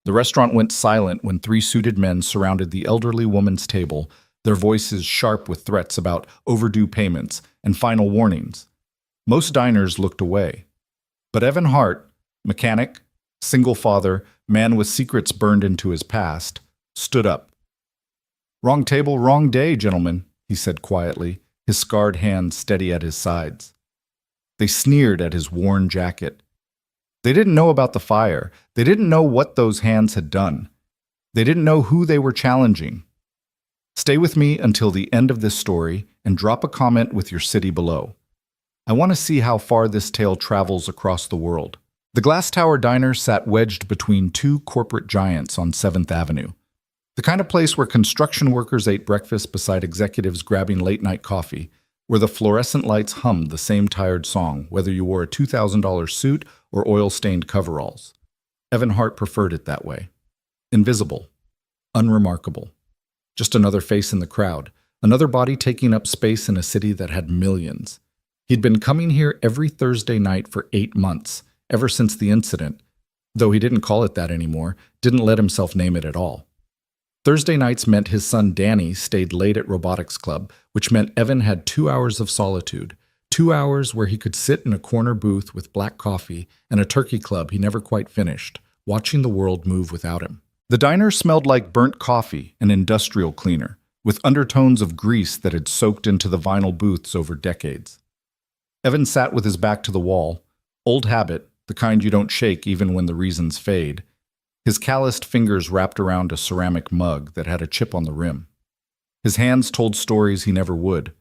The restaurant went silent when three suited men surrounded the elderly woman's table, their voices sharp with threats about overdue payments and final warnings. Most diners looked away. But Evan Hart, mechanic, single father, man with secrets burned into his past, stood up. "Wrong table, wrong day, gentlemen," he said quietly, his scarred hands steady at his sides. They sneered at his worn jacket. They didn't know about the fire. They didn't know what those hands had done. They didn't know who they were challenging. Stay with me until the end of this story and drop a comment with your city below. I want to see how far this tale travels across the world. The Glass Tower Diner sat wedged between two corporate giants on 7th Avenue. The kind of place where construction workers ate breakfast beside executives grabbing late-night coffee, where the fluorescent lights hummed the same tired song, whether you wore a $2,000 suit or oil-stained coveralls. Evan Hart preferred it that way. Invisible. Unremarkable. Just another face in the crowd, another body taking up space in a city that had millions. He'd been coming here every Thursday night for 8 months, ever since the incident, though he didn't call it that anymore, didn't let himself name it at all. Thursday nights meant his son Danny stayed late at Robotics Club, which meant Evan had 2 hours of solitude, 2 hours where he could sit in a corner booth with black coffee and a turkey club he never quite finished, watching the world move without him. The diner smelled like burnt coffee and industrial cleaner, with undertones of grease that had soaked into the vinyl booths over decades. Evan sat with his back to the wall, old habit, the kind you don't shake even when the reasons fade, his calloused fingers wrapped around a ceramic mug that had a chip on the rim. His hands told stories he never would.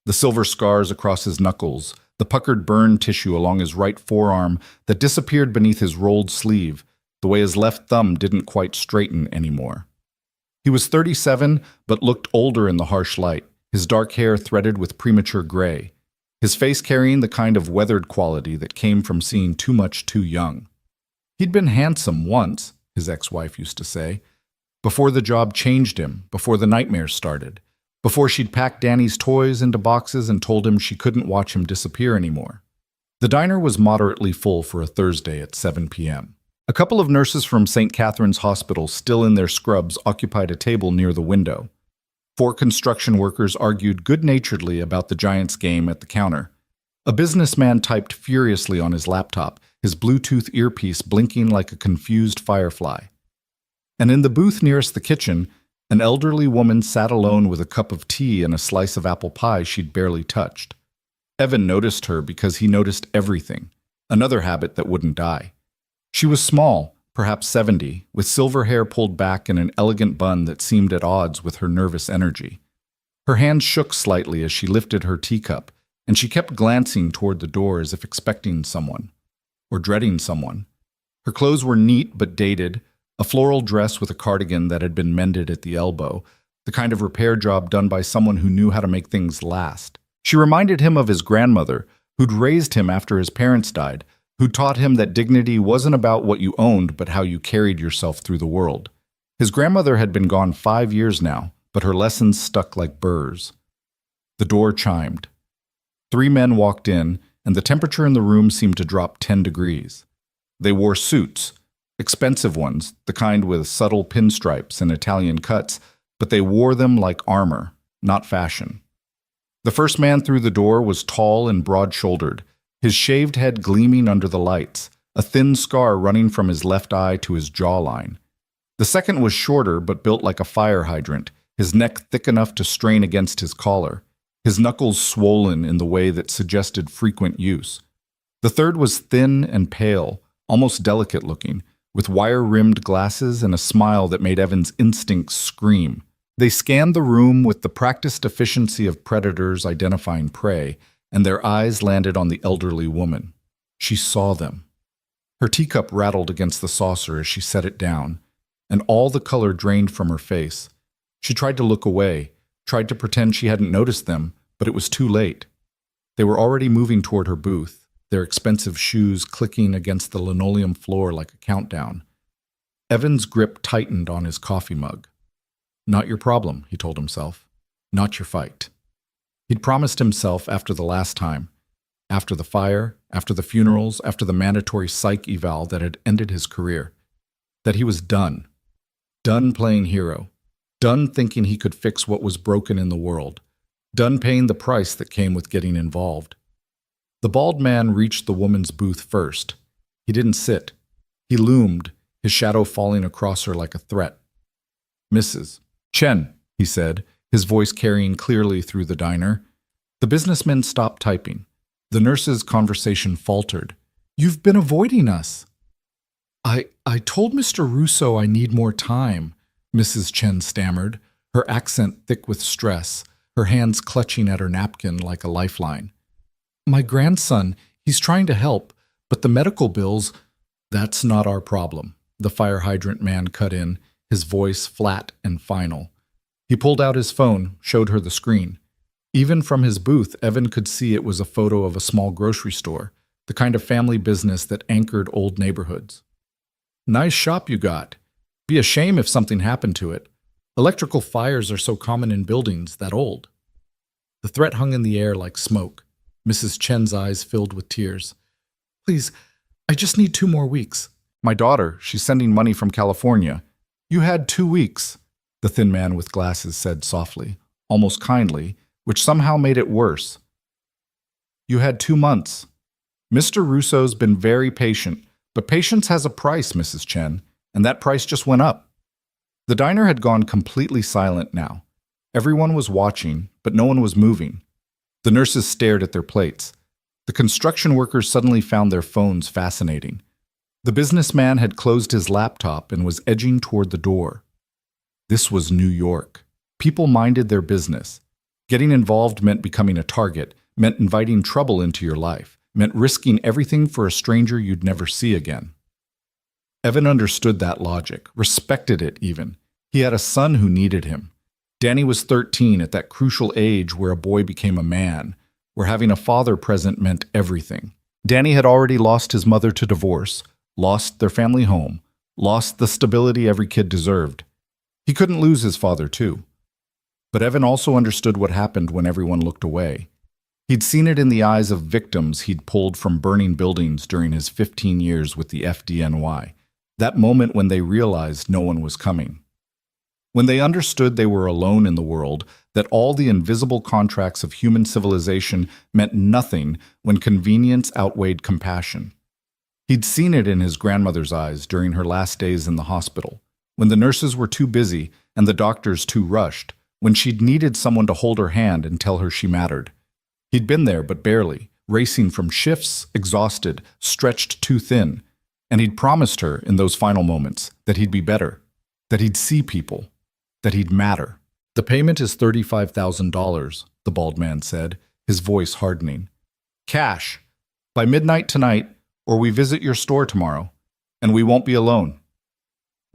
The silver scars across his knuckles, the puckered burn tissue along his right forearm that disappeared beneath his rolled sleeve, the way his left thumb didn't quite straighten anymore. He was 37, but looked older in the harsh light, his dark hair threaded with premature gray, his face carrying the kind of weathered quality that came from seeing too much too young. He'd been handsome once, his ex-wife used to say, before the job changed him, before the nightmares started, before she'd packed Danny's toys into boxes and told him she couldn't watch him disappear anymore. The diner was moderately full for a Thursday at 7 p.m. A couple of nurses from St. Catherine's Hospital, still in their scrubs, occupied a table near the window. 4 construction workers argued good-naturedly about the Giants game at the counter. A businessman typed furiously on his laptop, his Bluetooth earpiece blinking like a confused firefly. And in the booth nearest the kitchen, an elderly woman sat alone with a cup of tea and a slice of apple pie she'd barely touched. Evan noticed her because he noticed everything, another habit that wouldn't die. She was small, perhaps 70, with silver hair pulled back in an elegant bun that seemed at odds with her nervous energy. Her hands shook slightly as she lifted her teacup, and she kept glancing toward the door as if expecting someone, or dreading someone. Her clothes were neat but dated, a floral dress with a cardigan that had been mended at the elbow, the kind of repair job done by someone who knew how to make things last. She reminded him of his grandmother, who'd raised him after his parents died, who taught him that dignity wasn't about what you owned but how you carried yourself through the world. His grandmother had been gone 5 years now, but her lessons stuck like burrs. The door chimed. 3 men walked in, and the temperature in the room seemed to drop 10 degrees. They wore suits, expensive ones, the kind with subtle pinstripes and Italian cuts, but they wore them like armor, not fashion. The first man through the door was tall and broad-shouldered, his shaved head gleaming under the lights, a thin scar running from his left eye to his jawline. The second was shorter but built like a fire hydrant, his neck thick enough to strain against his collar, his knuckles swollen in the way that suggested frequent use. The third was thin and pale, almost delicate-looking, with wire-rimmed glasses and a smile that made Evan's instincts scream. They scanned the room with the practiced efficiency of predators identifying prey, and their eyes landed on the elderly woman. She saw them. Her teacup rattled against the saucer as she set it down, and all the color drained from her face. She tried to look away, tried to pretend she hadn't noticed them, but it was too late. They were already moving toward her booth, their expensive shoes clicking against the linoleum floor like a countdown. Evan's grip tightened on his coffee mug. Not your problem, he told himself. Not your fight. He'd promised himself after the last time, after the fire, after the funerals, after the mandatory psych eval that had ended his career. that he was done. Done playing hero. Done thinking he could fix what was broken in the world. Done paying the price that came with getting involved. The bald man reached the woman's booth first. He didn't sit. He loomed, his shadow falling across her like a threat. "Mrs. Chen," he said, his voice carrying clearly through the diner. The businessman stopped typing. The nurse's conversation faltered. "You've been avoiding us." I told Mr. Russo I need more time," Mrs. Chen stammered, her accent thick with stress, her hands clutching at her napkin like a lifeline. "My grandson, he's trying to help, but the medical bills—" "That's not our problem," the fire hydrant man cut in, his voice flat and final. He pulled out his phone, showed her the screen. Even from his booth, Evan could see it was a photo of a small grocery store, the kind of family business that anchored old neighborhoods. "Nice shop you got. Be a shame if something happened to it. Electrical fires are so common in buildings that old." The threat hung in the air like smoke. Mrs. Chen's eyes filled with tears. "Please, I just need 2 more weeks." "My daughter, she's sending money from California. You had 2 weeks," the thin man with glasses said softly, almost kindly, which somehow made it worse. "You had 2 months. Mr. Russo's been very patient, but patience has a price, Mrs. Chen, and that price just went up." The diner had gone completely silent now. Everyone was watching, but no one was moving. The nurses stared at their plates. The construction workers suddenly found their phones fascinating. The businessman had closed his laptop and was edging toward the door. This was New York. People minded their business. Getting involved meant becoming a target, meant inviting trouble into your life, meant risking everything for a stranger you'd never see again. Evan understood that logic, respected it even. He had a son who needed him. Danny was 13 at that crucial age where a boy became a man, where having a father present meant everything. Danny had already lost his mother to divorce, lost their family home, lost the stability every kid deserved. He couldn't lose his father too. But Evan also understood what happened when everyone looked away. He'd seen it in the eyes of victims he'd pulled from burning buildings during his 15 years with the FDNY, that moment when they realized no one was coming. When they understood they were alone in the world, that all the invisible contracts of human civilization meant nothing when convenience outweighed compassion. He'd seen it in his grandmother's eyes during her last days in the hospital, when the nurses were too busy and the doctors too rushed, when she'd needed someone to hold her hand and tell her she mattered. He'd been there, but barely, racing from shifts, exhausted, stretched too thin, and he'd promised her in those final moments that he'd be better, that he'd see people, that he'd matter. "The payment is $35,000, the bald man said, his voice hardening. "Cash. By midnight tonight, or we visit your store tomorrow, and we won't be alone."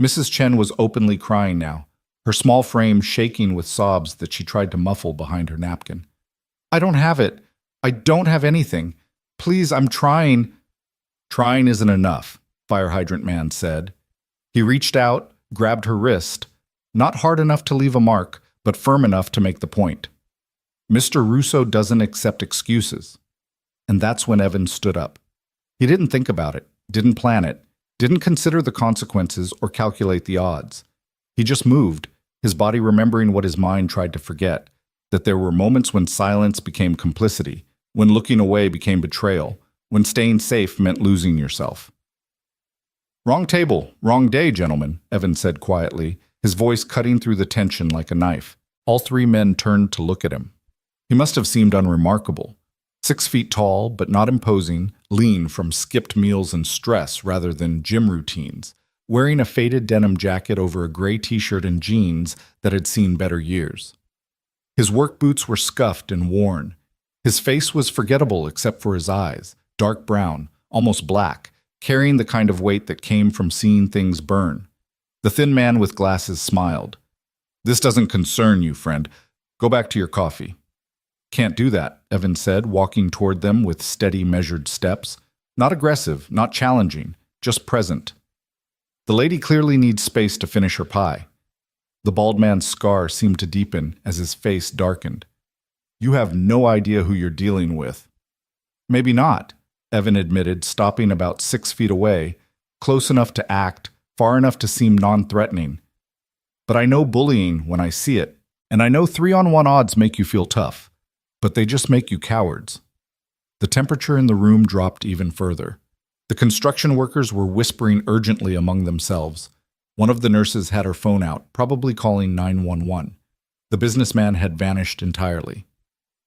Mrs. Chen was openly crying now, her small frame shaking with sobs that she tried to muffle behind her napkin. "I don't have it. I don't have anything. Please, I'm trying." "Trying isn't enough," Fire Hydrant Man said. He reached out, grabbed her wrist, not hard enough to leave a mark, but firm enough to make the point. "Mr. Russo doesn't accept excuses." And that's when Evan stood up. He didn't think about it, didn't plan it, didn't consider the consequences or calculate the odds. He just moved, his body remembering what his mind tried to forget, that there were moments when silence became complicity, when looking away became betrayal, when staying safe meant losing yourself. "Wrong table, wrong day, gentlemen," Evan said quietly, his voice cutting through the tension like a knife. All 3 men turned to look at him. He must have seemed unremarkable. 6 feet tall, but not imposing, lean from skipped meals and stress rather than gym routines, wearing a faded denim jacket over a gray t-shirt and jeans that had seen better years. His work boots were scuffed and worn. His face was forgettable except for his eyes, dark brown, almost black, carrying the kind of weight that came from seeing things burn. The thin man with glasses smiled. "This doesn't concern you, friend. Go back to your coffee." "Can't do that," Evan said, walking toward them with steady, measured steps. Not aggressive, not challenging, just present. "The lady clearly needs space to finish her pie." The bald man's scar seemed to deepen as his face darkened. "You have no idea who you're dealing with." "Maybe not," Evan admitted, stopping about 6 feet away, close enough to act, far enough to seem non-threatening. But I know bullying when I see it, and I know 3-on-1 odds make you feel tough, but they just make you cowards. The temperature in the room dropped even further. The construction workers were whispering urgently among themselves. One of the nurses had her phone out, probably calling 911. The businessman had vanished entirely.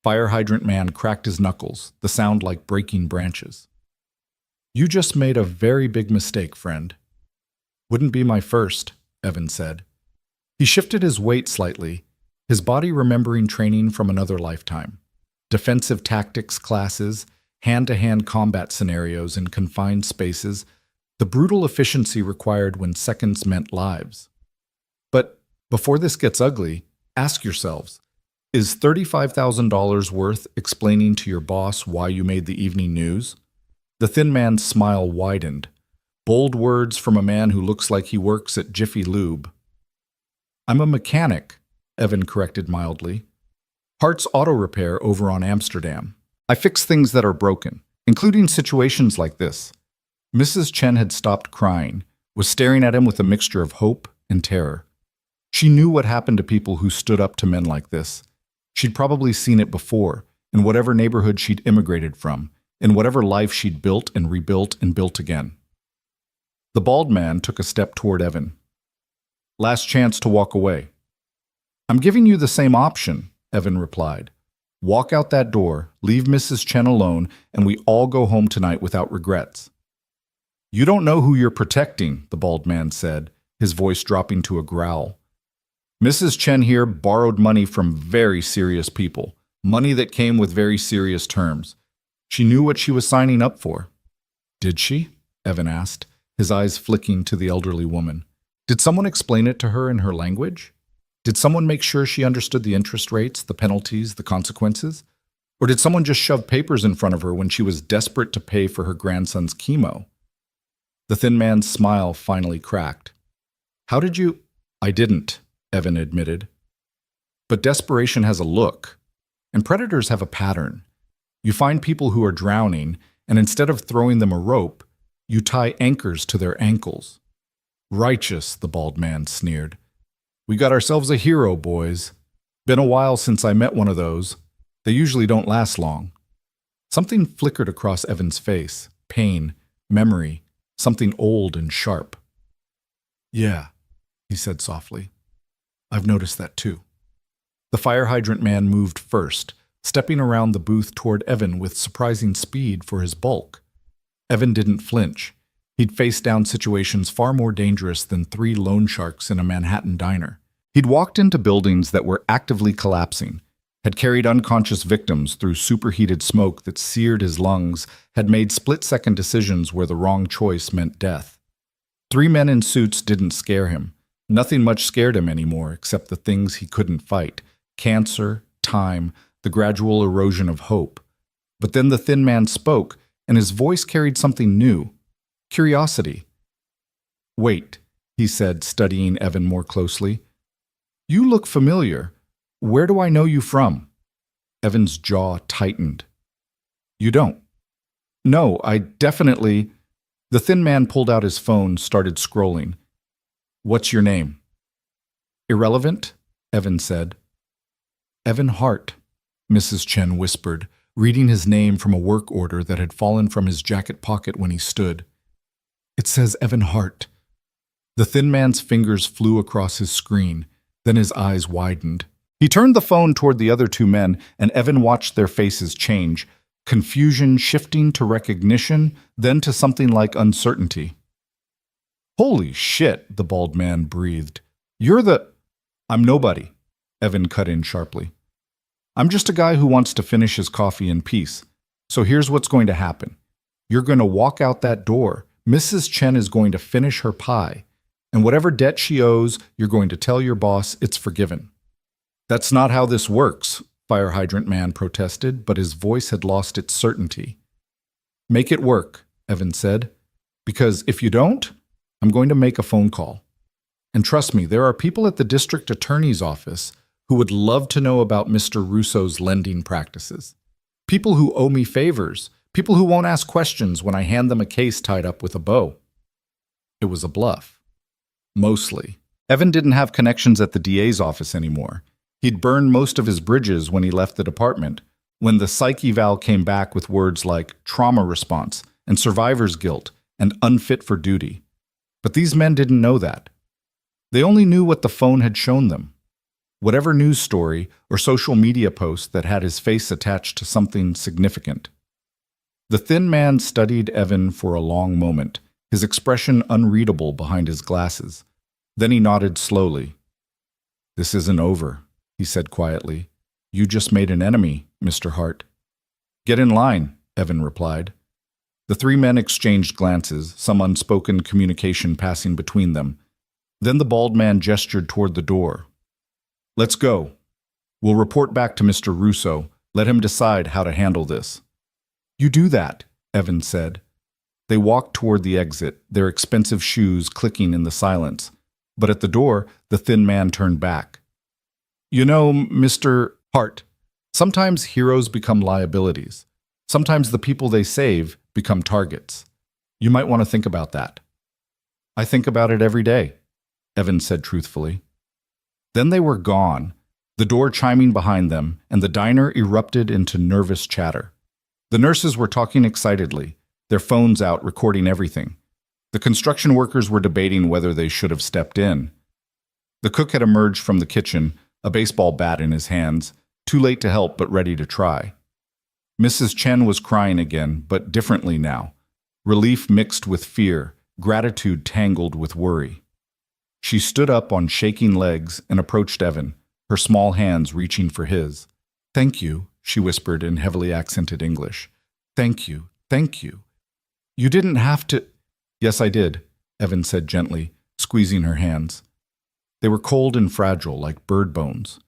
Fire hydrant man cracked his knuckles, the sound like breaking branches. "You just made a very big mistake, friend." "Wouldn't be my first," Evan said. He shifted his weight slightly, his body remembering training from another lifetime. Defensive tactics classes, hand-to-hand combat scenarios in confined spaces, the brutal efficiency required when seconds meant lives. But before this gets ugly, ask yourselves, is $35,000 worth explaining to your boss why you made the evening news? The thin man's smile widened. Bold words from a man who looks like he works at Jiffy Lube. "I'm a mechanic," Evan corrected mildly. "Hart's Auto Repair over on Amsterdam. I fix things that are broken, including situations like this." Mrs. Chen had stopped crying, was staring at him with a mixture of hope and terror. She knew what happened to people who stood up to men like this. She'd probably seen it before, in whatever neighborhood she'd immigrated from, in whatever life she'd built and rebuilt and built again. The bald man took a step toward Evan. "Last chance to walk away." "I'm giving you the same option," Evan replied. "Walk out that door, leave Mrs. Chen alone, and we all go home tonight without regrets." "You don't know who you're protecting," the bald man said, his voice dropping to a growl. "Mrs. Chen here borrowed money from very serious people, money that came with very serious terms. She knew what she was signing up for." "Did she?" Evan asked, his eyes flicking to the elderly woman. "Did someone explain it to her in her language? Did someone make sure she understood the interest rates, the penalties, the consequences? Or did someone just shove papers in front of her when she was desperate to pay for her grandson's chemo?" The thin man's smile finally cracked. "How did you—" "I didn't," Evan admitted. "But desperation has a look, and predators have a pattern. You find people who are drowning, and instead of throwing them a rope, you tie anchors to their ankles." "Righteous," the bald man sneered. "We got ourselves a hero, boys. Been a while since I met one of those. They usually don't last long." Something flickered across Evan's face. Pain, memory, something old and sharp. "Yeah," he said softly. "I've noticed that too." The fire hydrant man moved first, stepping around the booth toward Evan with surprising speed for his bulk. Evan didn't flinch. He'd faced down situations far more dangerous than 3 loan sharks in a Manhattan diner. He'd walked into buildings that were actively collapsing, had carried unconscious victims through superheated smoke that seared his lungs, had made split-second decisions where the wrong choice meant death. 3 men in suits didn't scare him. Nothing much scared him anymore except the things he couldn't fight: cancer, time, the gradual erosion of hope. But then the thin man spoke, and his voice carried something new: curiosity. "Wait," he said, studying Evan more closely. "You look familiar. Where do I know you from?" Evan's jaw tightened. "You don't?" "No, I definitely—" The thin man pulled out his phone, started scrolling. "What's your name?" "Irrelevant," Evan said. "Evan Hart," Mrs. Chen whispered, reading his name from a work order that had fallen from his jacket pocket when he stood. "It says Evan Hart." The thin man's fingers flew across his screen, then his eyes widened. He turned the phone toward the other 2 men, and Evan watched their faces change, confusion shifting to recognition, then to something like uncertainty. "Holy shit," the bald man breathed. "You're the—" "I'm nobody," Evan cut in sharply. "I'm just a guy who wants to finish his coffee in peace. So here's what's going to happen. You're going to walk out that door. Mrs. Chen is going to finish her pie. And whatever debt she owes, you're going to tell your boss it's forgiven." "That's not how this works," Fire Hydrant Man protested, but his voice had lost its certainty. "Make it work," Evan said. "Because if you don't, I'm going to make a phone call. And trust me, there are people at the district attorney's office who would love to know about Mr. Russo's lending practices. People who owe me favors, people who won't ask questions when I hand them a case tied up with a bow." It was a bluff. Mostly. Evan didn't have connections at the DA's office anymore. He'd burned most of his bridges when he left the department, when the psych eval came back with words like trauma response and survivor's guilt and unfit for duty. But these men didn't know that. They only knew what the phone had shown them. Whatever news story or social media post that had his face attached to something significant. The thin man studied Evan for a long moment, his expression unreadable behind his glasses. Then he nodded slowly. "This isn't over," he said quietly. "You just made an enemy, Mr. Hart." "Get in line," Evan replied. The three men exchanged glances, some unspoken communication passing between them. Then the bald man gestured toward the door. "Let's go. We'll report back to Mr. Russo. Let him decide how to handle this." "You do that," Evan said. They walked toward the exit, their expensive shoes clicking in the silence. But at the door, the thin man turned back. "You know, Mr. Hart, sometimes heroes become liabilities. Sometimes the people they save become targets. You might want to think about that." "I think about it every day," Evan said truthfully. Then they were gone, the door chiming behind them, and the diner erupted into nervous chatter. The nurses were talking excitedly, their phones out recording everything. The construction workers were debating whether they should have stepped in. The cook had emerged from the kitchen, a baseball bat in his hands, too late to help but ready to try. Mrs. Chen was crying again, but differently now. Relief mixed with fear, gratitude tangled with worry. She stood up on shaking legs and approached Evan, her small hands reaching for his. "Thank you," she whispered in heavily accented English. "Thank you, thank you. You didn't have to—" "Yes, I did," Evan said gently, squeezing her hands. They were cold and fragile, like bird bones.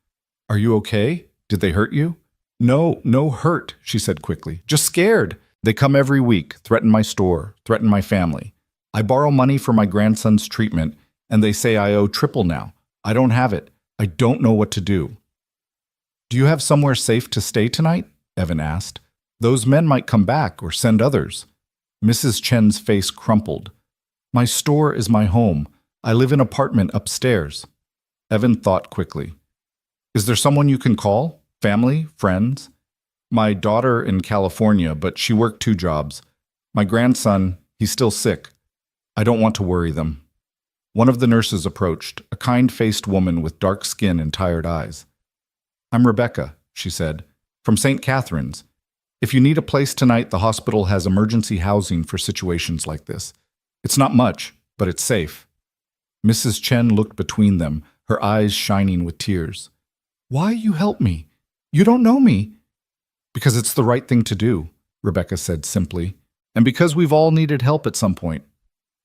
"Are you okay? Did they hurt you?" No hurt," she said quickly. "Just scared. They come every week, threaten my store, threaten my family. I borrow money for my grandson's treatment, and they say I owe triple now. I don't have it. I don't know what to do." "Do you have somewhere safe to stay tonight?" Evan asked. "Those men might come back or send others." Mrs. Chen's face crumpled. "My store is my home. I live in an apartment upstairs." Evan thought quickly. "Is there someone you can call? Family? Friends?" "My daughter in California, but she worked 2 jobs. My grandson, he's still sick. I don't want to worry them." One of the nurses approached, a kind-faced woman with dark skin and tired eyes. "I'm Rebecca," she said, "from St. Catherine's. If you need a place tonight, the hospital has emergency housing for situations like this. It's not much, but it's safe." Mrs. Chen looked between them, her eyes shining with tears. "Why you help me? You don't know me." "Because it's the right thing to do," Rebecca said simply, "and because we've all needed help at some point."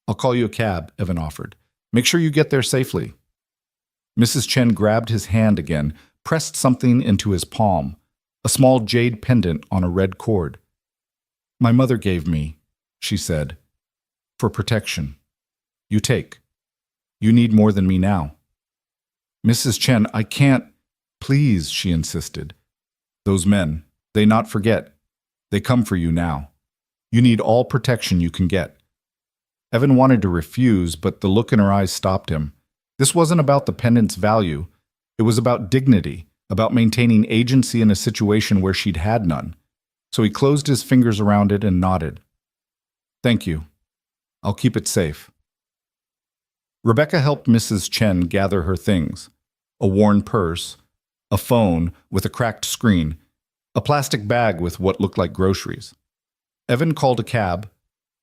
"I'll call you a cab," Evan offered. "Make sure you get there safely." Mrs. Chen grabbed his hand again, pressed something into his palm, a small jade pendant on a red cord. "My mother gave me," she said, "for protection. You take. You need more than me now." "Mrs. Chen, I can't—" "Please," she insisted. "Those men, they not forget. They come for you now. You need all protection you can get." Evan wanted to refuse, but the look in her eyes stopped him. This wasn't about the pendant's value. It was about dignity, about maintaining agency in a situation where she'd had none. So he closed his fingers around it and nodded. "Thank you. I'll keep it safe." Rebecca helped Mrs. Chen gather her things: a worn purse, a phone with a cracked screen, a plastic bag with what looked like groceries. Evan called a cab,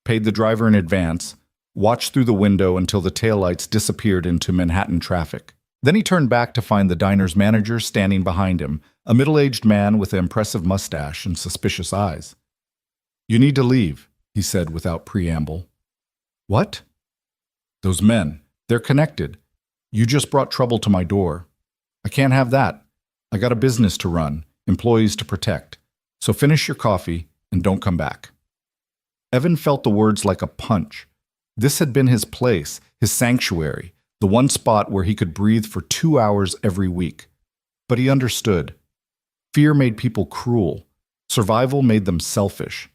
paid the driver in advance, watched through the window until the taillights disappeared into Manhattan traffic. Then he turned back to find the diner's manager standing behind him, a middle-aged man with an impressive mustache and suspicious eyes. "You need to leave," he said without preamble. "What?" "Those men. They're connected. You just brought trouble to my door. I can't have that. I got a business to run, employees to protect. So finish your coffee and don't come back." Evan felt the words like a punch. This had been his place, his sanctuary, the one spot where he could breathe for 2 hours every week. But he understood. Fear made people cruel. Survival made them selfish.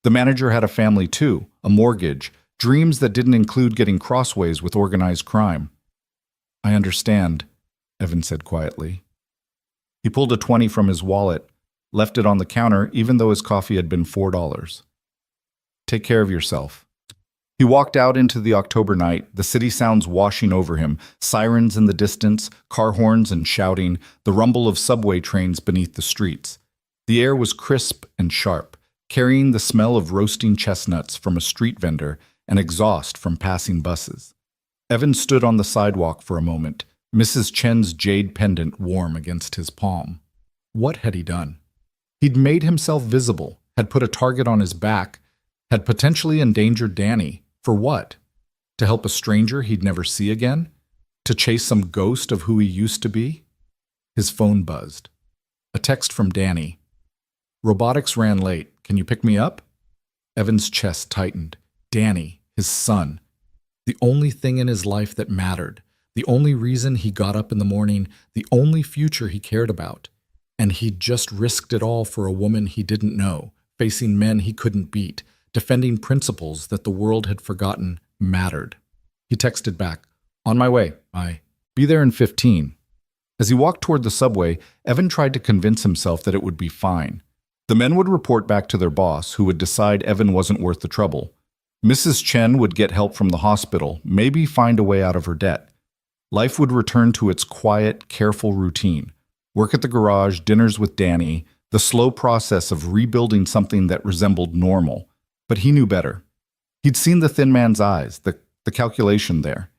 The manager had a family too, a mortgage, dreams that didn't include getting crossways with organized crime. understand, Evan said quietly. He pulled a 20 from his wallet, left it on the counter even though his coffee had been $4. Take care of yourself. He walked out into the October night, the city sounds washing over him, sirens in the distance, car horns and shouting, the rumble of subway trains beneath the streets. The air was crisp and sharp, carrying the smell of roasting chestnuts from a street vendor and exhaust from passing buses. Evan stood on the sidewalk for a moment, Mrs. Chen's jade pendant warm against his palm. What had he done? He'd made himself visible, had put a target on his back, had potentially endangered Danny. For what? To help a stranger he'd never see again? To chase some ghost of who he used to be? His phone buzzed. A text from Danny. Robotics ran late. Can you pick me up? Evan's chest tightened. Danny, his son. The only thing in his life that mattered. The only reason he got up in the morning. The only future he cared about. And he'd just risked it all for a woman he didn't know, facing men he couldn't beat, defending principles that the world had forgotten mattered. He texted back, on my way, bye. Be there in 15. As he walked toward the subway, Evan tried to convince himself that it would be fine. The men would report back to their boss, who would decide Evan wasn't worth the trouble. Mrs. Chen would get help from the hospital, maybe find a way out of her debt. Life would return to its quiet, careful routine. Work at the garage, dinners with Danny, the slow process of rebuilding something that resembled normal. But he knew better. He'd seen the thin man's eyes, the calculation there.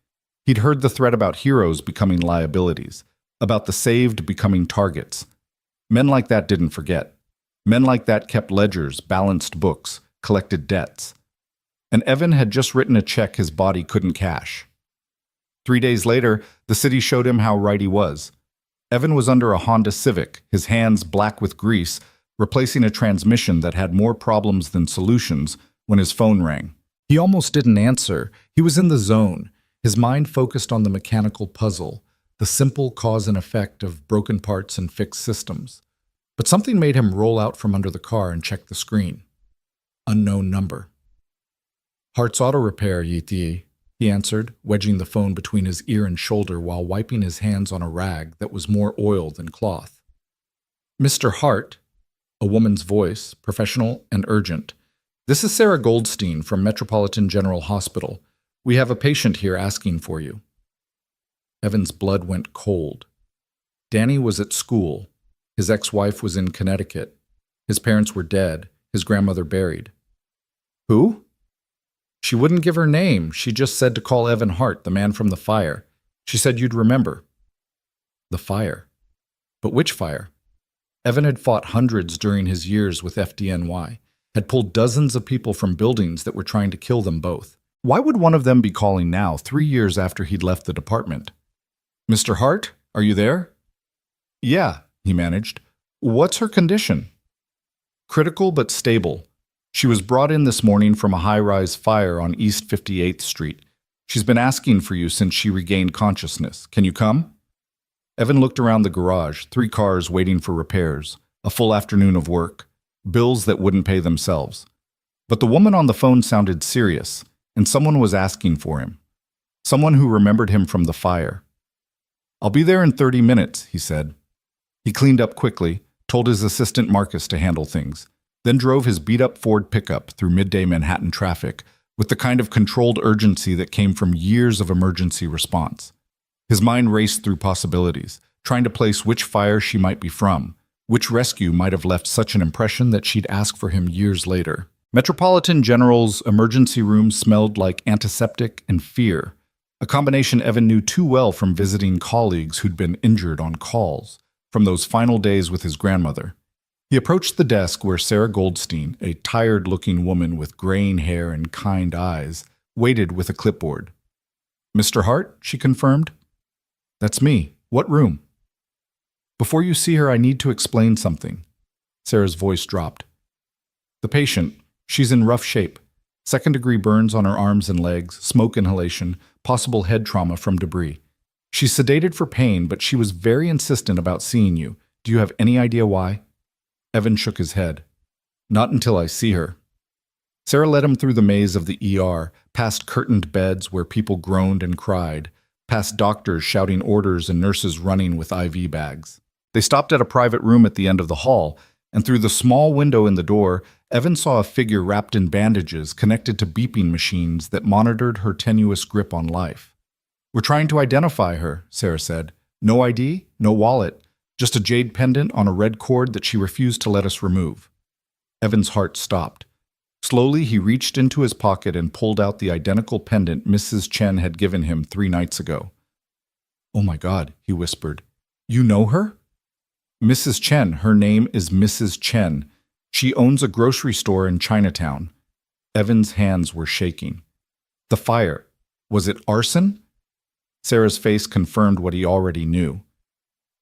He'd heard the threat about heroes becoming liabilities, about the saved becoming targets. Men like that didn't forget. Men like that kept ledgers, balanced books, collected debts. And Evan had just written a check his body couldn't cash. 3 days later, the city showed him how right he was. Evan was under a Honda Civic, his hands black with grease, replacing a transmission that had more problems than solutions when his phone rang. He almost didn't answer. He was in the zone, his mind focused on the mechanical puzzle, the simple cause and effect of broken parts and fixed systems. But something made him roll out from under the car and check the screen. Unknown number. Hart's Auto Repair, Yi, he answered, wedging the phone between his ear and shoulder while wiping his hands on a rag that was more oil than cloth. Mr. Hart, a woman's voice, professional and urgent. This is Sarah Goldstein from Metropolitan General Hospital. We have a patient here asking for you. Evan's blood went cold. Danny was at school. His ex-wife was in Connecticut. His parents were dead, his grandmother buried. Who? She wouldn't give her name. She just said to call Evan Hart, the man from the fire. She said you'd remember. The fire. But which fire? Evan had fought hundreds during his years with FDNY, had pulled dozens of people from buildings that were trying to kill them both. Why would one of them be calling now, 3 years after he'd left the department? Mr. Hart, are you there? Yeah, he managed. What's her condition? Critical but stable. She was brought in this morning from a high-rise fire on East 58th Street. She's been asking for you since she regained consciousness. Can you come? Evan looked around the garage, 3 cars waiting for repairs, a full afternoon of work, bills that wouldn't pay themselves. But the woman on the phone sounded serious, and someone was asking for him. Someone who remembered him from the fire. I'll be there in 30 minutes, he said. He cleaned up quickly, told his assistant Marcus to handle things, then drove his beat-up Ford pickup through midday Manhattan traffic with the kind of controlled urgency that came from years of emergency response. His mind raced through possibilities, trying to place which fire she might be from, which rescue might have left such an impression that she'd ask for him years later. Metropolitan General's emergency room smelled like antiseptic and fear, a combination Evan knew too well from visiting colleagues who'd been injured on calls, from those final days with his grandmother. He approached the desk where Sarah Goldstein, a tired-looking woman with graying hair and kind eyes, waited with a clipboard. Mr. Hart, she confirmed. That's me. What room? Before you see her, I need to explain something. Sarah's voice dropped. The patient, she's in rough shape. Second-degree burns on her arms and legs, smoke inhalation, possible head trauma from debris. She's sedated for pain, but she was very insistent about seeing you. Do you have any idea why? Evan shook his head. Not until I see her. Sarah led him through the maze of the ER, past curtained beds where people groaned and cried, past doctors shouting orders and nurses running with IV bags. They stopped at a private room at the end of the hall, and through the small window in the door, Evan saw a figure wrapped in bandages connected to beeping machines that monitored her tenuous grip on life. "We're trying to identify her," Sarah said. "No ID, no wallet, just a jade pendant on a red cord that she refused to let us remove." Evan's heart stopped. Slowly, he reached into his pocket and pulled out the identical pendant Mrs. Chen had given him 3 nights ago. "Oh my God," he whispered. "You know her?" "Mrs. Chen. Her name is Mrs. Chen. She owns a grocery store in Chinatown." Evan's hands were shaking. "The fire. Was it arson?" Sarah's face confirmed what he already knew.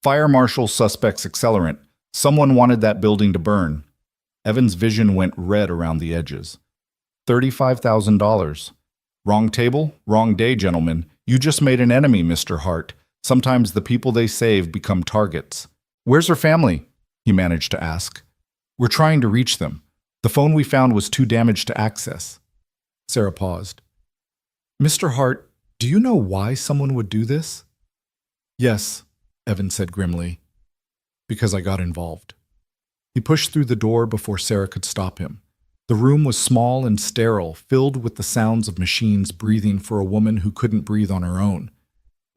"Fire marshal suspects accelerant. Someone wanted that building to burn." Evan's vision went red around the edges. $35,000. "Wrong table, wrong day, gentlemen. You just made an enemy, Mr. Hart. Sometimes the people they save become targets." "Where's her family?" he managed to ask. "We're trying to reach them. The phone we found was too damaged to access." Sarah paused. "Mr. Hart, do you know why someone would do this?" "Yes," Evan said grimly. "Because I got involved." He pushed through the door before Sarah could stop him. The room was small and sterile, filled with the sounds of machines breathing for a woman who couldn't breathe on her own.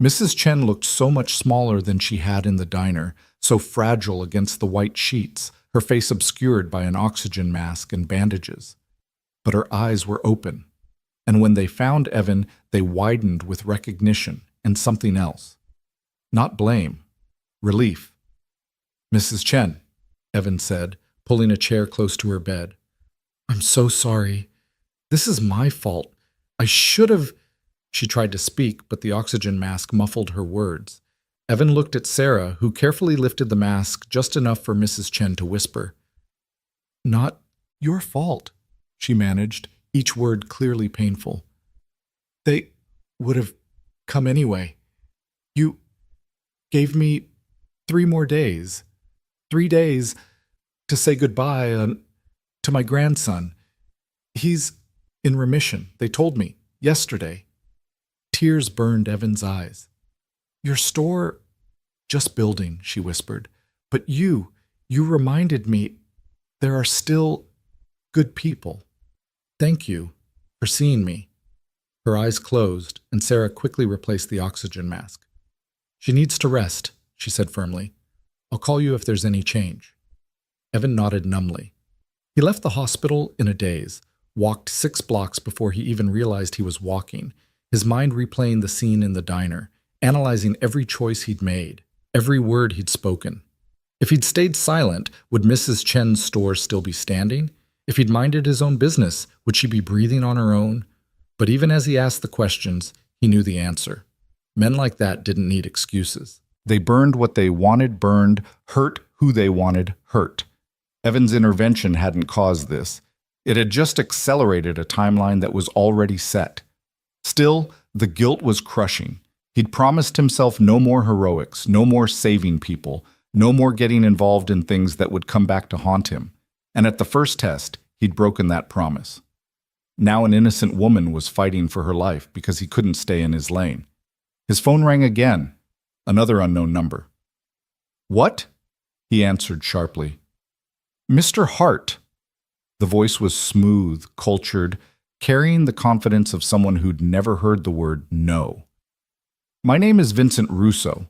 Mrs. Chen looked so much smaller than she had in the diner, so fragile against the white sheets, her face obscured by an oxygen mask and bandages. But her eyes were open, and when they found Evan, they widened with recognition and something else. Not blame, relief. "Mrs. Chen," Evan said, pulling a chair close to her bed. "I'm so sorry. This is my fault. I should have—" She tried to speak, but the oxygen mask muffled her words. Evan looked at Sarah, who carefully lifted the mask just enough for Mrs. Chen to whisper. "Not your fault," she managed, each word clearly painful. "They would have come anyway. You gave me 3 more days. 3 days to say goodbye to my grandson. He's in remission, they told me, yesterday." Tears burned Evan's eyes. "Your store, just building," she whispered. "But you reminded me there are still good people. Thank you for seeing me." Her eyes closed, and Sarah quickly replaced the oxygen mask. "She needs to rest," she said firmly. "I'll call you if there's any change." Evan nodded numbly. He left the hospital in a daze, walked 6 blocks before he even realized he was walking, his mind replaying the scene in the diner, analyzing every choice he'd made, every word he'd spoken. If he'd stayed silent, would Mrs. Chen's store still be standing? If he'd minded his own business, would she be breathing on her own? But even as he asked the questions, he knew the answer. Men like that didn't need excuses. They burned what they wanted burned, hurt who they wanted hurt. Evan's intervention hadn't caused this. It had just accelerated a timeline that was already set. Still, the guilt was crushing. He'd promised himself no more heroics, no more saving people, no more getting involved in things that would come back to haunt him. And at the first test, he'd broken that promise. Now an innocent woman was fighting for her life because he couldn't stay in his lane. His phone rang again, another unknown number. "What?" he answered sharply. "Mr. Hart." The voice was smooth, cultured, carrying the confidence of someone who'd never heard the word no. "My name is Vincent Russo.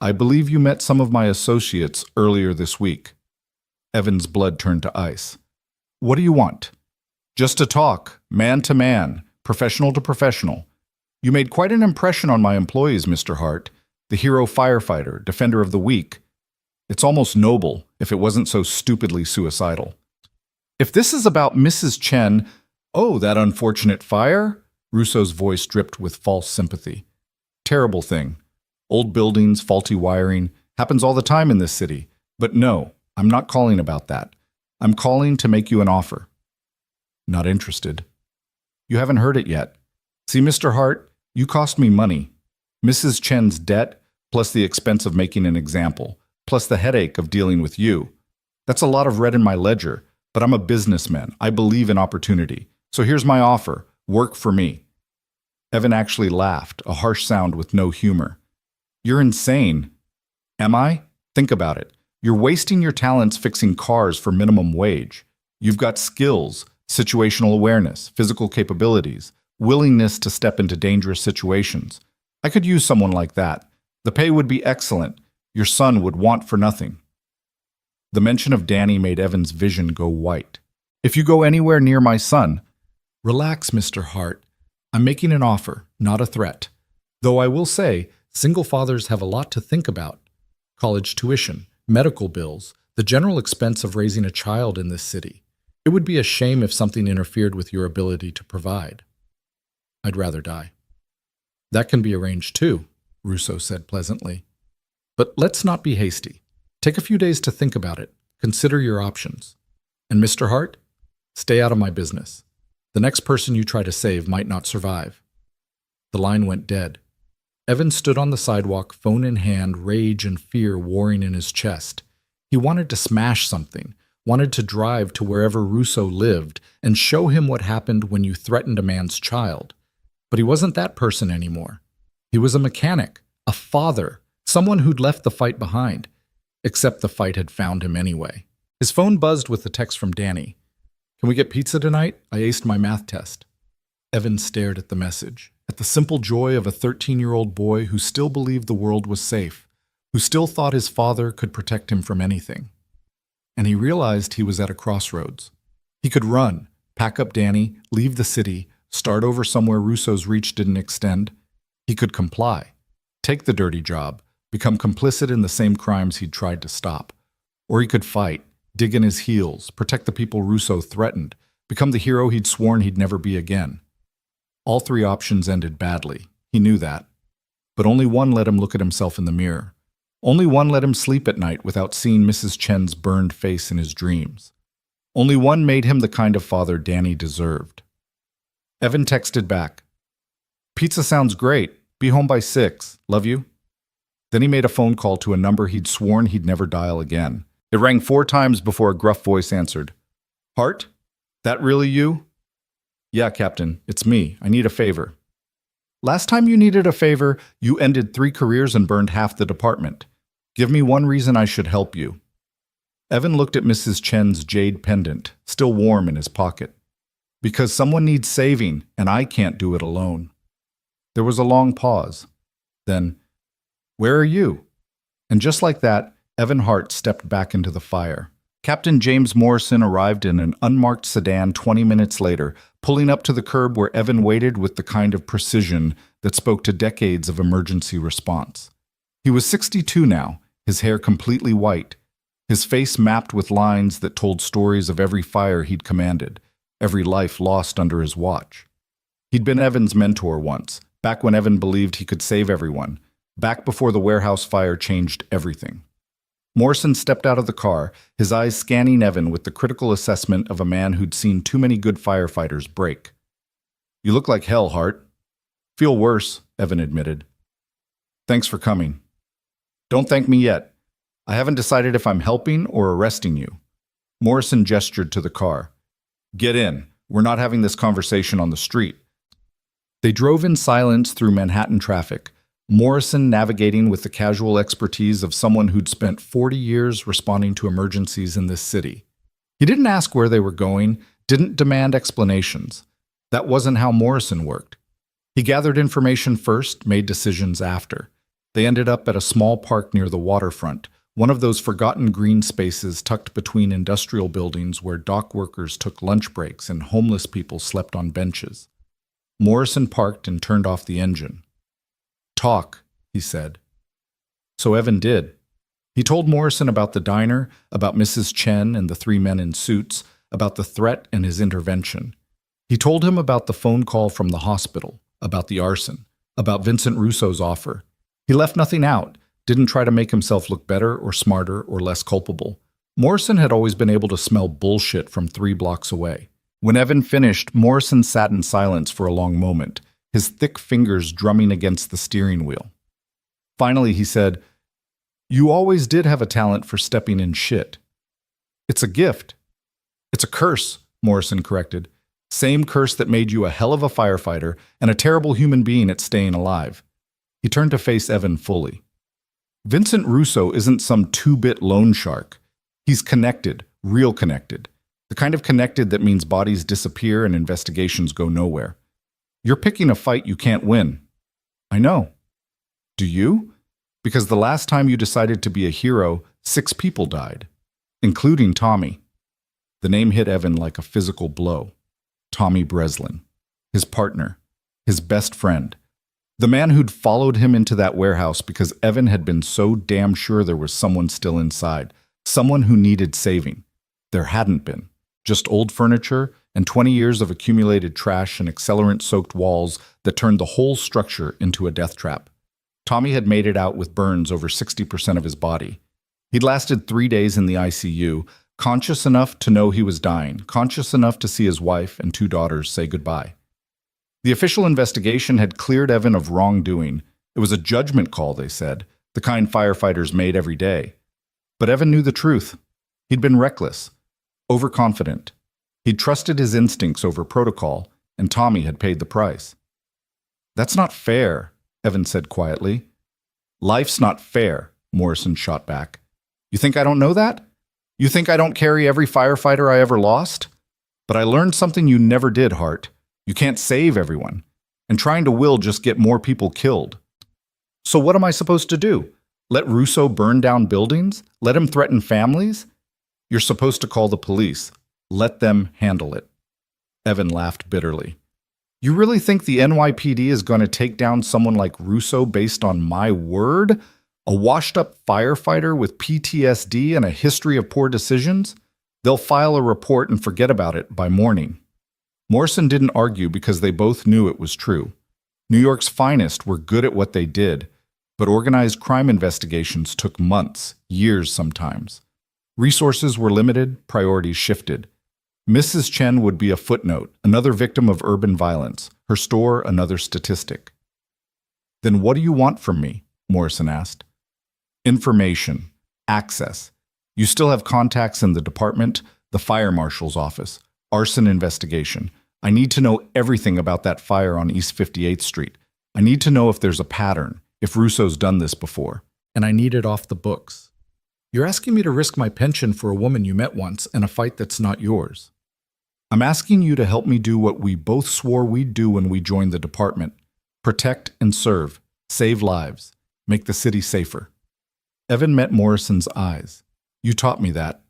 I believe you met some of my associates earlier this week." Evan's blood turned to ice. "What do you want?" "Just to talk, man to man, professional to professional. You made quite an impression on my employees, Mr. Hart, the hero firefighter, defender of the weak. It's almost noble, if it wasn't so stupidly suicidal." "If this is about Mrs. Chen—" "Oh, that unfortunate fire?" Russo's voice dripped with false sympathy. "Terrible thing. Old buildings, faulty wiring, happens all the time in this city. But no, I'm not calling about that. I'm calling to make you an offer." "Not interested." "You haven't heard it yet. See, Mr. Hart, you cost me money. Mrs. Chen's debt, plus the expense of making an example, plus the headache of dealing with you. That's a lot of red in my ledger, but I'm a businessman. I believe in opportunity. So here's my offer. Work for me." Evan actually laughed, a harsh sound with no humor. You're insane. Am I? Think about it. You're wasting your talents fixing cars for minimum wage. You've got skills, situational awareness, physical capabilities, willingness to step into dangerous situations. I could use someone like that. The pay would be excellent. Your son would want for nothing. The mention of Danny made Evan's vision go white. If you go anywhere near my son— Relax, Mr. Hart. I'm making an offer, not a threat. Though I will say, single fathers have a lot to think about. College tuition, medical bills, the general expense of raising a child in this city. It would be a shame if something interfered with your ability to provide. I'd rather die. That can be arranged too, Russo said pleasantly. But let's not be hasty. Take a few days to think about it. Consider your options. And Mr. Hart, stay out of my business. The next person you try to save might not survive. The line went dead. Evan stood on the sidewalk, phone in hand, rage and fear warring in his chest. He wanted to smash something, wanted to drive to wherever Russo lived and show him what happened when you threatened a man's child. But he wasn't that person anymore. He was a mechanic, a father, someone who'd left the fight behind. Except the fight had found him anyway. His phone buzzed with the text from Danny. Can we get pizza tonight? I aced my math test. Evan stared at the message, at the simple joy of a 13-year-old boy who still believed the world was safe, who still thought his father could protect him from anything. And he realized he was at a crossroads. He could run, pack up Danny, leave the city, start over somewhere Russo's reach didn't extend. He could comply, take the dirty job, become complicit in the same crimes he'd tried to stop. Or he could fight, dig in his heels, protect the people Russo threatened, become the hero he'd sworn he'd never be again. All three options ended badly. He knew that. But only one let him look at himself in the mirror. Only one let him sleep at night without seeing Mrs. Chen's burned face in his dreams. Only one made him the kind of father Danny deserved. Evan texted back, Pizza sounds great. Be home by 6. Love you. Then he made a phone call to a number he'd sworn he'd never dial again. It rang 4 times before a gruff voice answered. Hart? That really you? Yeah, Captain, it's me. I need a favor. Last time you needed a favor, you ended 3 careers and burned half the department. Give me one reason I should help you. Evan looked at Mrs. Chen's jade pendant, still warm in his pocket. Because someone needs saving, and I can't do it alone. There was a long pause. Then, where are you? And just like that, Evan Hart stepped back into the fire. Captain James Morrison arrived in an unmarked sedan 20 minutes later, pulling up to the curb where Evan waited with the kind of precision that spoke to decades of emergency response. He was 62 now, his hair completely white, his face mapped with lines that told stories of every fire he'd commanded, every life lost under his watch. He'd been Evan's mentor once, back when Evan believed he could save everyone, back before the warehouse fire changed everything. Morrison stepped out of the car, his eyes scanning Evan with the critical assessment of a man who'd seen too many good firefighters break. You look like hell, Hart. Feel worse, Evan admitted. Thanks for coming. Don't thank me yet. I haven't decided if I'm helping or arresting you. Morrison gestured to the car. Get in. We're not having this conversation on the street. They drove in silence through Manhattan traffic, Morrison navigating with the casual expertise of someone who'd spent 40 years responding to emergencies in this city. He didn't ask where they were going, didn't demand explanations. That wasn't how Morrison worked. He gathered information first, made decisions after. They ended up at a small park near the waterfront, one of those forgotten green spaces tucked between industrial buildings where dock workers took lunch breaks and homeless people slept on benches. Morrison parked and turned off the engine. Talk, he said. So Evan did. He told Morrison about the diner, about Mrs. Chen and the 3 men in suits, about the threat and his intervention. He told him about the phone call from the hospital, about the arson, about Vincent Russo's offer. He left nothing out, didn't try to make himself look better or smarter or less culpable. Morrison had always been able to smell bullshit from 3 blocks away. When Evan finished, Morrison sat in silence for a long moment, his thick fingers drumming against the steering wheel. Finally, he said, You always did have a talent for stepping in shit. It's a gift. It's a curse, Morrison corrected. Same curse that made you a hell of a firefighter and a terrible human being at staying alive. He turned to face Evan fully. Vincent Russo isn't some two-bit loan shark. He's connected, real connected. The kind of connected that means bodies disappear and investigations go nowhere. You're picking a fight you can't win. I know. Do you? Because the last time you decided to be a hero, 6 people died, including Tommy. The name hit Evan like a physical blow. Tommy Breslin. His partner. His best friend. The man who'd followed him into that warehouse because Evan had been so damn sure there was someone still inside. Someone who needed saving. There hadn't been. Just old furniture and 20 years of accumulated trash and accelerant-soaked walls that turned the whole structure into a death trap. Tommy had made it out with burns over 60% of his body. He'd lasted 3 days in the ICU, conscious enough to know he was dying, conscious enough to see his wife and 2 daughters say goodbye. The official investigation had cleared Evan of wrongdoing. It was a judgment call, they said, the kind firefighters made every day. But Evan knew the truth. He'd been reckless, overconfident. He'd trusted his instincts over protocol, and Tommy had paid the price. That's not fair, Evan said quietly. Life's not fair, Morrison shot back. You think I don't know that? You think I don't carry every firefighter I ever lost? But I learned something you never did, Hart. You can't save everyone. And trying to will just get more people killed. So what am I supposed to do? Let Russo burn down buildings? Let him threaten families? You're supposed to call the police. Let them handle it. Evan laughed bitterly. You really think the NYPD is going to take down someone like Russo based on my word? A washed-up firefighter with PTSD and a history of poor decisions? They'll file a report and forget about it by morning. Morrison didn't argue because they both knew it was true. New York's finest were good at what they did, but organized crime investigations took months, years sometimes. Resources were limited, priorities shifted. Mrs. Chen would be a footnote, another victim of urban violence, her store another statistic. Then what do you want from me? Morrison asked. Information. Access. You still have contacts in the department, the fire marshal's office, arson investigation. I need to know everything about that fire on East 58th Street. I need to know if there's a pattern, if Russo's done this before. And I need it off the books. You're asking me to risk my pension for a woman you met once in a fight that's not yours. I'm asking you to help me do what we both swore we'd do when we joined the department. Protect and serve. Save lives. Make the city safer. Evan met Morrison's eyes. You taught me that.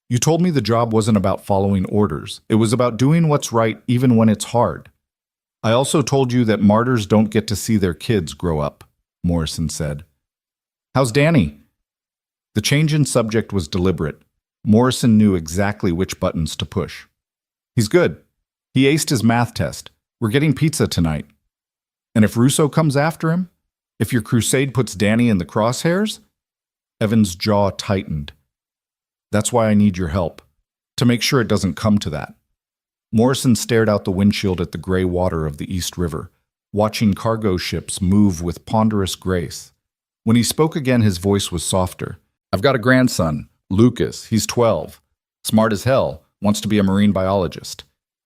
You told me the job wasn't about following orders. It was about doing what's right even when it's hard. I also told you that martyrs don't get to see their kids grow up, Morrison said. How's Danny? The change in subject was deliberate. Morrison knew exactly which buttons to push. He's good. He aced his math test. We're getting pizza tonight. And if Russo comes after him? If your crusade puts Danny in the crosshairs? Evan's jaw tightened. That's why I need your help, to make sure it doesn't come to that. Morrison stared out the windshield at the gray water of the East River, watching cargo ships move with ponderous grace. When he spoke again, his voice was softer. I've got a grandson, Lucas. He's 12. Smart as hell, wants to be a marine biologist.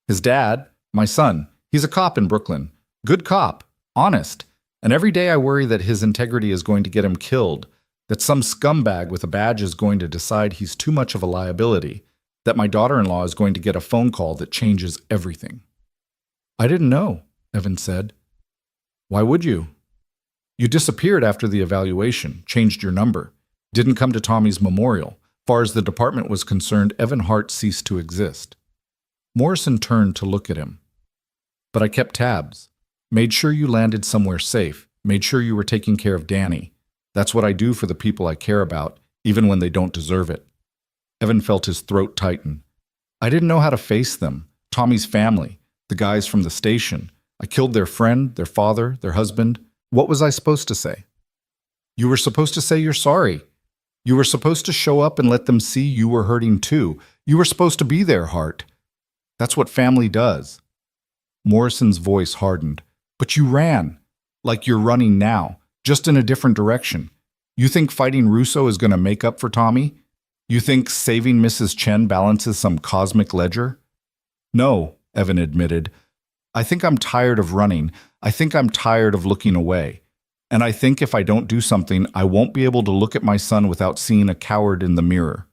His dad, my son, he's a cop in Brooklyn. Good cop, honest. And every day I worry that his integrity is going to get him killed, that some scumbag with a badge is going to decide he's too much of a liability, that my daughter-in-law is going to get a phone call that changes everything. I didn't know, Evan said. Why would you? You disappeared after the evaluation, changed your number, didn't come to Tommy's memorial. Far as the department was concerned, Evan Hart ceased to exist. Morrison turned to look at him. But I kept tabs, made sure you landed somewhere safe, made sure you were taking care of Danny. That's what I do for the people I care about, even when they don't deserve it. Evan felt his throat tighten. I didn't know how to face them, Tommy's family, the guys from the station. I killed their friend, their father, their husband. What was I supposed to say? You were supposed to say you're sorry. You were supposed to show up and let them see you were hurting too. You were supposed to be there, Hart. That's what family does. Morrison's voice hardened. But you ran, like you're running now, just in a different direction. You think fighting Russo is going to make up for Tommy? You think saving Mrs. Chen balances some cosmic ledger? No, Evan admitted. I think I'm tired of running. I think I'm tired of looking away. And I think if I don't do something, I won't be able to look at my son without seeing a coward in the mirror.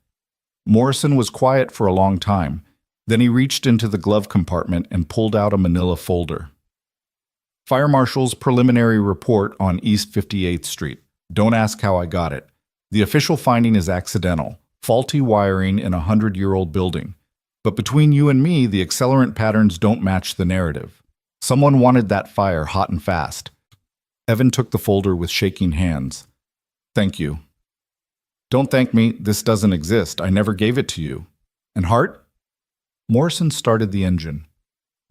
Morrison was quiet for a long time. Then he reached into the glove compartment and pulled out a manila folder. Fire Marshal's preliminary report on East 58th Street. Don't ask how I got it. The official finding is accidental, faulty wiring in a 100-year-old building. But between you and me, the accelerant patterns don't match the narrative. Someone wanted that fire hot and fast. Evan took the folder with shaking hands. Thank you. Don't thank me. This doesn't exist. I never gave it to you. And Hart? Morrison started the engine.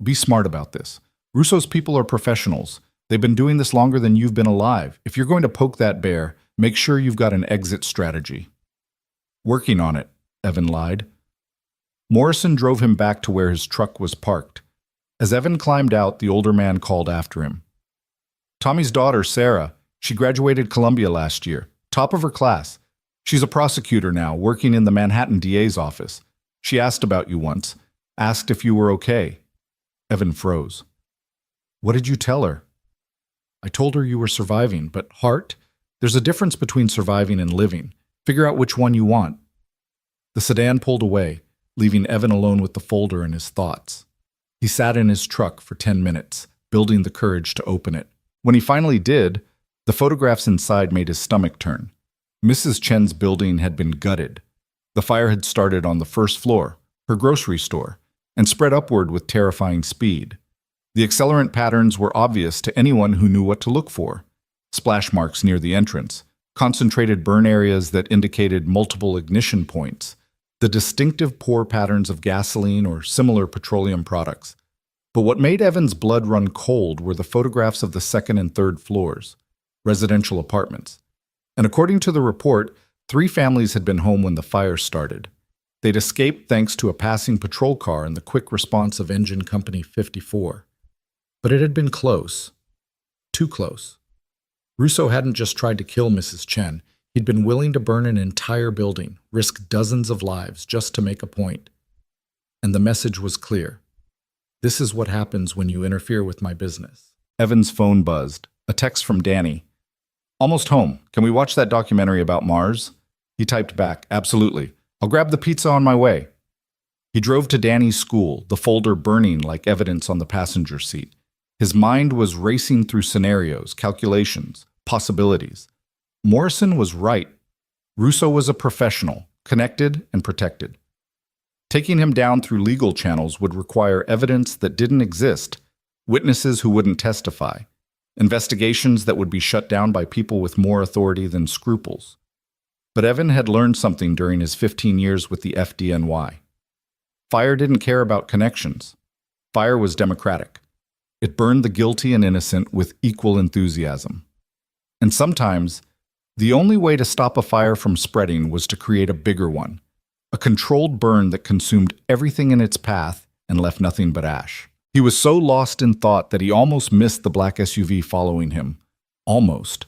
Be smart about this. Russo's people are professionals. They've been doing this longer than you've been alive. If you're going to poke that bear, make sure you've got an exit strategy. Working on it, Evan lied. Morrison drove him back to where his truck was parked. As Evan climbed out, the older man called after him. Tommy's daughter, Sarah, she graduated Columbia last year, top of her class. She's a prosecutor now, working in the Manhattan DA's office. She asked about you once, asked if you were okay. Evan froze. What did you tell her? I told her you were surviving, but Hart, there's a difference between surviving and living. Figure out which one you want. The sedan pulled away, leaving Evan alone with the folder and his thoughts. He sat in his truck for 10 minutes, building the courage to open it. When he finally did, the photographs inside made his stomach turn. Mrs. Chen's building had been gutted. The fire had started on the first floor, her grocery store, and spread upward with terrifying speed. The accelerant patterns were obvious to anyone who knew what to look for. Splash marks near the entrance, concentrated burn areas that indicated multiple ignition points, the distinctive pour patterns of gasoline or similar petroleum products. But what made Evan's blood run cold were the photographs of the second and third floors, residential apartments. And according to the report, 3 families had been home when the fire started. They'd escaped thanks to a passing patrol car and the quick response of Engine Company 54. But it had been close. Too close. Russo hadn't just tried to kill Mrs. Chen. He'd been willing to burn an entire building, risk dozens of lives just to make a point. And the message was clear. This is what happens when you interfere with my business. Evan's phone buzzed. A text from Danny. Almost home. Can we watch that documentary about Mars? He typed back, absolutely. I'll grab the pizza on my way. He drove to Danny's school, the folder burning like evidence on the passenger seat. His mind was racing through scenarios, calculations, possibilities. Morrison was right. Russo was a professional, connected and protected. Taking him down through legal channels would require evidence that didn't exist, witnesses who wouldn't testify, investigations that would be shut down by people with more authority than scruples. But Evan had learned something during his 15 years with the FDNY. Fire didn't care about connections. Fire was democratic. It burned the guilty and innocent with equal enthusiasm. And sometimes, the only way to stop a fire from spreading was to create a bigger one, a controlled burn that consumed everything in its path and left nothing but ash. He was so lost in thought that he almost missed the black SUV following him. Almost.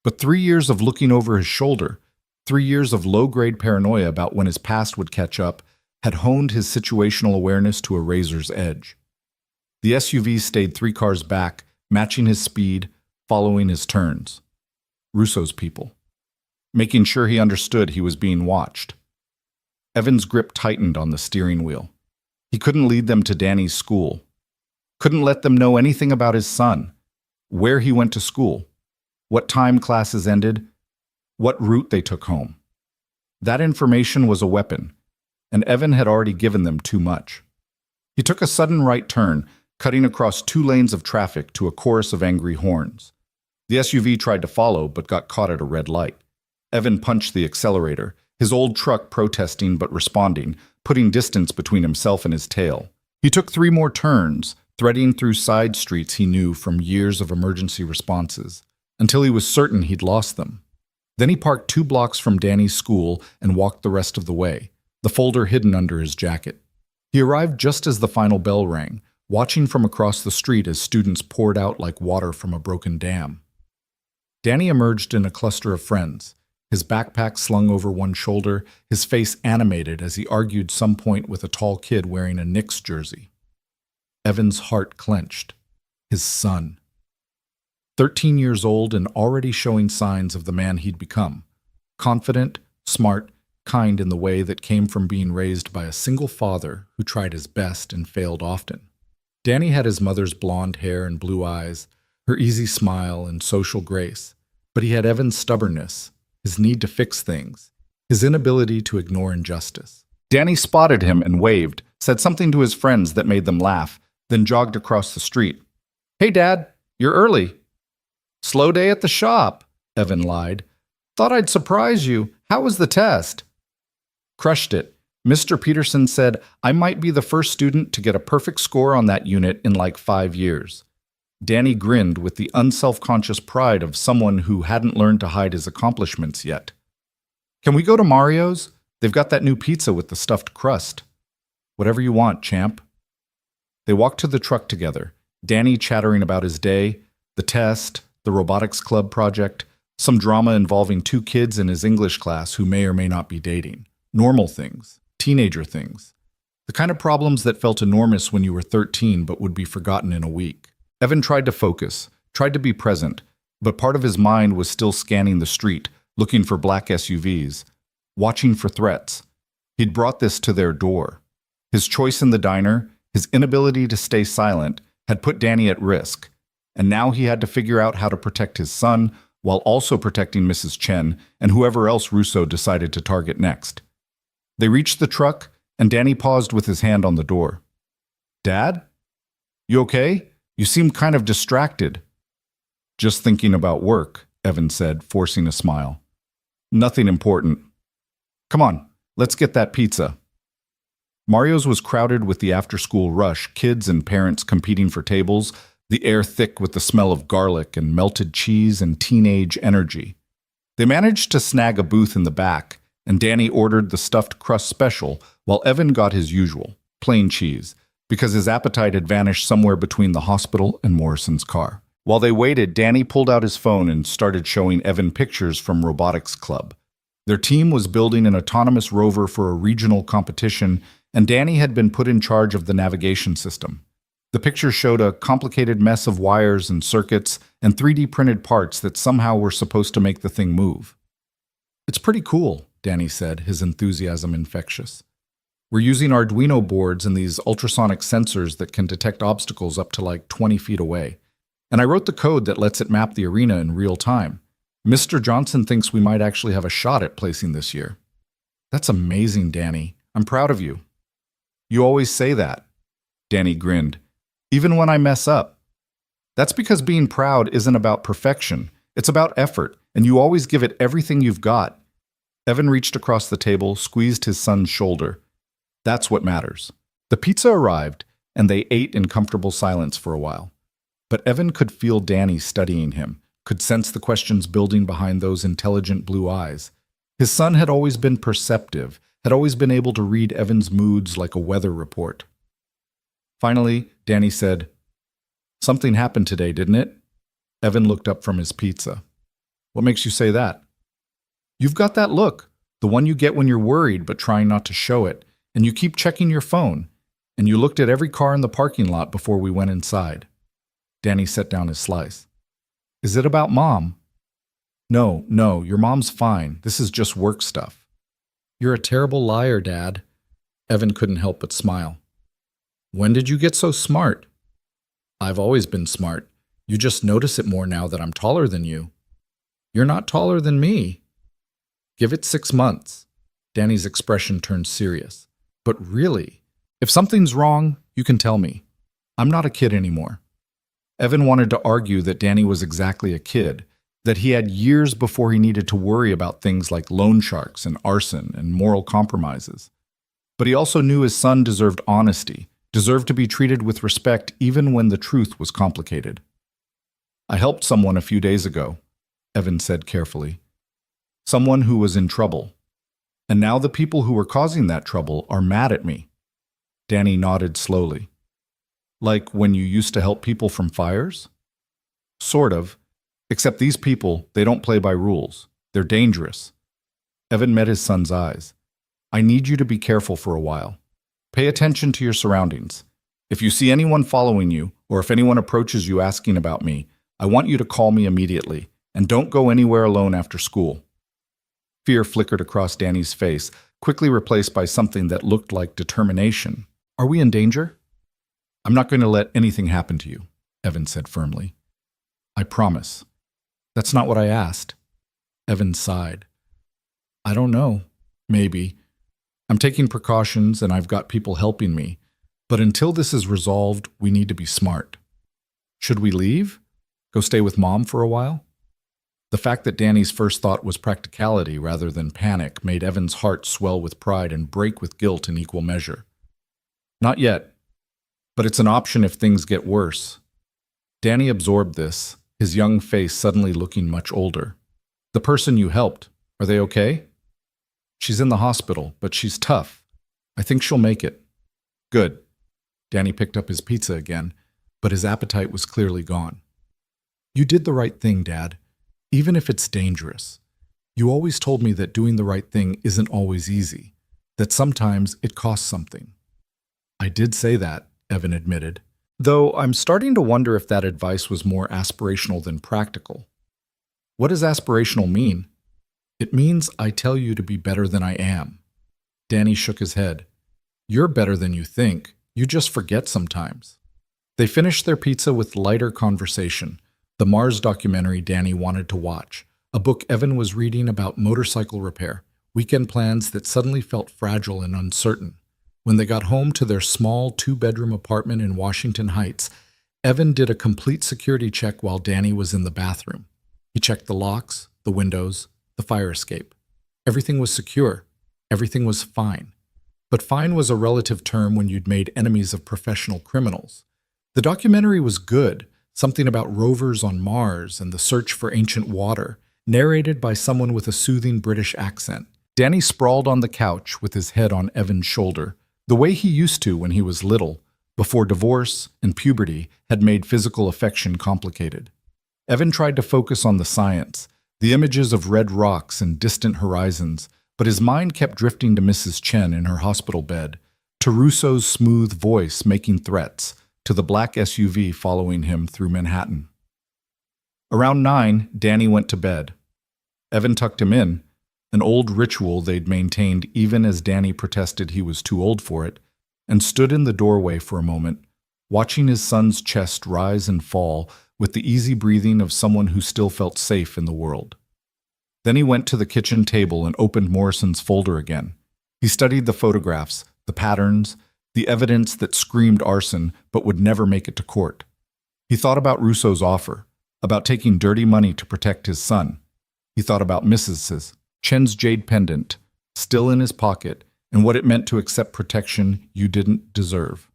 But 3 years of looking over his shoulder, 3 years of low-grade paranoia about when his past would catch up, had honed his situational awareness to a razor's edge. The SUV stayed 3 cars back, matching his speed, following his turns. Russo's people. Making sure he understood he was being watched. Evan's grip tightened on the steering wheel. He couldn't lead them to Danny's school. Couldn't let them know anything about his son, where he went to school, what time classes ended, what route they took home. That information was a weapon, and Evan had already given them too much. He took a sudden right turn, cutting across 2 lanes of traffic to a chorus of angry horns. The SUV tried to follow, but got caught at a red light. Evan punched the accelerator, his old truck protesting but responding, putting distance between himself and his tail. He took 3 more turns, threading through side streets he knew from years of emergency responses, until he was certain he'd lost them. Then he parked 2 blocks from Danny's school and walked the rest of the way, the folder hidden under his jacket. He arrived just as the final bell rang, watching from across the street as students poured out like water from a broken dam. Danny emerged in a cluster of friends, his backpack slung over one shoulder, his face animated as he argued some point with a tall kid wearing a Knicks jersey. Evan's heart clenched. His son. 13 years old and already showing signs of the man he'd become. Confident, smart, kind in the way that came from being raised by a single father who tried his best and failed often. Danny had his mother's blonde hair and blue eyes, her easy smile and social grace, but he had Evan's stubbornness, his need to fix things, his inability to ignore injustice. Danny spotted him and waved, said something to his friends that made them laugh, then jogged across the street. "Hey, Dad, you're early." "Slow day at the shop," Evan lied. "Thought I'd surprise you. How was the test?" "Crushed it. Mr. Peterson said I might be the first student to get a perfect score on that unit in like 5 years. Danny grinned with the unself-conscious pride of someone who hadn't learned to hide his accomplishments yet. "Can we go to Mario's? They've got that new pizza with the stuffed crust." "Whatever you want, champ." They walked to the truck together, Danny chattering about his day, the test, the robotics club project, some drama involving 2 kids in his English class who may or may not be dating. Normal things, teenager things. The kind of problems that felt enormous when you were 13 but would be forgotten in a week. Evan tried to focus, tried to be present, but part of his mind was still scanning the street, looking for black SUVs, watching for threats. He'd brought this to their door. His choice in the diner, his inability to stay silent, had put Danny at risk, and now he had to figure out how to protect his son while also protecting Mrs. Chen and whoever else Russo decided to target next. They reached the truck, and Danny paused with his hand on the door. "Dad? You okay? You seem kind of distracted." "Just thinking about work," Evan said, forcing a smile. "Nothing important. Come on, let's get that pizza." Mario's was crowded with the after-school rush, kids and parents competing for tables, the air thick with the smell of garlic and melted cheese and teenage energy. They managed to snag a booth in the back, and Danny ordered the stuffed crust special while Evan got his usual, plain cheese, because his appetite had vanished somewhere between the hospital and Morrison's car. While they waited, Danny pulled out his phone and started showing Evan pictures from Robotics Club. Their team was building an autonomous rover for a regional competition, and Danny had been put in charge of the navigation system. The picture showed a complicated mess of wires and circuits and 3D printed parts that somehow were supposed to make the thing move. "It's pretty cool," Danny said, his enthusiasm infectious. "We're using Arduino boards and these ultrasonic sensors that can detect obstacles up to like 20 feet away. And I wrote the code that lets it map the arena in real time. Mr. Johnson thinks we might actually have a shot at placing this year." "That's amazing, Danny. I'm proud of you." "You always say that." Danny grinned. "Even when I mess up." "That's because being proud isn't about perfection. It's about effort, and you always give it everything you've got." Evan reached across the table, squeezed his son's shoulder. "That's what matters." The pizza arrived, and they ate in comfortable silence for a while. But Evan could feel Danny studying him, could sense the questions building behind those intelligent blue eyes. His son had always been perceptive, had always been able to read Evan's moods like a weather report. Finally, Danny said, "Something happened today, didn't it?" Evan looked up from his pizza. "What makes you say that?" "You've got that look, the one you get when you're worried but trying not to show it, and you keep checking your phone, and you looked at every car in the parking lot before we went inside." Danny set down his slice. "Is it about Mom?" No, your mom's fine. This is just work stuff." "You're a terrible liar, Dad." Evan couldn't help but smile. "When did you get so smart?" "I've always been smart. You just notice it more now that I'm taller than you." "You're not taller than me." "Give it 6 months." Danny's expression turned serious. "But really, if something's wrong, you can tell me. I'm not a kid anymore." Evan wanted to argue that Danny was exactly a kid, that he had years before he needed to worry about things like loan sharks and arson and moral compromises. But he also knew his son deserved honesty, deserved to be treated with respect even when the truth was complicated. "I helped someone a few days ago," Evan said carefully. "Someone who was in trouble. And now the people who were causing that trouble are mad at me." Danny nodded slowly. "Like when you used to help people from fires?" "Sort of. Except these people, they don't play by rules. They're dangerous." Evan met his son's eyes. "I need you to be careful for a while. Pay attention to your surroundings. If you see anyone following you, or if anyone approaches you asking about me, I want you to call me immediately, and don't go anywhere alone after school." Fear flickered across Danny's face, quickly replaced by something that looked like determination. "Are we in danger?" "I'm not going to let anything happen to you," Evan said firmly. "I promise." "That's not what I asked." Evan sighed. "I don't know. Maybe. I'm taking precautions and I've got people helping me. But until this is resolved, we need to be smart." "Should we leave? Go stay with Mom for a while?" The fact that Danny's first thought was practicality rather than panic made Evan's heart swell with pride and break with guilt in equal measure. "Not yet, but it's an option if things get worse." Danny absorbed this, his young face suddenly looking much older. "The person you helped, are they okay?" "She's in the hospital, but she's tough. I think she'll make it." "Good." Danny picked up his pizza again, but his appetite was clearly gone. "You did the right thing, Dad, even if it's dangerous. You always told me that doing the right thing isn't always easy, that sometimes it costs something." "I did say that," Evan admitted, though I'm starting to wonder if that advice was more aspirational than practical. "What does aspirational mean?" "It means I tell you to be better than I am." Danny shook his head. "You're better than you think. You just forget sometimes." They finished their pizza with lighter conversation, the Mars documentary Danny wanted to watch, a book Evan was reading about motorcycle repair, weekend plans that suddenly felt fragile and uncertain. When they got home to their small two-bedroom apartment in Washington Heights, Evan did a complete security check while Danny was in the bathroom. He checked the locks, the windows, the fire escape. Everything was secure. Everything was fine. But fine was a relative term when you'd made enemies of professional criminals. The documentary was good, something about rovers on Mars and the search for ancient water, narrated by someone with a soothing British accent. Danny sprawled on the couch with his head on Evan's shoulder, the way he used to when he was little, before divorce and puberty had made physical affection complicated. Evan tried to focus on the science, the images of red rocks and distant horizons, but his mind kept drifting to Mrs. Chen in her hospital bed, to Russo's smooth voice making threats, to the black SUV following him through Manhattan. Around 9, Danny went to bed. Evan tucked him in, an old ritual they'd maintained even as Danny protested he was too old for it, and stood in the doorway for a moment, watching his son's chest rise and fall with the easy breathing of someone who still felt safe in the world. Then he went to the kitchen table and opened Morrison's folder again. He studied the photographs, the patterns, the evidence that screamed arson but would never make it to court. He thought about Russo's offer, about taking dirty money to protect his son. He thought about Mrs. Chen's jade pendant, still in his pocket, and what it meant to accept protection you didn't deserve.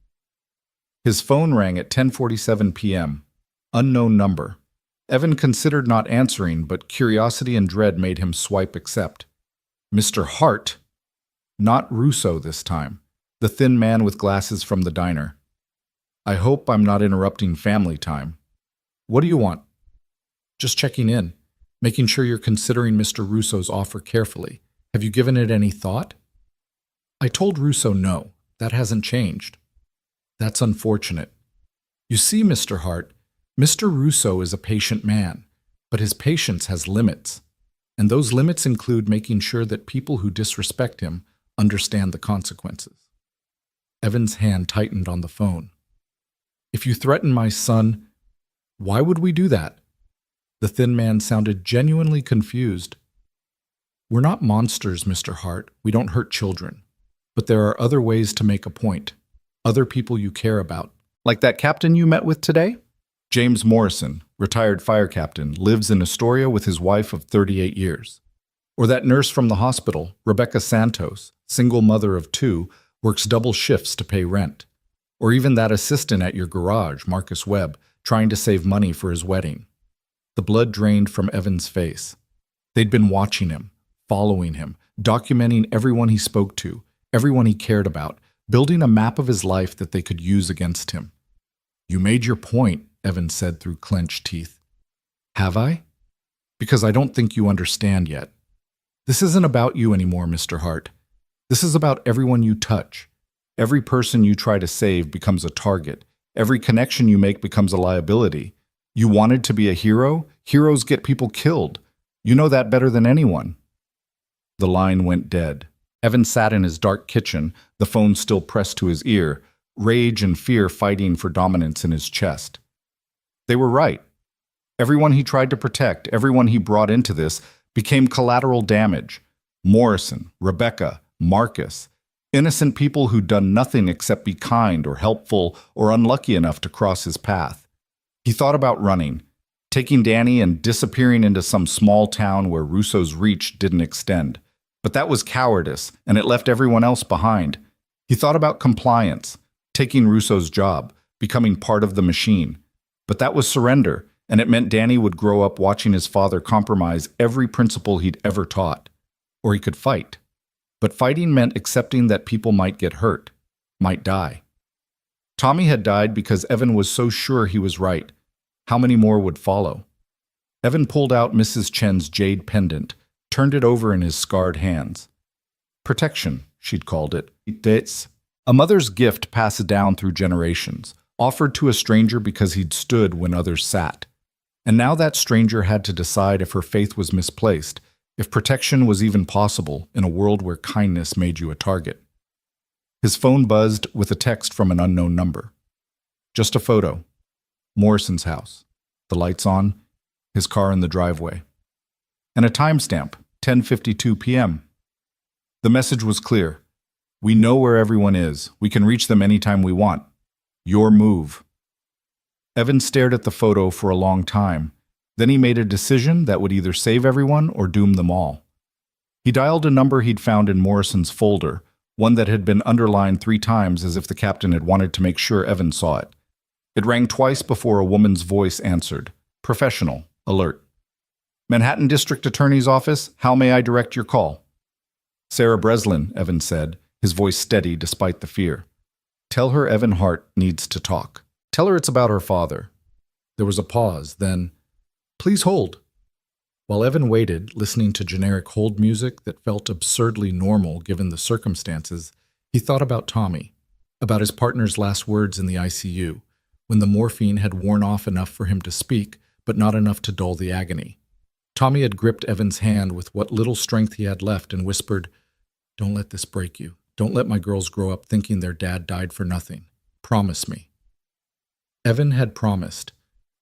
His phone rang at 10:47 p.m. Unknown number. Evan considered not answering, but curiosity and dread made him swipe accept. Mr. Hart. Not Russo this time. The thin man with glasses from the diner. "I hope I'm not interrupting family time." "What do you want?" "Just checking in, making sure you're considering Mr. Russo's offer carefully. Have you given it any thought?" "I told Russo no. That hasn't changed." "That's unfortunate. You see, Mr. Hart, Mr. Russo is a patient man, but his patience has limits, and those limits include making sure that people who disrespect him understand the consequences." Evan's hand tightened on the phone. "If you threaten my son, why would we do that?" The thin man sounded genuinely confused. "We're not monsters, Mr. Hart. We don't hurt children. But there are other ways to make a point, other people you care about." "Like that captain you met with today?" James Morrison, retired fire captain, lives in Astoria with his wife of 38 years. Or that nurse from the hospital, Rebecca Santos, single mother of 2, works double shifts to pay rent. Or even that assistant at your garage, Marcus Webb, trying to save money for his wedding. The blood drained from Evan's face. They'd been watching him, following him, documenting everyone he spoke to, everyone he cared about, building a map of his life that they could use against him. "You made your point," Evan said through clenched teeth. "Have I? Because I don't think you understand yet. This isn't about you anymore, Mr. Hart. This is about everyone you touch, Every person you try to save becomes a target. Every connection you make becomes a liability. You wanted to be a hero? Heroes get people killed. You know that better than anyone." The line went dead. Evan sat in his dark kitchen, the phone still pressed to his ear, rage and fear fighting for dominance in his chest. They were right. Everyone he tried to protect, everyone he brought into this, became collateral damage. Morrison, Rebecca, Marcus, innocent people who'd done nothing except be kind or helpful or unlucky enough to cross his path. He thought about running, taking Danny and disappearing into some small town where Russo's reach didn't extend. But that was cowardice, and it left everyone else behind. He thought about compliance, taking Russo's job, becoming part of the machine. But that was surrender, and it meant Danny would grow up watching his father compromise every principle he'd ever taught. Or he could fight. But fighting meant accepting that people might get hurt, might die. Tommy had died because Evan was so sure he was right. How many more would follow? Evan pulled out Mrs. Chen's jade pendant, turned it over in his scarred hands. Protection, she'd called it. It's a mother's gift passed down through generations, offered to a stranger because he'd stood when others sat. And now that stranger had to decide if her faith was misplaced, if protection was even possible in a world where kindness made you a target. His phone buzzed with a text from an unknown number. Just a photo. Morrison's house. The lights on, his car in the driveway. And a timestamp, 10:52 p.m. The message was clear. We know where everyone is. We can reach them anytime we want. Your move. Evan stared at the photo for a long time. Then he made a decision that would either save everyone or doom them all. He dialed a number he'd found in Morrison's folder, one that had been underlined 3 times as if the captain had wanted to make sure Evan saw it. It rang twice before a woman's voice answered. Professional. Alert. Manhattan District Attorney's Office, how may I direct your call? Sarah Breslin, Evan said, his voice steady despite the fear. Tell her Evan Hart needs to talk. Tell her it's about her father. There was a pause, then, please hold. While Evan waited, listening to generic hold music that felt absurdly normal given the circumstances, he thought about Tommy, about his partner's last words in the ICU, when the morphine had worn off enough for him to speak, but not enough to dull the agony. Tommy had gripped Evan's hand with what little strength he had left and whispered, "Don't let this break you. Don't let my girls grow up thinking their dad died for nothing. Promise me." Evan had promised,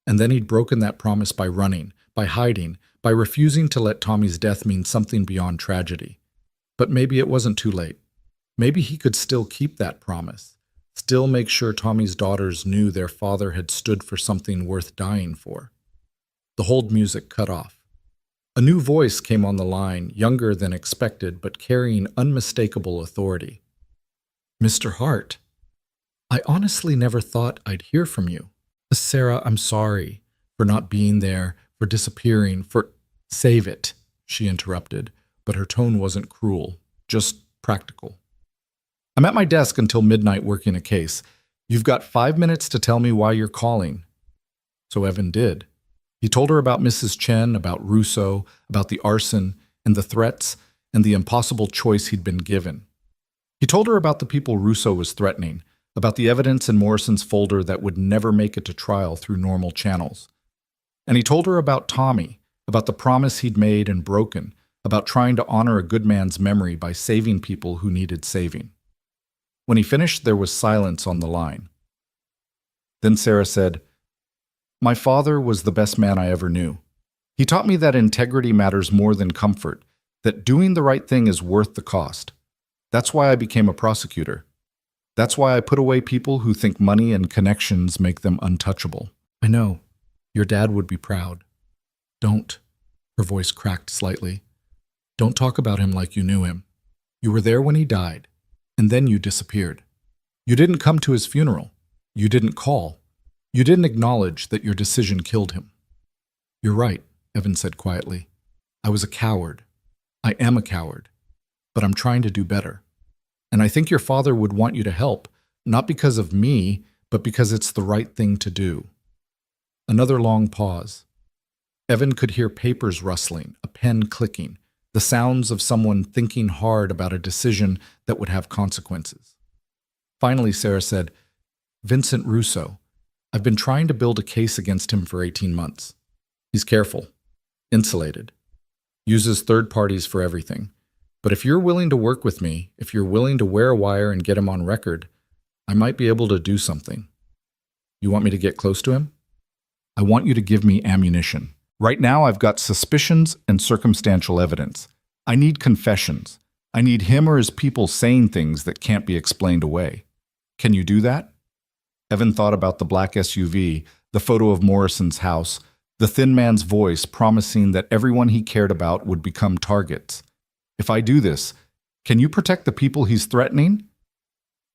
and then he'd broken that promise by running, by hiding, by refusing to let Tommy's death mean something beyond tragedy. But maybe it wasn't too late. Maybe he could still keep that promise, still make sure Tommy's daughters knew their father had stood for something worth dying for. The hold music cut off. A new voice came on the line, younger than expected, but carrying unmistakable authority. "Mr. Hart, I honestly never thought I'd hear from you. Sarah, I'm sorry for not being there, for disappearing, for—" "Save it," she interrupted, but her tone wasn't cruel, just practical. "I'm at my desk until midnight working a case. You've got 5 minutes to tell me why you're calling." So Evan did. He told her about Mrs. Chen, about Russo, about the arson, and the threats, and the impossible choice he'd been given. He told her about the people Russo was threatening, about the evidence in Morrison's folder that would never make it to trial through normal channels. And he told her about Tommy, about the promise he'd made and broken, about trying to honor a good man's memory by saving people who needed saving. When he finished, there was silence on the line. Then Sarah said, "My father was the best man I ever knew. He taught me that integrity matters more than comfort, that doing the right thing is worth the cost. That's why I became a prosecutor. That's why I put away people who think money and connections make them untouchable. I know. Your dad would be proud. Don't." Her voice cracked slightly. "Don't talk about him like you knew him. You were there when he died, and then you disappeared. You didn't come to his funeral. You didn't call. You didn't acknowledge that your decision killed him." "You're right," Evan said quietly. "I was a coward. I am a coward. But I'm trying to do better. And I think your father would want you to help, not because of me, but because it's the right thing to do." Another long pause. Evan could hear papers rustling, a pen clicking, the sounds of someone thinking hard about a decision that would have consequences. Finally, Sarah said, "Vincent Russo. I've been trying to build a case against him for 18 months. He's careful, insulated, uses third parties for everything. But if you're willing to work with me, if you're willing to wear a wire and get him on record, I might be able to do something. You want me to get close to him? I want you to give me ammunition. Right now, I've got suspicions and circumstantial evidence. I need confessions. I need him or his people saying things that can't be explained away. Can you do that?" Evan thought about the black SUV, the photo of Morrison's house, the thin man's voice promising that everyone he cared about would become targets. "If I do this, can you protect the people he's threatening?"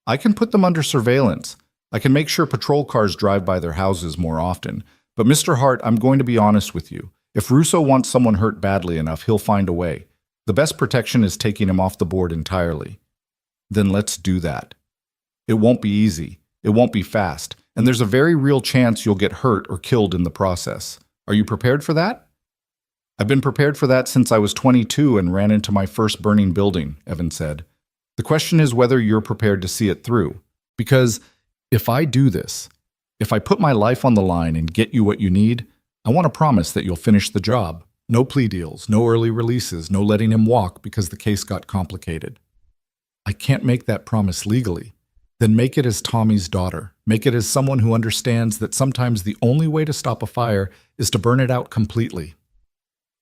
"I can put them under surveillance. I can make sure patrol cars drive by their houses more often. But Mr. Hart, I'm going to be honest with you. If Russo wants someone hurt badly enough, he'll find a way. The best protection is taking him off the board entirely." "Then let's do that. It won't be easy. It won't be fast. And there's a very real chance you'll get hurt or killed in the process. Are you prepared for that?" "I've been prepared for that since I was 22 and ran into my first burning building," Evan said. "The question is whether you're prepared to see it through. Because if I do this, if I put my life on the line and get you what you need, I want to promise that you'll finish the job. No plea deals, no early releases, no letting him walk because the case got complicated." "I can't make that promise legally." "Then make it as Tommy's daughter. Make it as someone who understands that sometimes the only way to stop a fire is to burn it out completely."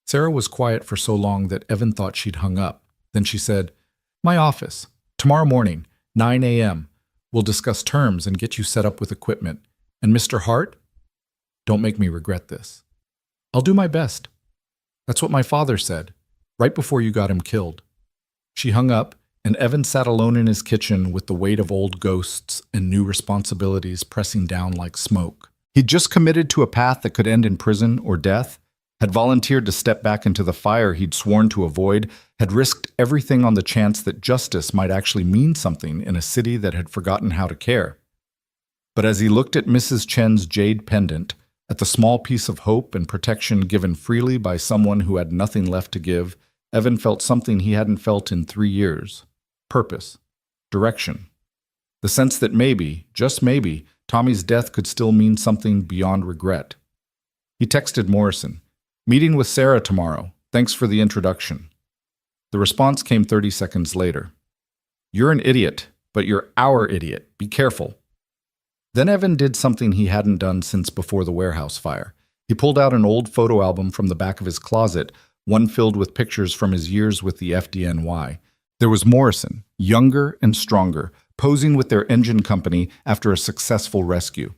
Sarah was quiet for so long that Evan thought she'd hung up. Then she said, "My office. Tomorrow morning, 9 a.m. We'll discuss terms and get you set up with equipment. And Mr. Hart? Don't make me regret this. I'll do my best. That's what my father said, right before you got him killed." She hung up, and Evan sat alone in his kitchen with the weight of old ghosts and new responsibilities pressing down like smoke. He'd just committed to a path that could end in prison or death, had volunteered to step back into the fire he'd sworn to avoid, had risked everything on the chance that justice might actually mean something in a city that had forgotten how to care. But as he looked at Mrs. Chen's jade pendant, at the small piece of hope and protection given freely by someone who had nothing left to give, Evan felt something he hadn't felt in 3 years. Purpose. Direction. The sense that maybe, just maybe, Tommy's death could still mean something beyond regret. He texted Morrison, "Meeting with Sarah tomorrow. Thanks for the introduction." The response came 30 seconds later. "You're an idiot, but you're our idiot. Be careful." Then Evan did something he hadn't done since before the warehouse fire. He pulled out an old photo album from the back of his closet, one filled with pictures from his years with the FDNY. There was Morrison, younger and stronger, posing with their engine company after a successful rescue.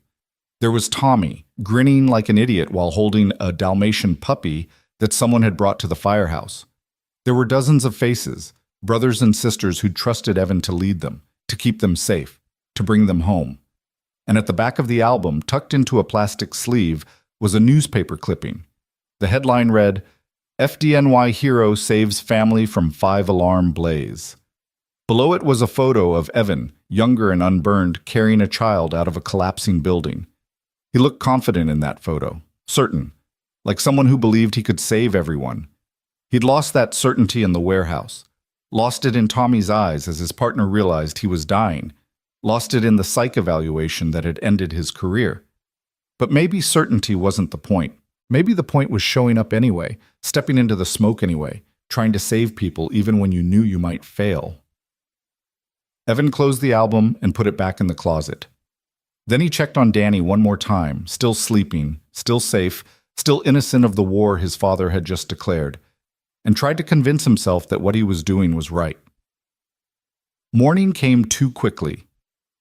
There was Tommy, grinning like an idiot while holding a Dalmatian puppy that someone had brought to the firehouse. There were dozens of faces, brothers and sisters who'd trusted Evan to lead them, to keep them safe, to bring them home. And at the back of the album, tucked into a plastic sleeve, was a newspaper clipping. The headline read, "FDNY Hero Saves Family from 5-Alarm Blaze." Below it was a photo of Evan, younger and unburned, carrying a child out of a collapsing building. He looked confident in that photo, certain, like someone who believed he could save everyone. He'd lost that certainty in the warehouse, lost it in Tommy's eyes as his partner realized he was dying, lost it in the psych evaluation that had ended his career. But maybe certainty wasn't the point. Maybe the point was showing up anyway, stepping into the smoke anyway, trying to save people even when you knew you might fail. Evan closed the album and put it back in the closet. Then he checked on Danny one more time, still sleeping, still safe, still innocent of the war his father had just declared, and tried to convince himself that what he was doing was right. Morning came too quickly.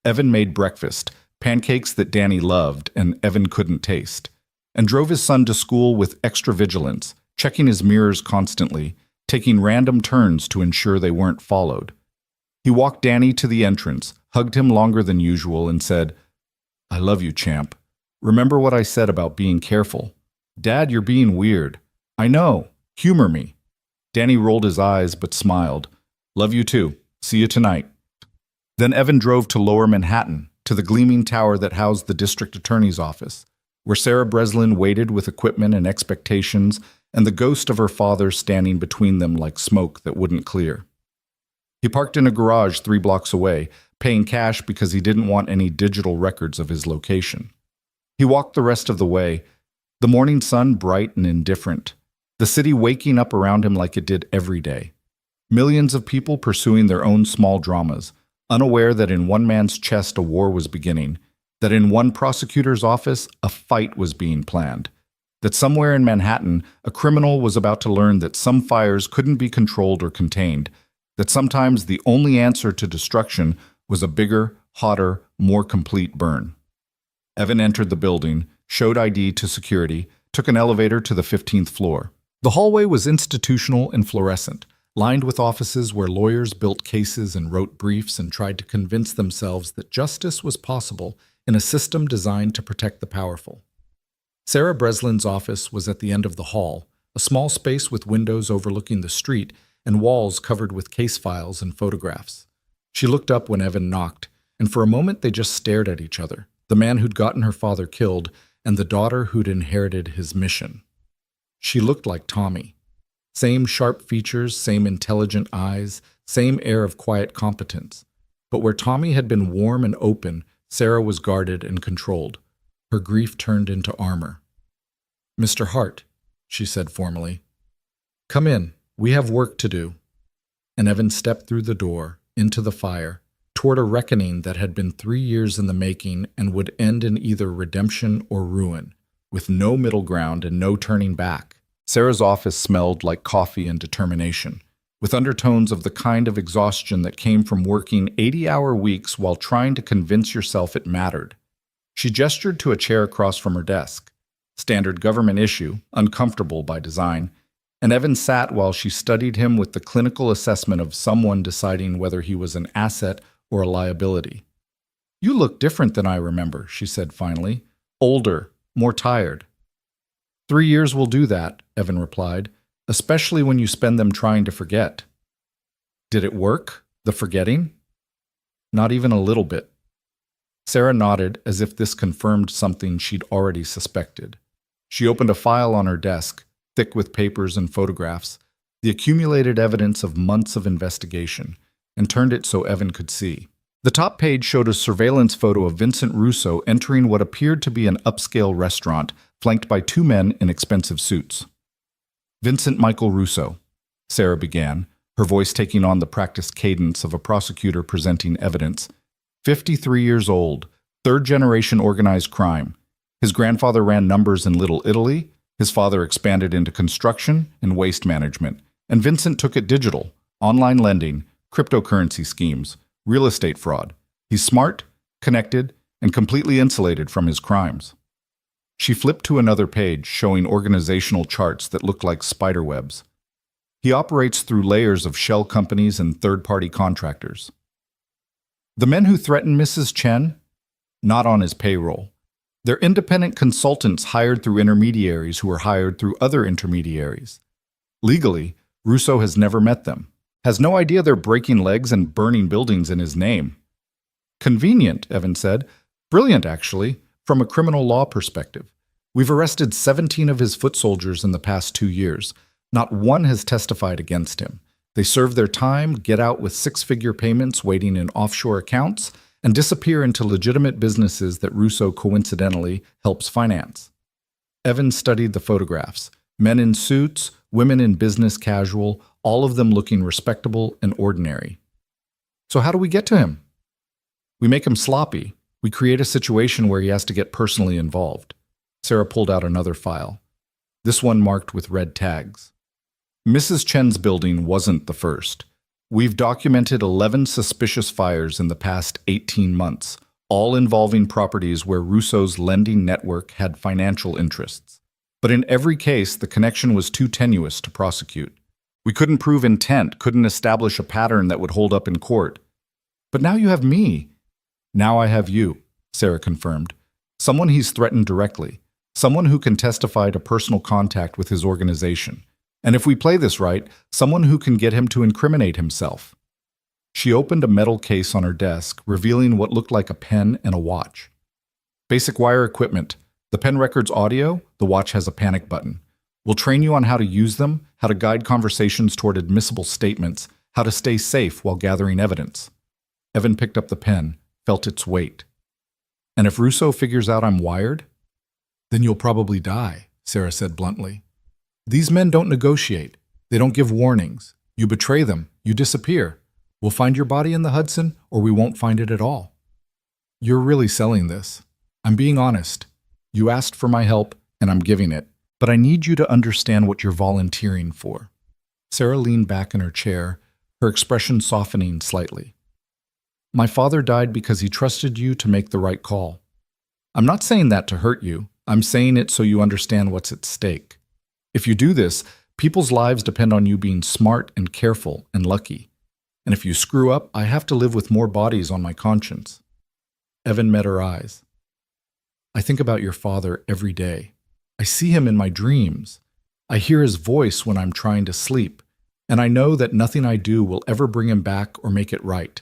Evan made breakfast, pancakes that Danny loved and Evan couldn't taste, and drove his son to school with extra vigilance, checking his mirrors constantly, taking random turns to ensure they weren't followed. He walked Danny to the entrance, hugged him longer than usual, and said, "I love you, champ. Remember what I said about being careful. Dad, you're being weird. I know. Humor me." Danny rolled his eyes but smiled. "Love you too. See you tonight." Then Evan drove to Lower Manhattan, to the gleaming tower that housed the district attorney's office, where Sarah Breslin waited with equipment and expectations, and the ghost of her father standing between them like smoke that wouldn't clear. He parked in a garage 3 blocks away, paying cash because he didn't want any digital records of his location. He walked the rest of the way, the morning sun bright and indifferent, the city waking up around him like it did every day. Millions of people pursuing their own small dramas, unaware that in one man's chest a war was beginning, that in one prosecutor's office a fight was being planned, that somewhere in Manhattan a criminal was about to learn that some fires couldn't be controlled or contained, that sometimes the only answer to destruction was a bigger, hotter, more complete burn. Evan entered the building, showed ID to security, took an elevator to the 15th floor. The hallway was institutional and fluorescent, lined with offices where lawyers built cases and wrote briefs and tried to convince themselves that justice was possible in a system designed to protect the powerful. Sarah Breslin's office was at the end of the hall, a small space with windows overlooking the street and walls covered with case files and photographs. She looked up when Evan knocked, and for a moment they just stared at each other, the man who'd gotten her father killed and the daughter who'd inherited his mission. She looked like Tommy. Same sharp features, same intelligent eyes, same air of quiet competence. But where Tommy had been warm and open, Sarah was guarded and controlled. Her grief turned into armor. "Mr. Hart," she said formally. "Come in. We have work to do." And Evan stepped through the door, into the fire, toward a reckoning that had been 3 years in the making and would end in either redemption or ruin, with no middle ground and no turning back. Sarah's office smelled like coffee and determination, with undertones of the kind of exhaustion that came from working 80-hour weeks while trying to convince yourself it mattered. She gestured to a chair across from her desk. Standard government issue, uncomfortable by design, and Evan sat while she studied him with the clinical assessment of someone deciding whether he was an asset or a liability. "You look different than I remember," she said finally. "Older, more tired." 3 years will do that," Evan replied, "especially when you spend them trying to forget." "Did it work, the forgetting?" "Not even a little bit." Sarah nodded as if this confirmed something she'd already suspected. She opened a file on her desk, thick with papers and photographs, the accumulated evidence of months of investigation, and turned it so Evan could see. The top page showed a surveillance photo of Vincent Russo entering what appeared to be an upscale restaurant, flanked by 2 men in expensive suits. "Vincent Michael Russo," Sarah began, her voice taking on the practiced cadence of a prosecutor presenting evidence. 53 years old, 3rd-generation organized crime. His grandfather ran numbers in Little Italy, his father expanded into construction and waste management, and Vincent took it digital, online lending, cryptocurrency schemes, real estate fraud. He's smart, connected, and completely insulated from his crimes. She flipped to another page showing organizational charts that looked like spider webs. He operates through layers of shell companies and third-party contractors. The men who threatened Mrs. Chen? Not on his payroll. They're independent consultants hired through intermediaries who are hired through other intermediaries. Legally, Russo has never met them, has no idea they're breaking legs and burning buildings in his name. "Convenient," Evan said. "Brilliant, actually, from a criminal law perspective. We've arrested 17 of his foot soldiers in the past 2 years. Not one has testified against him. They serve their time, get out with 6-figure payments waiting in offshore accounts, and disappear into legitimate businesses that Russo coincidentally helps finance." Evan studied the photographs. Men in suits, women in business casual, all of them looking respectable and ordinary. "So how do we get to him?" "We make him sloppy. We create a situation where he has to get personally involved." Sarah pulled out another file, this one marked with red tags. Mrs. Chen's building wasn't the first. We've documented 11 suspicious fires in the past 18 months, all involving properties where Russo's lending network had financial interests. But in every case, the connection was too tenuous to prosecute. We couldn't prove intent, couldn't establish a pattern that would hold up in court. "But now you have me." "Now I have you," Sarah confirmed. "Someone he's threatened directly. Someone who can testify to personal contact with his organization. And if we play this right, someone who can get him to incriminate himself." She opened a metal case on her desk, revealing what looked like a pen and a watch. "Basic wire equipment. The pen records audio, the watch has a panic button. We'll train you on how to use them, how to guide conversations toward admissible statements, how to stay safe while gathering evidence." Evan picked up the pen, felt its weight. And if Russo figures out I'm wired? Then you'll probably die, Sarah said bluntly. These men don't negotiate. They don't give warnings. You betray them, you disappear. We'll find your body in the Hudson, or we won't find it at all. You're really selling this. I'm being honest. You asked for my help, and I'm giving it. But I need you to understand what you're volunteering for. Sarah leaned back in her chair, her expression softening slightly. My father died because he trusted you to make the right call. I'm not saying that to hurt you. I'm saying it so you understand what's at stake. If you do this, people's lives depend on you being smart and careful and lucky. And if you screw up, I have to live with more bodies on my conscience. Evan met her eyes. I think about your father every day. I see him in my dreams. I hear his voice when I'm trying to sleep. And I know that nothing I do will ever bring him back or make it right.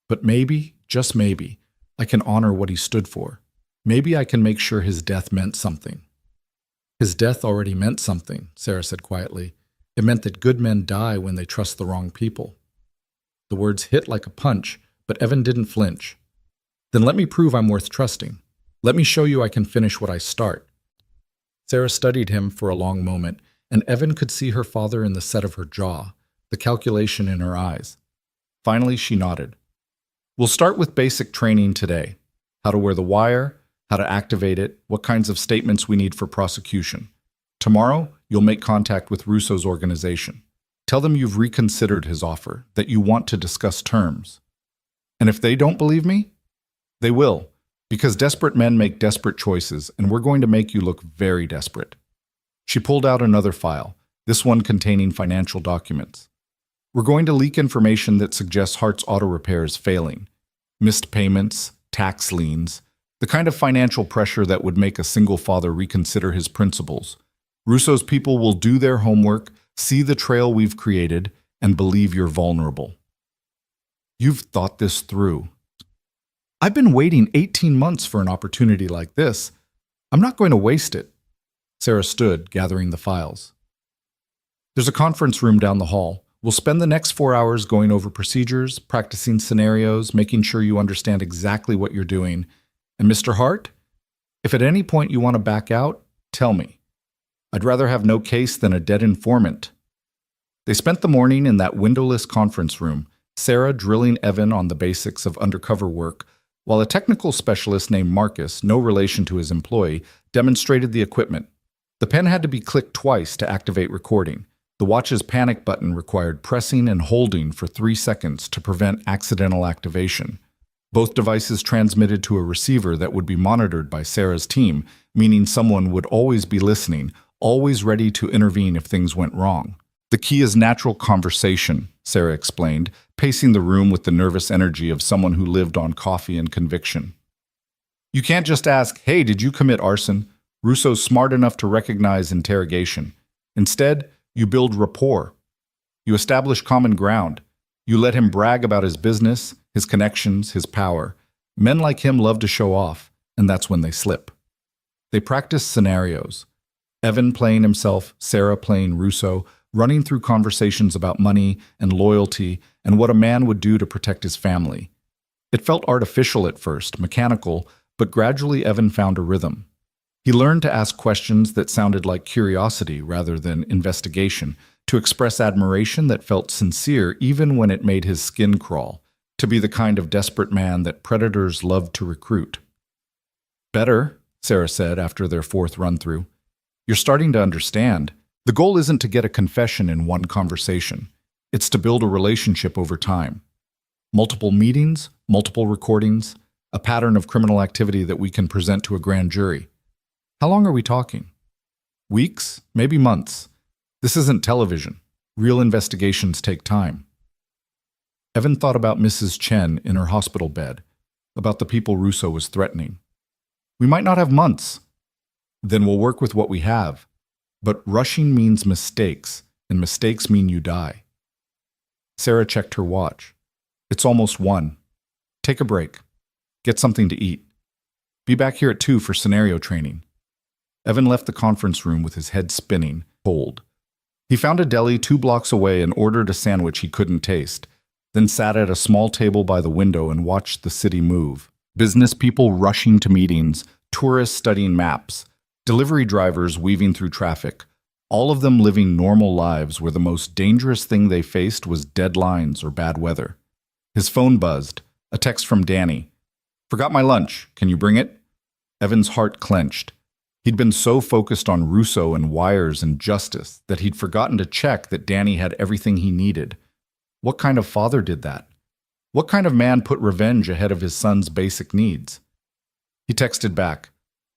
But maybe, just maybe, I can honor what he stood for. Maybe I can make sure his death meant something. His death already meant something, Sarah said quietly. It meant that good men die when they trust the wrong people. The words hit like a punch, but Evan didn't flinch. Then let me prove I'm worth trusting. Let me show you I can finish what I start. Sarah studied him for a long moment, and Evan could see her father in the set of her jaw, the calculation in her eyes. Finally, she nodded. We'll start with basic training today. How to wear the wire, how to activate it, what kinds of statements we need for prosecution. Tomorrow, you'll make contact with Russo's organization. Tell them you've reconsidered his offer, that you want to discuss terms. And if they don't believe me, they will, because desperate men make desperate choices, and we're going to make you look very desperate. She pulled out another file, this one containing financial documents. We're going to leak information that suggests Hart's Auto Repair is failing. Missed payments, tax liens, the kind of financial pressure that would make a single father reconsider his principles. Russo's people will do their homework, see the trail we've created, and believe you're vulnerable. You've thought this through. I've been waiting 18 months for an opportunity like this. I'm not going to waste it. Sarah stood, gathering the files. There's a conference room down the hall. We'll spend the next 4 hours going over procedures, practicing scenarios, making sure you understand exactly what you're doing. And Mr. Hart, if at any point you want to back out, tell me. I'd rather have no case than a dead informant. They spent the morning in that windowless conference room, Sarah drilling Evan on the basics of undercover work, while a technical specialist named Marcus, no relation to his employee, demonstrated the equipment. The pen had to be clicked twice to activate recording. The watch's panic button required pressing and holding for 3 seconds to prevent accidental activation. Both devices transmitted to a receiver that would be monitored by Sarah's team, meaning someone would always be listening, always ready to intervene if things went wrong. The key is natural conversation, Sarah explained, pacing the room with the nervous energy of someone who lived on coffee and conviction. You can't just ask, hey, did you commit arson? Russo's smart enough to recognize interrogation. Instead, you build rapport. You establish common ground. You let him brag about his business, his connections, his power. Men like him love to show off, and that's when they slip. They practice scenarios. Evan playing himself, Sarah playing Russo, running through conversations about money and loyalty and what a man would do to protect his family. It felt artificial at first, mechanical, but gradually Evan found a rhythm. He learned to ask questions that sounded like curiosity rather than investigation, to express admiration that felt sincere even when it made his skin crawl, to be the kind of desperate man that predators loved to recruit. Better, Sarah said after their 4th run-through. You're starting to understand. The goal isn't to get a confession in one conversation. It's to build a relationship over time. Multiple meetings, multiple recordings, a pattern of criminal activity that we can present to a grand jury. How long are we talking? Weeks? Maybe months. This isn't television. Real investigations take time. Evan thought about Mrs. Chen in her hospital bed, about the people Russo was threatening. We might not have months. Then we'll work with what we have. But rushing means mistakes, and mistakes mean you die. Sarah checked her watch. It's almost 1. Take a break. Get something to eat. Be back here at 2 for scenario training. Evan left the conference room with his head spinning, cold. He found a deli 2 blocks away and ordered a sandwich he couldn't taste. then sat at a small table by the window and watched the city move. Business people rushing to meetings, tourists studying maps, delivery drivers weaving through traffic, all of them living normal lives where the most dangerous thing they faced was deadlines or bad weather. His phone buzzed, a text from Danny. "Forgot my lunch. Can you bring it?" Evan's heart clenched. He'd been so focused on Russo and wires and justice that he'd forgotten to check that Danny had everything he needed. What kind of father did that? What kind of man put revenge ahead of his son's basic needs? He texted back,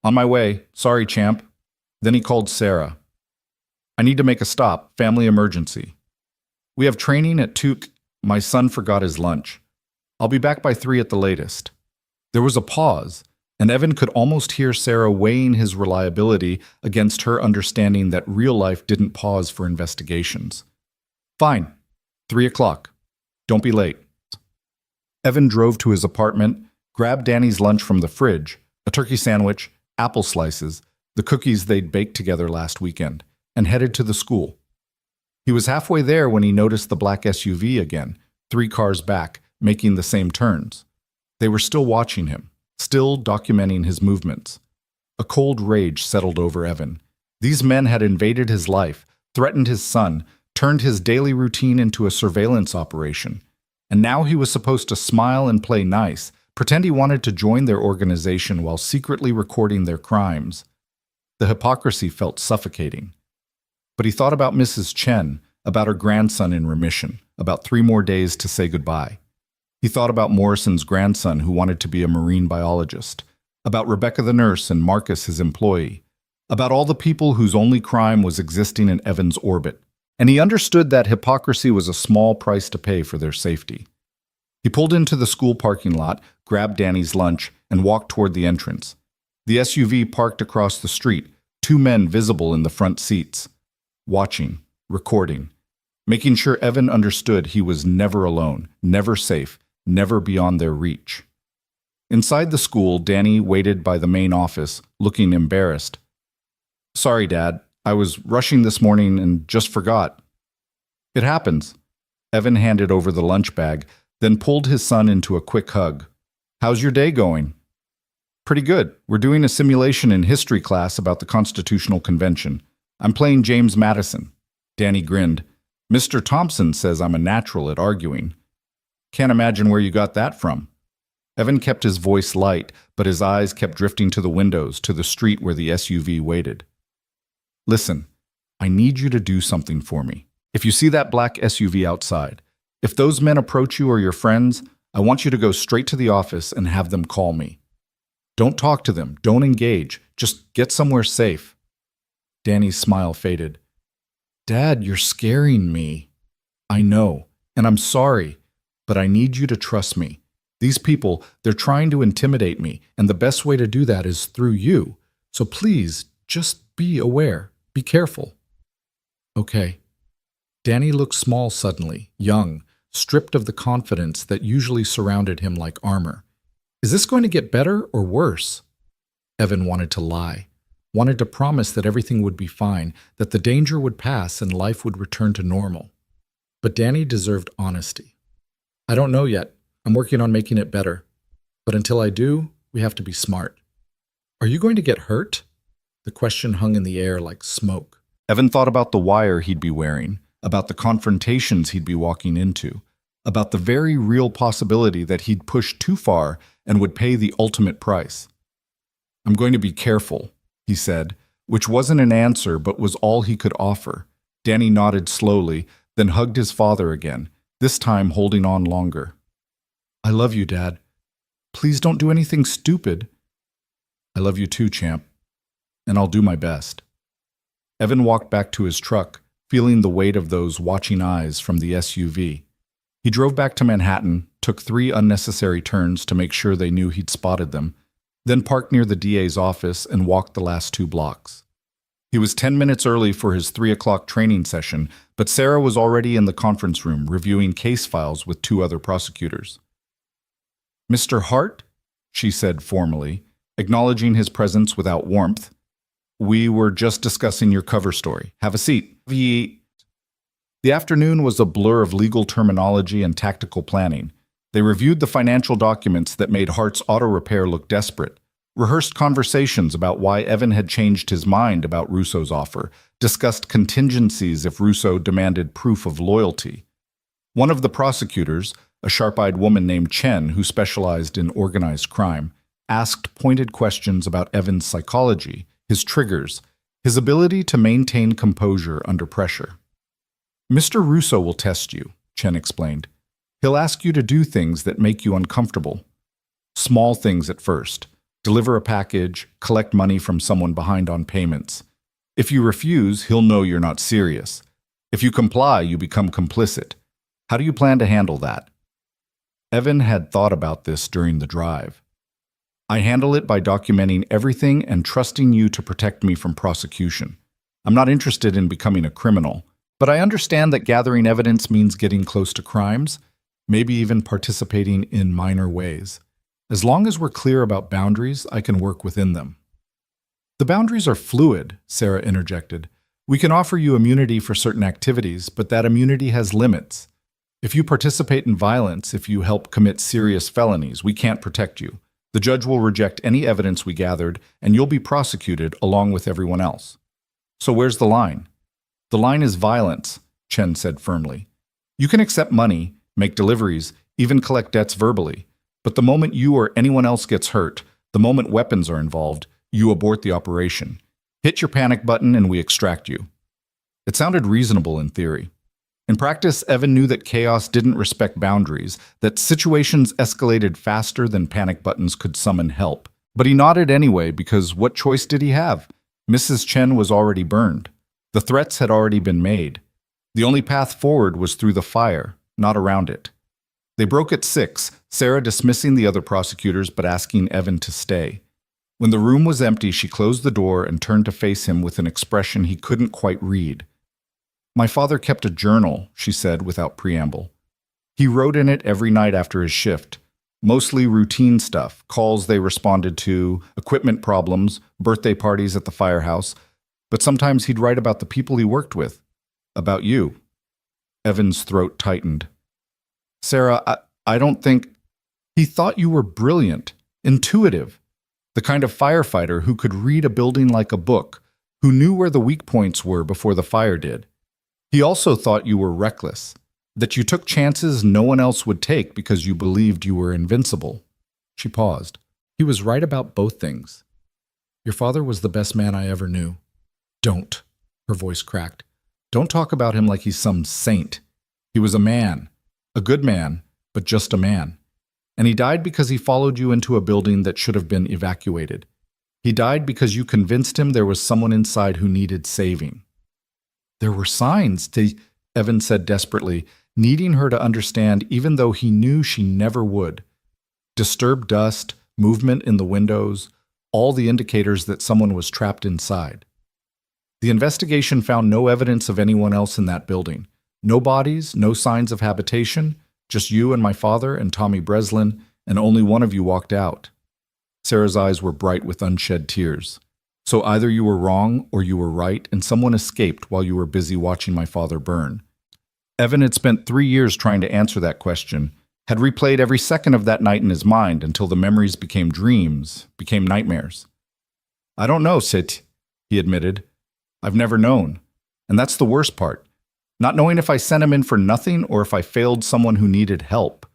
"On my way. Sorry, champ." Then he called Sarah. "I need to make a stop. Family emergency. We have training at 2. My son forgot his lunch. I'll be back by 3 at the latest." There was a pause, and Evan could almost hear Sarah weighing his reliability against her understanding that real life didn't pause for investigations. "Fine. 3 o'clock. Don't be late." Evan drove to his apartment, grabbed Danny's lunch from the fridge, a turkey sandwich, apple slices, the cookies they'd baked together last weekend, and headed to the school. He was halfway there when he noticed the black SUV again, 3 cars back, making the same turns. They were still watching him, still documenting his movements. A cold rage settled over Evan. These men had invaded his life, threatened his son, turned his daily routine into a surveillance operation. And now he was supposed to smile and play nice, pretend he wanted to join their organization while secretly recording their crimes. The hypocrisy felt suffocating. But he thought about Mrs. Chen, about her grandson in remission, about 3 more days to say goodbye. He thought about Morrison's grandson who wanted to be a marine biologist, about Rebecca the nurse and Marcus his employee, about all the people whose only crime was existing in Evan's orbit. And he understood that hypocrisy was a small price to pay for their safety. He pulled into the school parking lot, grabbed Danny's lunch, and walked toward the entrance. The SUV parked across the street, 2 men visible in the front seats, watching, recording, making sure Evan understood he was never alone, never safe, never beyond their reach. Inside the school, Danny waited by the main office, looking embarrassed. "Sorry, Dad. I was rushing this morning and just forgot." "It happens." Evan handed over the lunch bag, then pulled his son into a quick hug. "How's your day going?" "Pretty good. We're doing a simulation in history class about the Constitutional Convention. I'm playing James Madison." Danny grinned. "Mr. Thompson says I'm a natural at arguing." "Can't imagine where you got that from." Evan kept his voice light, but his eyes kept drifting to the windows, to the street where the SUV waited. "Listen, I need you to do something for me. If you see that black SUV outside, if those men approach you or your friends, I want you to go straight to the office and have them call me. Don't talk to them, don't engage, just get somewhere safe." Danny's smile faded. "Dad, you're scaring me." "I know, and I'm sorry, but I need you to trust me. These people, they're trying to intimidate me, and the best way to do that is through you. So please, just be aware. Be careful." "Okay." Danny looked small suddenly, young, stripped of the confidence that usually surrounded him like armor. Is this going to get better or worse? Evan wanted to lie, wanted to promise that everything would be fine, that the danger would pass and life would return to normal. But Danny deserved honesty. "I don't know yet. I'm working on making it better. But until I do, we have to be smart." "Are you going to get hurt?" The question hung in the air like smoke. Evan thought about the wire he'd be wearing, about the confrontations he'd be walking into, about the very real possibility that he'd pushed too far and would pay the ultimate price. "I'm going to be careful," he said, which wasn't an answer but was all he could offer. Danny nodded slowly, then hugged his father again, this time holding on longer. "I love you, Dad. Please don't do anything stupid." "I love you too, champ. And I'll do my best." Evan walked back to his truck, feeling the weight of those watching eyes from the SUV. He drove back to Manhattan, took 3 unnecessary turns to make sure they knew he'd spotted them, then parked near the DA's office and walked the last 2 blocks. He was 10 minutes early for his 3 o'clock training session, but Sarah was already in the conference room reviewing case files with 2 other prosecutors. "Mr. Hart?" she said formally, acknowledging his presence without warmth. "We were just discussing your cover story. Have a seat." The afternoon was a blur of legal terminology and tactical planning. They reviewed the financial documents that made Hart's auto repair look desperate, rehearsed conversations about why Evan had changed his mind about Russo's offer, discussed contingencies if Russo demanded proof of loyalty. One of the prosecutors, a sharp-eyed woman named Chen who specialized in organized crime, asked pointed questions about Evan's psychology, his triggers, his ability to maintain composure under pressure. "Mr. Russo will test you," Chen explained. "He'll ask you to do things that make you uncomfortable. Small things at first. Deliver a package, collect money from someone behind on payments. If you refuse, he'll know you're not serious. If you comply, you become complicit. How do you plan to handle that?" Evan had thought about this during the drive. "I handle it by documenting everything and trusting you to protect me from prosecution. I'm not interested in becoming a criminal, but I understand that gathering evidence means getting close to crimes, maybe even participating in minor ways. As long as we're clear about boundaries, I can work within them." "The boundaries are fluid," Sarah interjected. "We can offer you immunity for certain activities, but that immunity has limits. If you participate in violence, if you help commit serious felonies, we can't protect you. The judge will reject any evidence we gathered, and you'll be prosecuted along with everyone else." "So where's the line?" "The line is violence," Chen said firmly. "You can accept money, make deliveries, even collect debts verbally. But the moment you or anyone else gets hurt, the moment weapons are involved, you abort the operation. Hit your panic button and we extract you." It sounded reasonable in theory. In practice, Evan knew that chaos didn't respect boundaries, that situations escalated faster than panic buttons could summon help. But he nodded anyway because what choice did he have? Mrs. Chen was already burned. The threats had already been made. The only path forward was through the fire, not around it. They broke at 6, Sarah dismissing the other prosecutors but asking Evan to stay. When the room was empty, she closed the door and turned to face him with an expression he couldn't quite read. "My father kept a journal," she said without preamble. "He wrote in it every night after his shift. Mostly routine stuff, calls they responded to, equipment problems, birthday parties at the firehouse. But sometimes he'd write about the people he worked with. About you." Evan's throat tightened. "Sarah, I don't think—" "He thought you were brilliant, intuitive, the kind of firefighter who could read a building like a book, who knew where the weak points were before the fire did. He also thought you were reckless, that you took chances no one else would take because you believed you were invincible." She paused. "He was right about both things. Your father was the best man I ever knew." "Don't," her voice cracked. "Don't talk about him like he's some saint. He was a man, a good man, but just a man. And he died because he followed you into a building that should have been evacuated. He died because you convinced him there was someone inside who needed saving." "There were signs," Evan said desperately, needing her to understand even though he knew she never would. Disturbed dust, movement in the windows, all the indicators that someone was trapped inside. "The investigation found no evidence of anyone else in that building. No bodies, no signs of habitation, just you and my father and Tommy Breslin, and only one of you walked out." Sarah's eyes were bright with unshed tears. "So either you were wrong or you were right, and someone escaped while you were busy watching my father burn." Evan had spent 3 years trying to answer that question, had replayed every second of that night in his mind until the memories became dreams, became nightmares. "I don't know, Sit," he admitted. "I've never known. And that's the worst part. Not knowing if I sent him in for nothing or if I failed someone who needed help.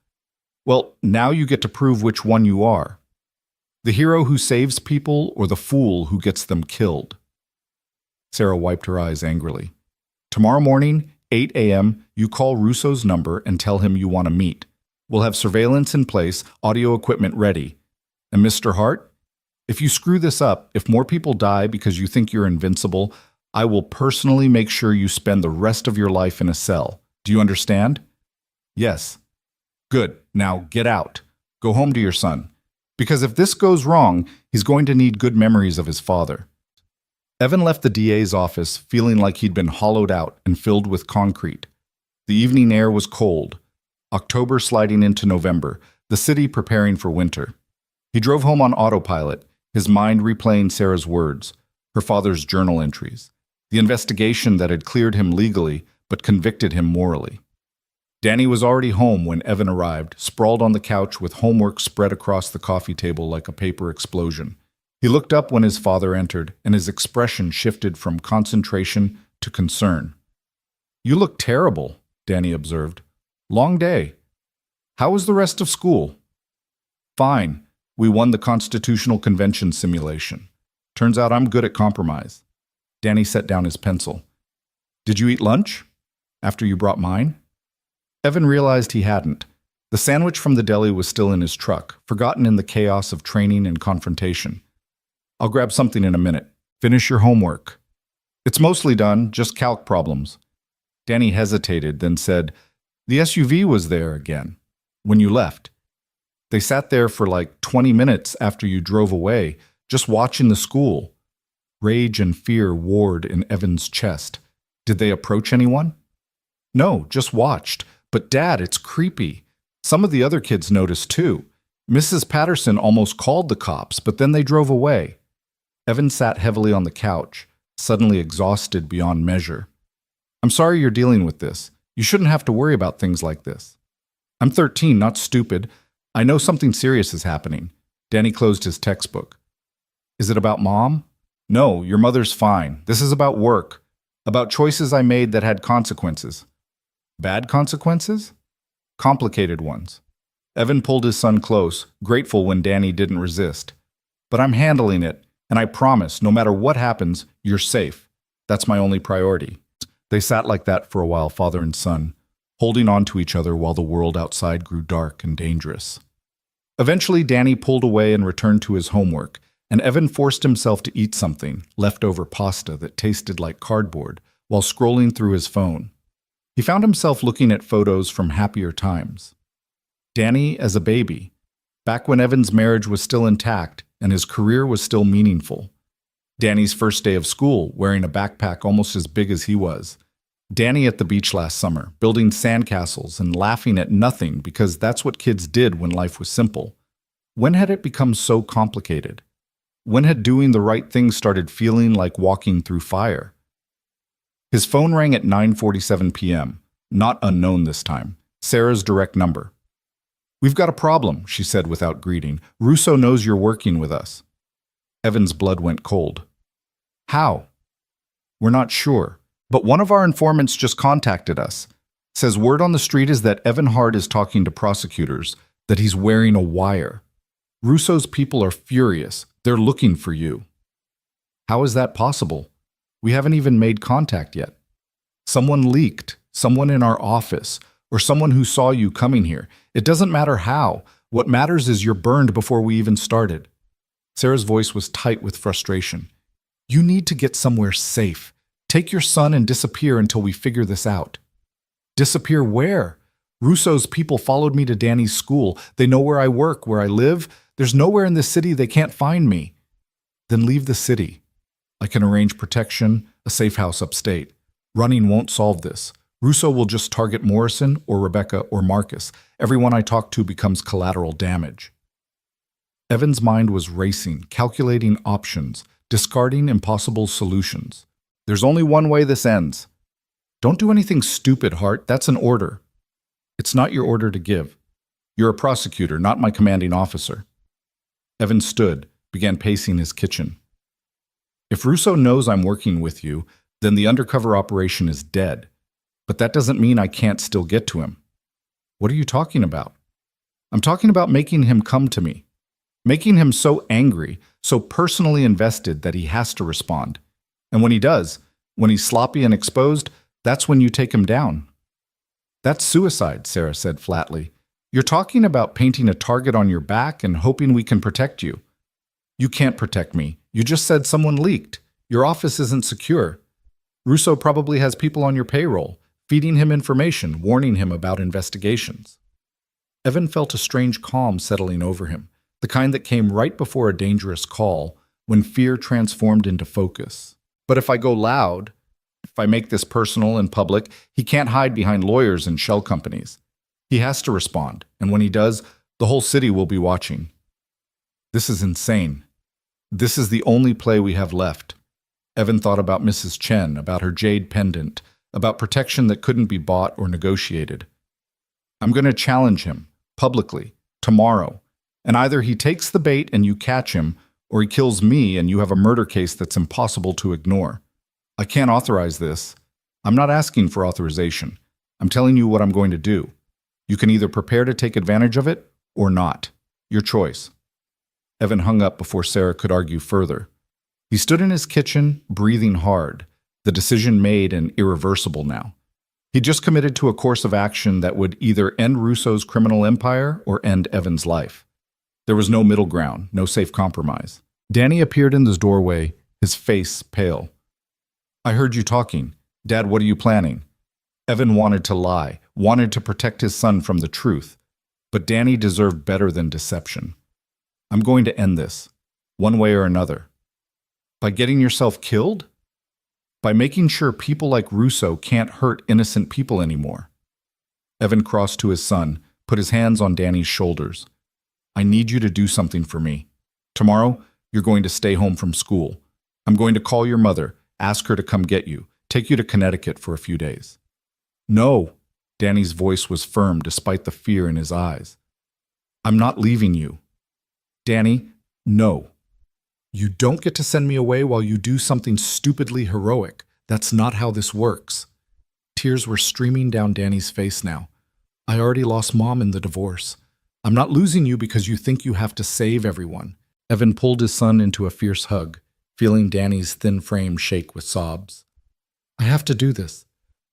Well, now you get to prove which one you are. The hero who saves people or the fool who gets them killed." Sarah wiped her eyes angrily. "Tomorrow morning, 8 a.m., you call Russo's number and tell him you want to meet. We'll have surveillance in place, audio equipment ready. And Mr. Hart, if you screw this up, if more people die because you think you're invincible, I will personally make sure you spend the rest of your life in a cell. Do you understand?" "Yes." "Good. Now get out. Go home to your son. Because if this goes wrong, he's going to need good memories of his father." Evan left the DA's office feeling like he'd been hollowed out and filled with concrete. The evening air was cold. October sliding into November, the city preparing for winter. He drove home on autopilot, his mind replaying Sarah's words, her father's journal entries, the investigation that had cleared him legally but convicted him morally. Danny was already home when Evan arrived, sprawled on the couch with homework spread across the coffee table like a paper explosion. He looked up when his father entered, and his expression shifted from concentration to concern. "You look terrible," Danny observed. "Long day. How was the rest of school?" "Fine. We won the Constitutional Convention simulation. Turns out I'm good at compromise." Danny set down his pencil. "Did you eat lunch? After you brought mine?" Evan realized he hadn't. The sandwich from the deli was still in his truck, forgotten in the chaos of training and confrontation. "I'll grab something in a minute. Finish your homework." "It's mostly done, just calc problems." Danny hesitated, then said, "The SUV was there again. When you left. They sat there for like 20 minutes after you drove away, just watching the school." Rage and fear warred in Evan's chest. "Did they approach anyone?" "No, just watched. But Dad, it's creepy. Some of the other kids noticed too. Mrs. Patterson almost called the cops, but then they drove away." Evan sat heavily on the couch, suddenly exhausted beyond measure. "I'm sorry you're dealing with this. You shouldn't have to worry about things like this." "I'm 13, not stupid. I know something serious is happening." Danny closed his textbook. "Is it about Mom?" "No, your mother's fine. This is about work. About choices I made that had consequences." "Bad consequences?" "Complicated ones." Evan pulled his son close, grateful when Danny didn't resist. "But I'm handling it, and I promise, no matter what happens, you're safe. That's my only priority." They sat like that for a while, father and son, holding on to each other while the world outside grew dark and dangerous. Eventually, Danny pulled away and returned to his homework, and Evan forced himself to eat something, leftover pasta that tasted like cardboard, while scrolling through his phone. He found himself looking at photos from happier times. Danny as a baby, back when Evan's marriage was still intact and his career was still meaningful. Danny's first day of school, wearing a backpack almost as big as he was. Danny at the beach last summer, building sandcastles and laughing at nothing because that's what kids did when life was simple. When had it become so complicated? When had doing the right thing started feeling like walking through fire? His phone rang at 9:47 p.m., not unknown this time, Sarah's direct number. "We've got a problem," she said without greeting. "Russo knows you're working with us." Evan's blood went cold. "How?" "We're not sure, but one of our informants just contacted us. Says word on the street is that Evan Hart is talking to prosecutors, that he's wearing a wire. Russo's people are furious. They're looking for you." "How is that possible? We haven't even made contact yet." "Someone leaked, someone in our office, or someone who saw you coming here. It doesn't matter how. What matters is you're burned before we even started." Sarah's voice was tight with frustration. "You need to get somewhere safe. Take your son and disappear until we figure this out." "Disappear where? Russo's people followed me to Danny's school. They know where I work, where I live. There's nowhere in this city they can't find me." "Then leave the city. I can arrange protection, a safe house upstate. Running won't solve this. Russo will just target Morrison or Rebecca or Marcus. Everyone I talk to becomes collateral damage." Evan's mind was racing, calculating options, discarding impossible solutions. "There's only one way this ends." "Don't do anything stupid, Hart. That's an order." "It's not your order to give. You're a prosecutor, not my commanding officer." Evan stood, began pacing his kitchen. "If Russo knows I'm working with you, then the undercover operation is dead. But that doesn't mean I can't still get to him." "What are you talking about?" "I'm talking about making him come to me. Making him so angry, so personally invested that he has to respond. And when he does, when he's sloppy and exposed, that's when you take him down." "That's suicide," Sarah said flatly. "You're talking about painting a target on your back and hoping we can protect you." "You can't protect me. You just said someone leaked. Your office isn't secure. Russo probably has people on your payroll, feeding him information, warning him about investigations." Evan felt a strange calm settling over him, the kind that came right before a dangerous call, when fear transformed into focus. "But if I go loud, if I make this personal and public, he can't hide behind lawyers and shell companies. He has to respond, and when he does, the whole city will be watching." "This is insane. This is the only play we have left." Evan thought about Mrs. Chen, about her jade pendant, about protection that couldn't be bought or negotiated. I'm going to challenge him, publicly, tomorrow, and either he takes the bait and you catch him, or he kills me and you have a murder case that's impossible to ignore. I can't authorize this. I'm not asking for authorization. I'm telling you what I'm going to do. You can either prepare to take advantage of it or not. Your choice. Evan hung up before Sarah could argue further. He stood in his kitchen, breathing hard, the decision made and irreversible now. He just committed to a course of action that would either end Russo's criminal empire or end Evan's life. There was no middle ground, no safe compromise. Danny appeared in the doorway, his face pale. I heard you talking. Dad, what are you planning? Evan wanted to lie, wanted to protect his son from the truth. But Danny deserved better than deception. I'm going to end this, one way or another. By getting yourself killed? By making sure people like Russo can't hurt innocent people anymore. Evan crossed to his son, put his hands on Danny's shoulders. I need you to do something for me. Tomorrow, you're going to stay home from school. I'm going to call your mother, ask her to come get you, take you to Connecticut for a few days. No, Danny's voice was firm despite the fear in his eyes. I'm not leaving you. Danny, no. You don't get to send me away while you do something stupidly heroic. That's not how this works. Tears were streaming down Danny's face now. I already lost Mom in the divorce. I'm not losing you because you think you have to save everyone. Evan pulled his son into a fierce hug, feeling Danny's thin frame shake with sobs. I have to do this.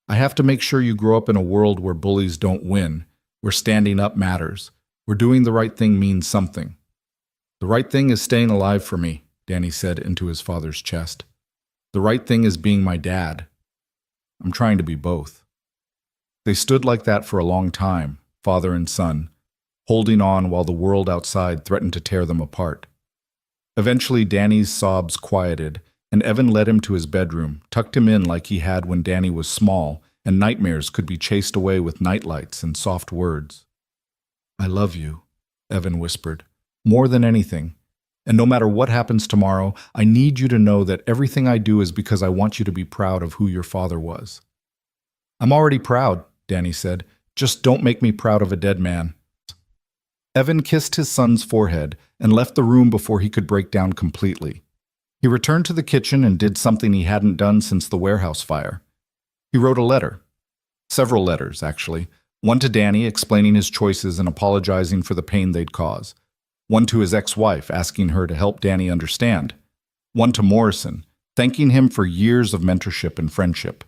I have to make sure you grow up in a world where bullies don't win, where standing up matters, where doing the right thing means something. The right thing is staying alive for me, Danny said into his father's chest. The right thing is being my dad. I'm trying to be both. They stood like that for a long time, father and son, holding on while the world outside threatened to tear them apart. Eventually, Danny's sobs quieted, and Evan led him to his bedroom, tucked him in like he had when Danny was small, and nightmares could be chased away with nightlights and soft words. I love you, Evan whispered, more than anything. And no matter what happens tomorrow, I need you to know that everything I do is because I want you to be proud of who your father was. I'm already proud, Danny said. Just don't make me proud of a dead man. Evan kissed his son's forehead and left the room before he could break down completely. He returned to the kitchen and did something he hadn't done since the warehouse fire. He wrote a letter. Several letters, actually. One to Danny explaining his choices and apologizing for the pain they'd cause. One to his ex-wife asking her to help Danny understand. One to Morrison, thanking him for years of mentorship and friendship.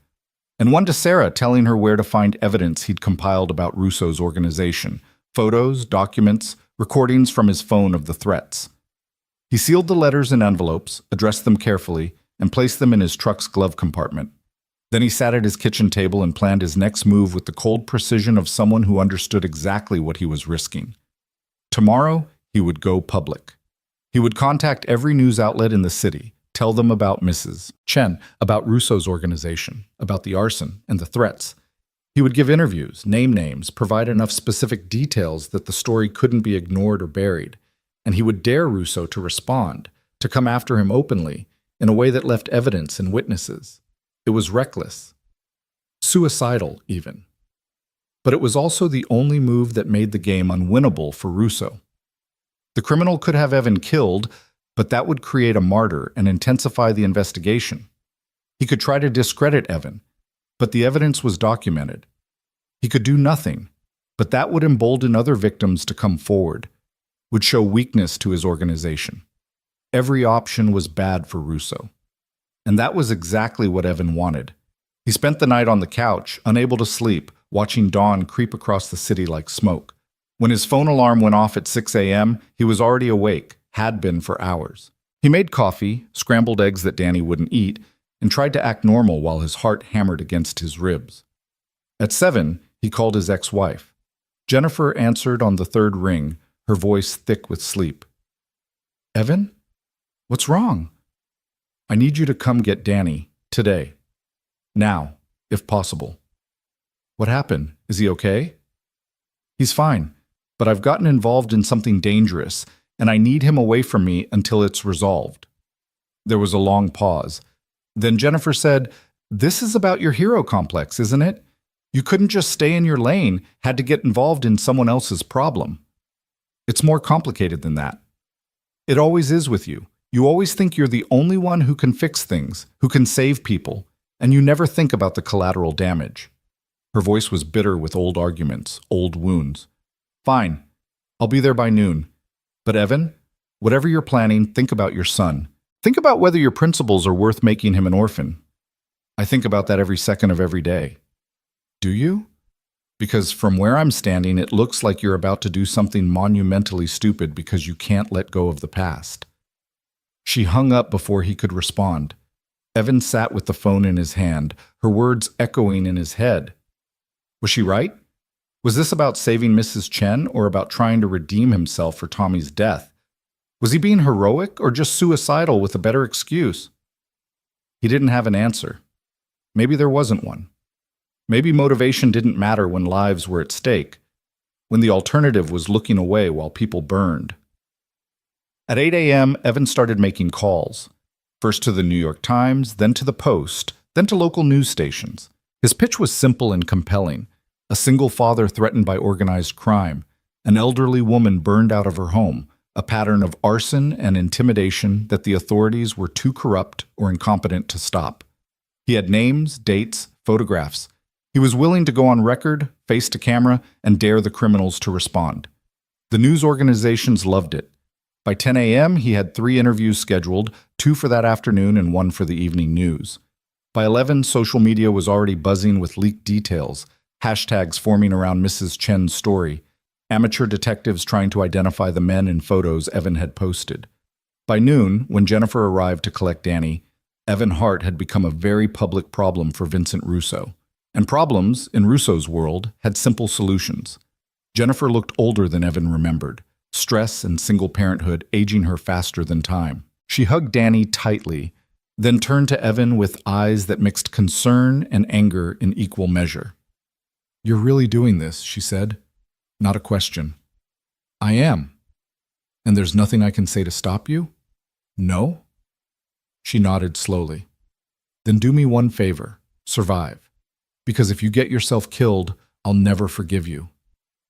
And one to Sarah telling her where to find evidence he'd compiled about Russo's organization. Photos, documents, recordings from his phone of the threats. He sealed the letters in envelopes, addressed them carefully, and placed them in his truck's glove compartment. Then he sat at his kitchen table and planned his next move with the cold precision of someone who understood exactly what he was risking. Tomorrow, he would go public. He would contact every news outlet in the city, tell them about Mrs. Chen, about Russo's organization, about the arson and the threats. He would give interviews, name names, provide enough specific details that the story couldn't be ignored or buried. And he would dare Russo to respond, to come after him openly, in a way that left evidence and witnesses. It was reckless. Suicidal, even. But it was also the only move that made the game unwinnable for Russo. The criminal could have Evan killed, but that would create a martyr and intensify the investigation. He could try to discredit Evan, but the evidence was documented. He could do nothing, but that would embolden other victims to come forward, would show weakness to his organization. Every option was bad for Russo. And that was exactly what Evan wanted. He spent the night on the couch, unable to sleep, watching dawn creep across the city like smoke. When his phone alarm went off at 6 a.m., he was already awake, had been for hours. He made coffee, scrambled eggs that Danny wouldn't eat, and tried to act normal while his heart hammered against his ribs. At 7, he called his ex-wife. Jennifer answered on the third ring, her voice thick with sleep. Evan? What's wrong? I need you to come get Danny, today. Now, if possible. What happened? Is he okay? He's fine, but I've gotten involved in something dangerous, and I need him away from me until it's resolved. There was a long pause. Then Jennifer said, This is about your hero complex, isn't it? You couldn't just stay in your lane, had to get involved in someone else's problem. It's more complicated than that. It always is with you. You always think you're the only one who can fix things, who can save people, and you never think about the collateral damage. Her voice was bitter with old arguments, old wounds. Fine, I'll be there by noon. But Evan, whatever you're planning, think about your son. Think about whether your principles are worth making him an orphan. I think about that every second of every day. Do you? Because from where I'm standing, it looks like you're about to do something monumentally stupid because you can't let go of the past. She hung up before he could respond. Evan sat with the phone in his hand, her words echoing in his head. Was she right? Was this about saving Mrs. Chen or about trying to redeem himself for Tommy's death? Was he being heroic or just suicidal with a better excuse? He didn't have an answer. Maybe there wasn't one. Maybe motivation didn't matter when lives were at stake, when the alternative was looking away while people burned. At 8 a.m., Evan started making calls, first to the New York Times, then to the Post, then to local news stations. His pitch was simple and compelling. A single father threatened by organized crime, an elderly woman burned out of her home, a pattern of arson and intimidation that the authorities were too corrupt or incompetent to stop. He had names, dates, photographs. He was willing to go on record, face to camera, and dare the criminals to respond. The news organizations loved it. By 10 a.m., he had 3 interviews scheduled, 2 for that afternoon and 1 for the evening news. By 11, social media was already buzzing with leaked details, hashtags forming around Mrs. Chen's story, amateur detectives trying to identify the men in photos Evan had posted. By noon, when Jennifer arrived to collect Danny, Evan Hart had become a very public problem for Vincent Russo. And problems, in Russo's world, had simple solutions. Jennifer looked older than Evan remembered. Stress and single parenthood aging her faster than time. She hugged Danny tightly, then turned to Evan with eyes that mixed concern and anger in equal measure. "You're really doing this," she said. Not a question. "I am. And there's nothing I can say to stop you?" "No?" She nodded slowly. "Then do me one favor. Survive. Because if you get yourself killed, I'll never forgive you."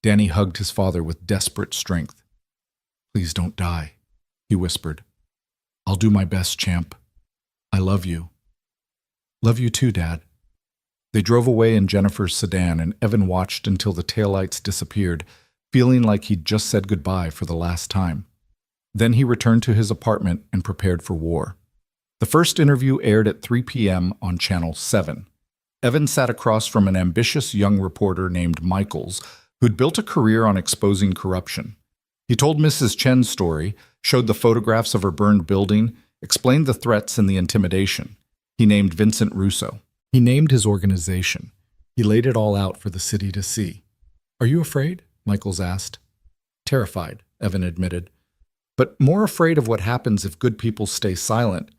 Danny hugged his father with desperate strength. "Please don't die," he whispered. "I'll do my best, champ. I love you." "Love you too, Dad." They drove away in Jennifer's sedan, and Evan watched until the taillights disappeared, feeling like he'd just said goodbye for the last time. Then he returned to his apartment and prepared for war. The first interview aired at 3 p.m. on Channel 7. Evan sat across from an ambitious young reporter named Michaels, who'd built a career on exposing corruption. He told Mrs. Chen's story, showed the photographs of her burned building, explained the threats and the intimidation. He named Vincent Russo. He named his organization. He laid it all out for the city to see. "Are you afraid?" Michaels asked. "Terrified," Evan admitted. "But more afraid of what happens if good people stay silent.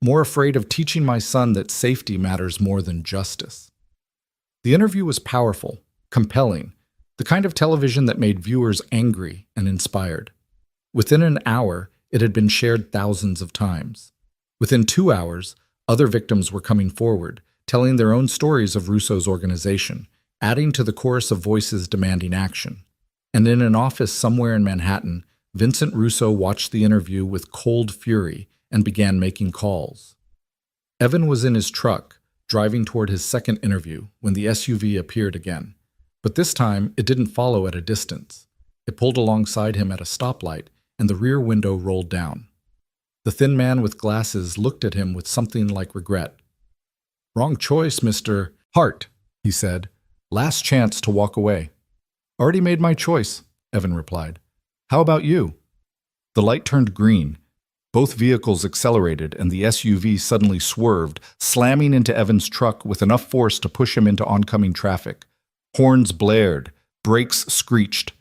More afraid of teaching my son that safety matters more than justice." The interview was powerful, compelling, the kind of television that made viewers angry and inspired. Within an hour, it had been shared thousands of times. Within 2 hours, other victims were coming forward, telling their own stories of Russo's organization, adding to the chorus of voices demanding action. And in an office somewhere in Manhattan, Vincent Russo watched the interview with cold fury and began making calls. Evan was in his truck, driving toward his second interview, when the SUV appeared again. But this time, it didn't follow at a distance. It pulled alongside him at a stoplight, and the rear window rolled down. The thin man with glasses looked at him with something like regret. "Wrong choice, Mr. Hart," he said. "Last chance to walk away." "Already made my choice," Evan replied. "How about you?" The light turned green. Both vehicles accelerated, and the SUV suddenly swerved, slamming into Evan's truck with enough force to push him into oncoming traffic. Horns blared, brakes screeched.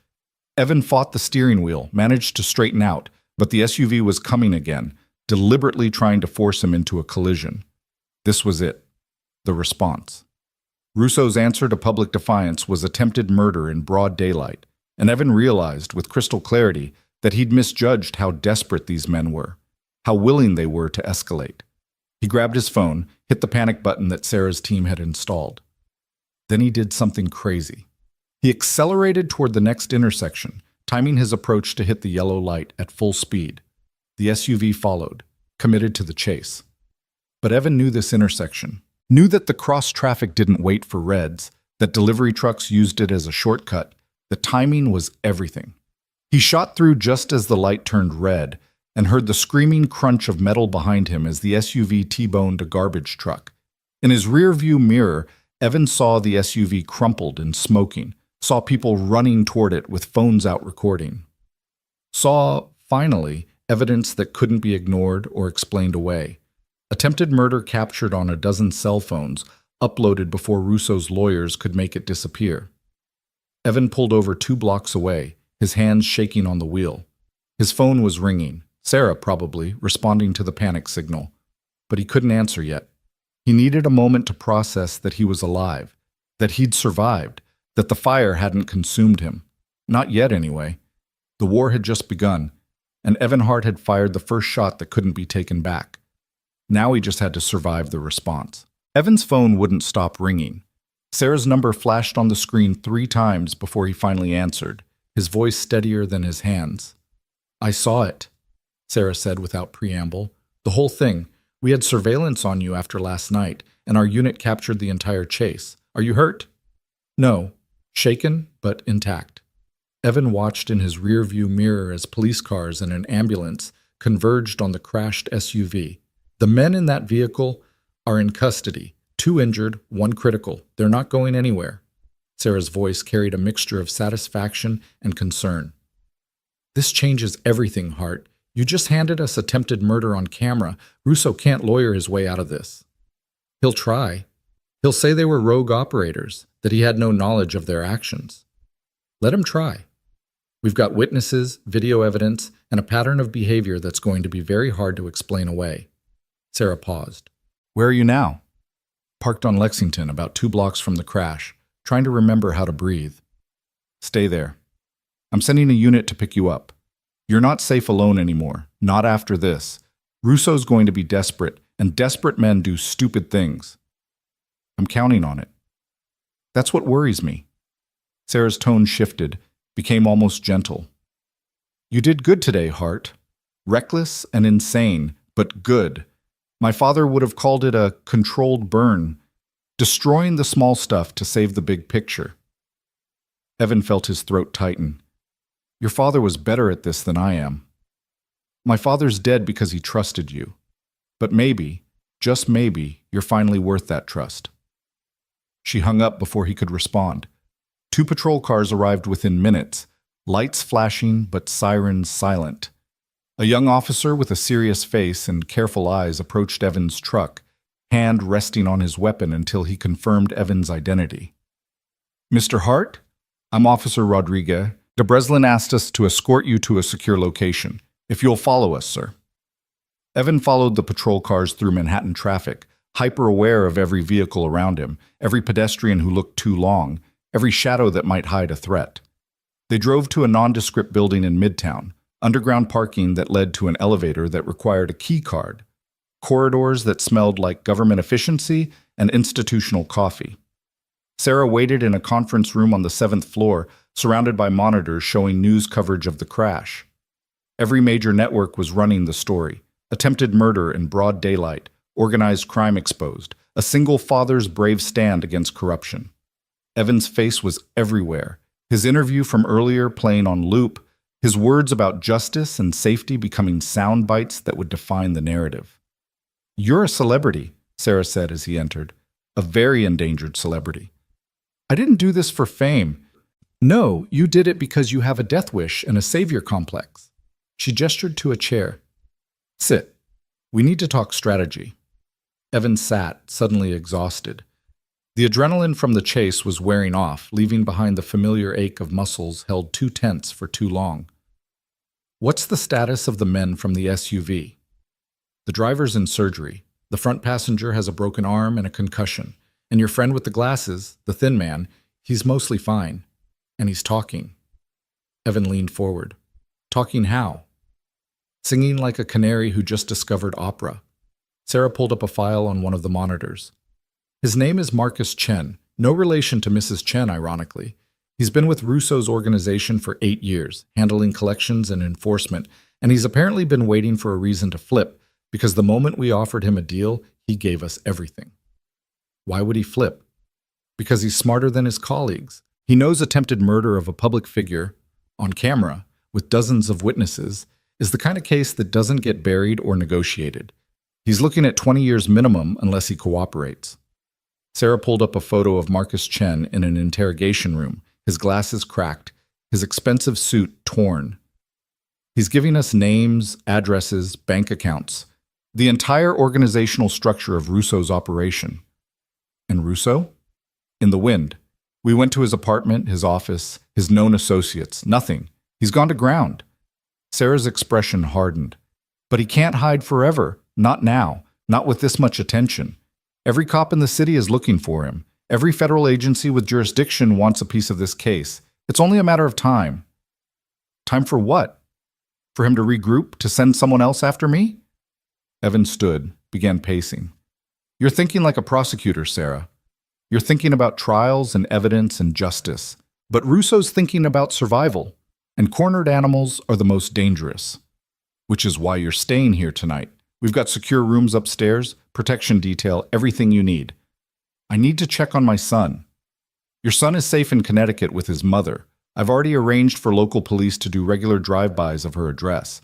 Evan fought the steering wheel, managed to straighten out, but the SUV was coming again, deliberately trying to force him into a collision. This was it. The response. Russo's answer to public defiance was attempted murder in broad daylight, and Evan realized with crystal clarity that he'd misjudged how desperate these men were, how willing they were to escalate. He grabbed his phone, hit the panic button that Sarah's team had installed. Then he did something crazy. He accelerated toward the next intersection, timing his approach to hit the yellow light at full speed. The SUV followed, committed to the chase. But Evan knew this intersection, knew that the cross traffic didn't wait for reds, that delivery trucks used it as a shortcut. The timing was everything. He shot through just as the light turned red and heard the screaming crunch of metal behind him as the SUV T-boned a garbage truck. In his rear-view mirror, Evan saw the SUV crumpled and smoking, saw people running toward it with phones out recording. Saw, finally, evidence that couldn't be ignored or explained away. Attempted murder captured on a dozen cell phones, uploaded before Russo's lawyers could make it disappear. Evan pulled over 2 blocks away, his hands shaking on the wheel. His phone was ringing, Sarah probably, responding to the panic signal. But he couldn't answer yet. He needed a moment to process that he was alive, that he'd survived, that the fire hadn't consumed him. Not yet, anyway. The war had just begun, and Evan Hart had fired the first shot that couldn't be taken back. Now he just had to survive the response. Evan's phone wouldn't stop ringing. Sarah's number flashed on the screen 3 times before he finally answered, his voice steadier than his hands. "I saw it," Sarah said without preamble. "The whole thing. We had surveillance on you after last night, and our unit captured the entire chase. Are you hurt?" "No. Shaken, but intact." Evan watched in his rear-view mirror as police cars and an ambulance converged on the crashed SUV. "The men in that vehicle are in custody. 2 injured, 1 critical. They're not going anywhere." Sarah's voice carried a mixture of satisfaction and concern. "This changes everything, Hart. You just handed us attempted murder on camera. Russo can't lawyer his way out of this." "He'll try. He'll say they were rogue operators, that he had no knowledge of their actions. Let him try. We've got witnesses, video evidence, and a pattern of behavior that's going to be very hard to explain away." Sarah paused. "Where are you now?" "Parked on Lexington, about 2 blocks from the crash, trying to remember how to breathe." "Stay there. I'm sending a unit to pick you up. You're not safe alone anymore, not after this. Russo's going to be desperate, and desperate men do stupid things. I'm counting on it." "That's what worries me." Sarah's tone shifted, became almost gentle. "You did good today, Hart. Reckless and insane, but good. My father would have called it a controlled burn, destroying the small stuff to save the big picture." Evan felt his throat tighten. "Your father was better at this than I am. My father's dead because he trusted you. But maybe, just maybe, you're finally worth that trust." She hung up before he could respond. 2 patrol cars arrived within minutes, lights flashing but sirens silent. A young officer with a serious face and careful eyes approached Evan's truck, hand resting on his weapon until he confirmed Evan's identity. "Mr. Hart? I'm Officer Rodriguez. DeBreslin asked us to escort you to a secure location. If you'll follow us, sir." Evan followed the patrol cars through Manhattan traffic, hyper-aware of every vehicle around him, every pedestrian who looked too long, every shadow that might hide a threat. They drove to a nondescript building in Midtown, underground parking that led to an elevator that required a key card, corridors that smelled like government efficiency and institutional coffee. Sarah waited in a conference room on the 7th floor, surrounded by monitors showing news coverage of the crash. Every major network was running the story: attempted murder in broad daylight, organized crime exposed, a single father's brave stand against corruption. Evan's face was everywhere, his interview from earlier playing on loop, his words about justice and safety becoming sound bites that would define the narrative. "You're a celebrity," Sarah said as he entered, "a very endangered celebrity." "I didn't do this for fame." "No, you did it because you have a death wish and a savior complex." She gestured to a chair. "Sit. We need to talk strategy." Evan sat, suddenly exhausted. The adrenaline from the chase was wearing off, leaving behind the familiar ache of muscles held too tense for too long. "What's the status of the men from the SUV?" "The driver's in surgery. The front passenger has a broken arm and a concussion. And your friend with the glasses, the thin man, he's mostly fine. And he's talking." Evan leaned forward. "Talking how?" "Singing like a canary who just discovered opera." Sarah pulled up a file on one of the monitors. His name is Marcus Chen, no relation to Mrs. Chen, ironically. He's been with Russo's organization for 8 years, handling collections and enforcement, and he's apparently been waiting for a reason to flip, because the moment we offered him a deal, he gave us everything. Why would he flip? Because he's smarter than his colleagues. He knows attempted murder of a public figure, on camera, with dozens of witnesses, is the kind of case that doesn't get buried or negotiated. He's looking at 20 years minimum unless he cooperates. Sarah pulled up a photo of Marcus Chen in an interrogation room, his glasses cracked, his expensive suit torn. He's giving us names, addresses, bank accounts, the entire organizational structure of Russo's operation. And Russo? In the wind. We went to his apartment, his office, his known associates. Nothing. He's gone to ground. Sarah's expression hardened. But he can't hide forever. Not now. Not with this much attention. Every cop in the city is looking for him. Every federal agency with jurisdiction wants a piece of this case. It's only a matter of time. Time for what? For him to regroup, to send someone else after me? Evan stood, began pacing. You're thinking like a prosecutor, Sarah. You're thinking about trials and evidence and justice. But Russo's thinking about survival, and cornered animals are the most dangerous. Which is why you're staying here tonight. We've got secure rooms upstairs, protection detail, everything you need. I need to check on my son. Your son is safe in Connecticut with his mother. I've already arranged for local police to do regular drive-bys of her address.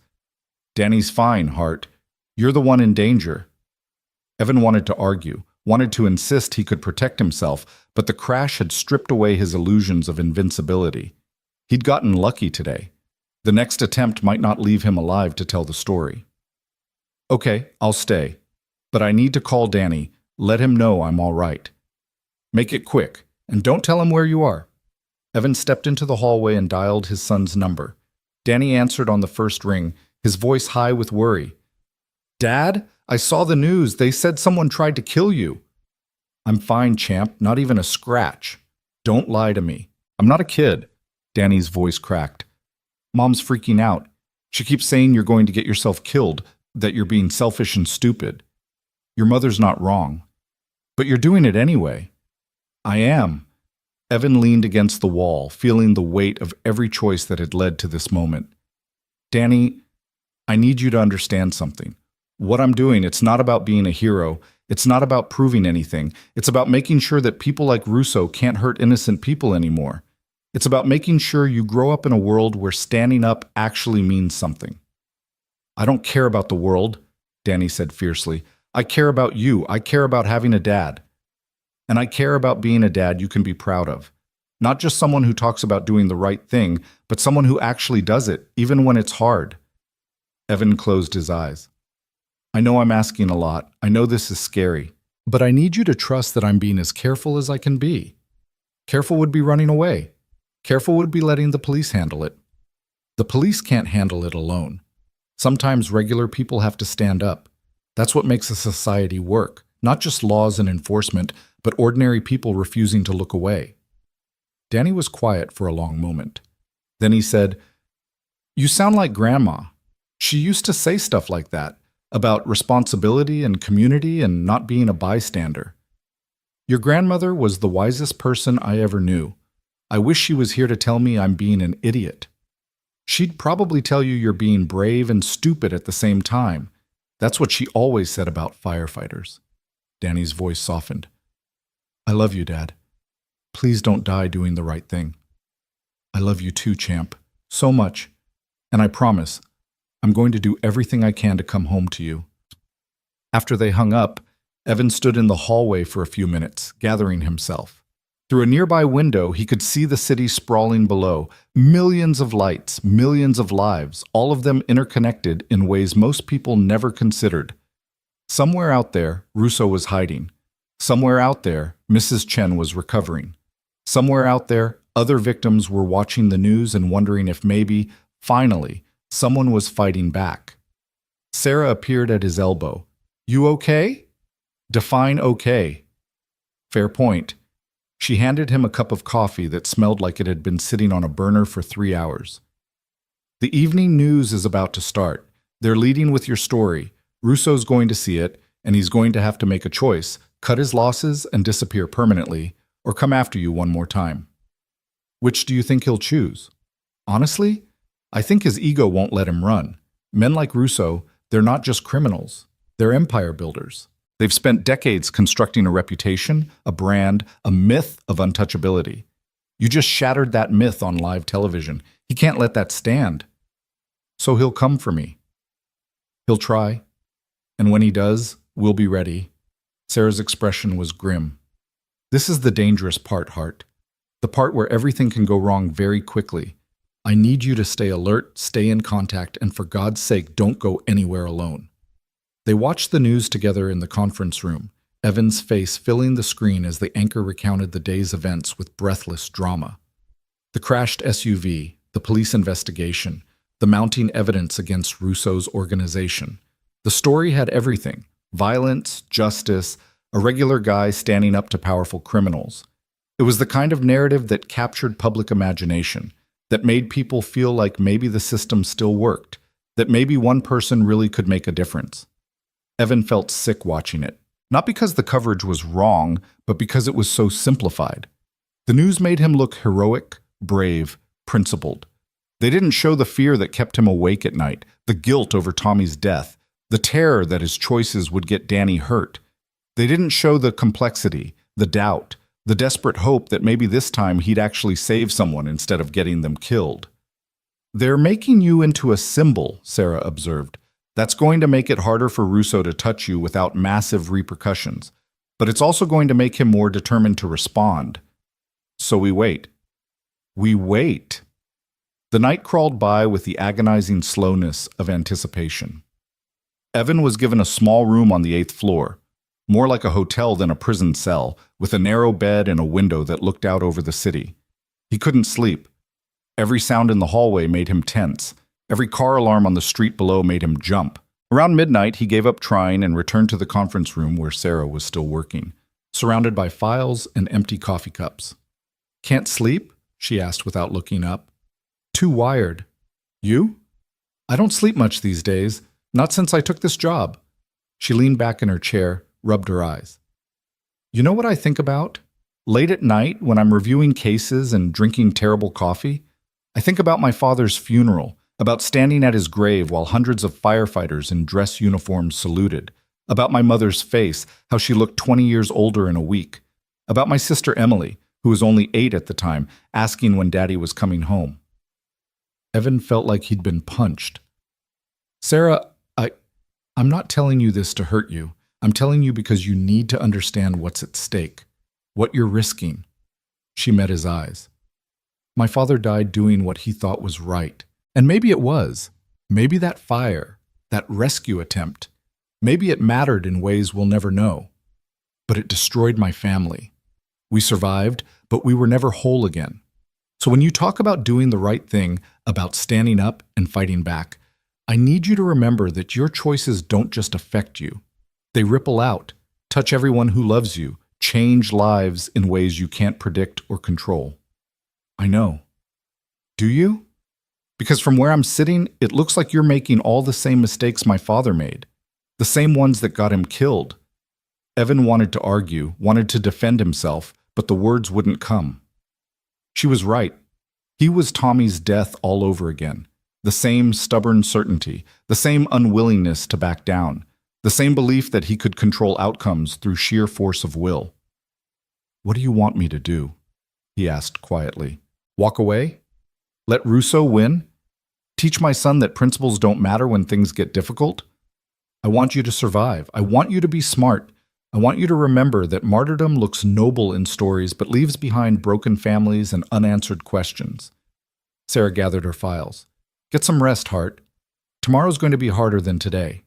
Danny's fine, Hart. You're the one in danger. Evan wanted to argue, wanted to insist he could protect himself, but the crash had stripped away his illusions of invincibility. He'd gotten lucky today. The next attempt might not leave him alive to tell the story. Okay, I'll stay. But I need to call Danny. Let him know I'm all right. Make it quick, and don't tell him where you are. Evan stepped into the hallway and dialed his son's number. Danny answered on the first ring, his voice high with worry. Dad, I saw the news. They said someone tried to kill you. I'm fine, champ. Not even a scratch. Don't lie to me. I'm not a kid. Danny's voice cracked. Mom's freaking out. She keeps saying you're going to get yourself killed, that you're being selfish and stupid. Your mother's not wrong. But you're doing it anyway. I am. Evan leaned against the wall, feeling the weight of every choice that had led to this moment. Danny, I need you to understand something. What I'm doing, it's not about being a hero. It's not about proving anything. It's about making sure that people like Russo can't hurt innocent people anymore. It's about making sure you grow up in a world where standing up actually means something. I don't care about the world, Danny said fiercely. I care about you. I care about having a dad. And I care about being a dad you can be proud of. Not just someone who talks about doing the right thing, but someone who actually does it, even when it's hard. Evan closed his eyes. I know I'm asking a lot. I know this is scary. But I need you to trust that I'm being as careful as I can be. Careful would be running away. Careful would be letting the police handle it. The police can't handle it alone. Sometimes regular people have to stand up. That's what makes a society work. Not just laws and enforcement, but ordinary people refusing to look away. Danny was quiet for a long moment. Then he said, You sound like Grandma. She used to say stuff like that, about responsibility and community and not being a bystander. Your grandmother was the wisest person I ever knew. I wish she was here to tell me I'm being an idiot. She'd probably tell you you're being brave and stupid at the same time. That's what she always said about firefighters. Danny's voice softened. I love you, Dad. Please don't die doing the right thing. I love you too, champ. So much. And I promise, I'm going to do everything I can to come home to you. After they hung up, Evan stood in the hallway for a few minutes, gathering himself. Through a nearby window, he could see the city sprawling below. Millions of lights, millions of lives, all of them interconnected in ways most people never considered. Somewhere out there, Russo was hiding. Somewhere out there, Mrs. Chen was recovering. Somewhere out there, other victims were watching the news and wondering if maybe, finally, someone was fighting back. Sarah appeared at his elbow. You okay? Define okay. Fair point. She handed him a cup of coffee that smelled like it had been sitting on a burner for 3 hours. The evening news is about to start. They're leading with your story. Russo's going to see it. and he's going to have to make a choice, cut his losses and disappear permanently, or come after you one more time. Which do you think he'll choose? Honestly, I think his ego won't let him run. Men like Russo, they're not just criminals, they're empire builders. They've spent decades constructing a reputation, a brand, a myth of untouchability. You just shattered that myth on live television. He can't let that stand. So he'll come for me. He'll try. And when he does, we'll be ready. Sarah's expression was grim. This is the dangerous part, Hart. The part where everything can go wrong very quickly. I need you to stay alert, stay in contact, and for God's sake, don't go anywhere alone. They watched the news together in the conference room, Evan's face filling the screen as the anchor recounted the day's events with breathless drama. The crashed SUV, the police investigation, the mounting evidence against Russo's organization. The story had everything: violence, justice, a regular guy standing up to powerful criminals. It was the kind of narrative that captured public imagination, that made people feel like maybe the system still worked, that maybe one person really could make a difference. Evan felt sick watching it, not because the coverage was wrong, but because it was so simplified. The news made him look heroic, brave, principled. They didn't show the fear that kept him awake at night, the guilt over Tommy's death, the terror that his choices would get Danny hurt. They didn't show the complexity, the doubt, the desperate hope that maybe this time he'd actually save someone instead of getting them killed. They're making you into a symbol, Sarah observed. That's going to make it harder for Russo to touch you without massive repercussions, but it's also going to make him more determined to respond. So we wait. We wait. The night crawled by with the agonizing slowness of anticipation. Evan was given a small room on the 8th floor, more like a hotel than a prison cell, with a narrow bed and a window that looked out over the city. He couldn't sleep. Every sound in the hallway made him tense. Every car alarm on the street below made him jump. Around midnight, he gave up trying and returned to the conference room where Sarah was still working, surrounded by files and empty coffee cups. "Can't sleep?" she asked without looking up. "Too wired." "You?" "I don't sleep much these days, not since I took this job." She leaned back in her chair, rubbed her eyes. "You know what I think about? Late at night, when I'm reviewing cases and drinking terrible coffee, I think about my father's funeral, about standing at his grave while hundreds of firefighters in dress uniforms saluted, about my mother's face, how she looked 20 years older in a week, about my sister Emily, who was only 8 at the time, asking when Daddy was coming home." Evan felt like he'd been punched. "Sarah, I'm not telling you this to hurt you. I'm telling you because you need to understand what's at stake, what you're risking." She met his eyes. "My father died doing what he thought was right. And maybe it was. Maybe that fire, that rescue attempt, maybe it mattered in ways we'll never know. But it destroyed my family. We survived, but we were never whole again. So when you talk about doing the right thing, about standing up and fighting back, I need you to remember that your choices don't just affect you. They ripple out, touch everyone who loves you, change lives in ways you can't predict or control." "I know." "Do you? Because from where I'm sitting, it looks like you're making all the same mistakes my father made, the same ones that got him killed." Evan wanted to argue, wanted to defend himself, but the words wouldn't come. She was right. He was Tommy's death all over again. The same stubborn certainty, the same unwillingness to back down, the same belief that he could control outcomes through sheer force of will. "What do you want me to do?" he asked quietly. "Walk away? Let Russo win? Teach my son that principles don't matter when things get difficult? I want you to survive. I want you to be smart. I want you to remember that martyrdom looks noble in stories but leaves behind broken families and unanswered questions." Sarah gathered her files. "Get some rest, Hart. Tomorrow's going to be harder than today."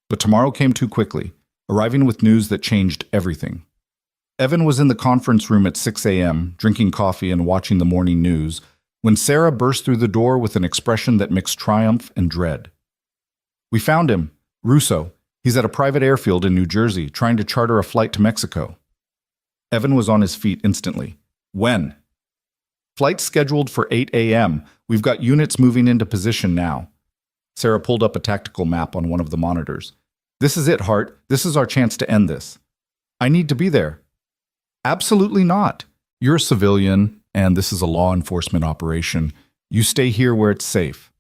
But tomorrow came too quickly, arriving with news that changed everything. Evan was in the conference room at 6 a.m., drinking coffee and watching the morning news, when Sarah burst through the door with an expression that mixed triumph and dread. "We found him, Russo. He's at a private airfield in New Jersey, trying to charter a flight to Mexico." Evan was on his feet instantly. "When?" "Flight scheduled for 8 a.m. We've got units moving into position now." Sarah pulled up a tactical map on one of the monitors. This is it, Hart. This is our chance to end this. I need to be there. Absolutely not. You're a civilian, and this is a law enforcement operation. You stay here where it's safe.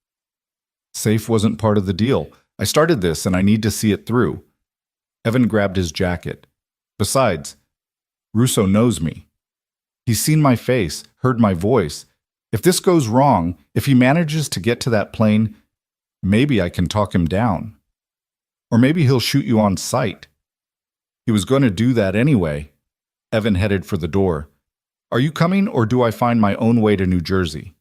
Safe wasn't part of the deal. I started this, and I need to see it through. Evan grabbed his jacket. Besides, Russo knows me. He's seen my face, heard my voice. If this goes wrong, if he manages to get to that plane, maybe I can talk him down. Or maybe he'll shoot you on sight. He was going to do that anyway. Evan headed for the door. Are you coming, or do I find my own way to New Jersey?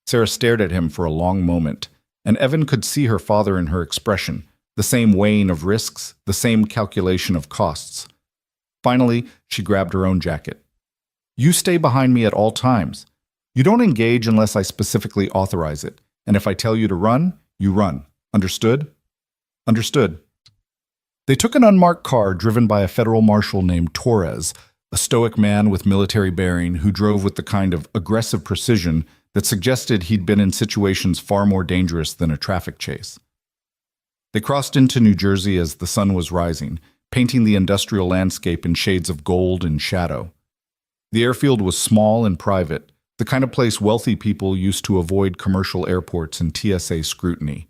Sarah stared at him for a long moment, and Evan could see her father in her expression, the same weighing of risks, the same calculation of costs. Finally, she grabbed her own jacket. You stay behind me at all times. You don't engage unless I specifically authorize it, and if I tell you to run, you run. Understood? Understood. They took an unmarked car driven by a federal marshal named Torres, a stoic man with military bearing who drove with the kind of aggressive precision that suggested he'd been in situations far more dangerous than a traffic chase. They crossed into New Jersey as the sun was rising, painting the industrial landscape in shades of gold and shadow. The airfield was small and private, the kind of place wealthy people used to avoid commercial airports and TSA scrutiny.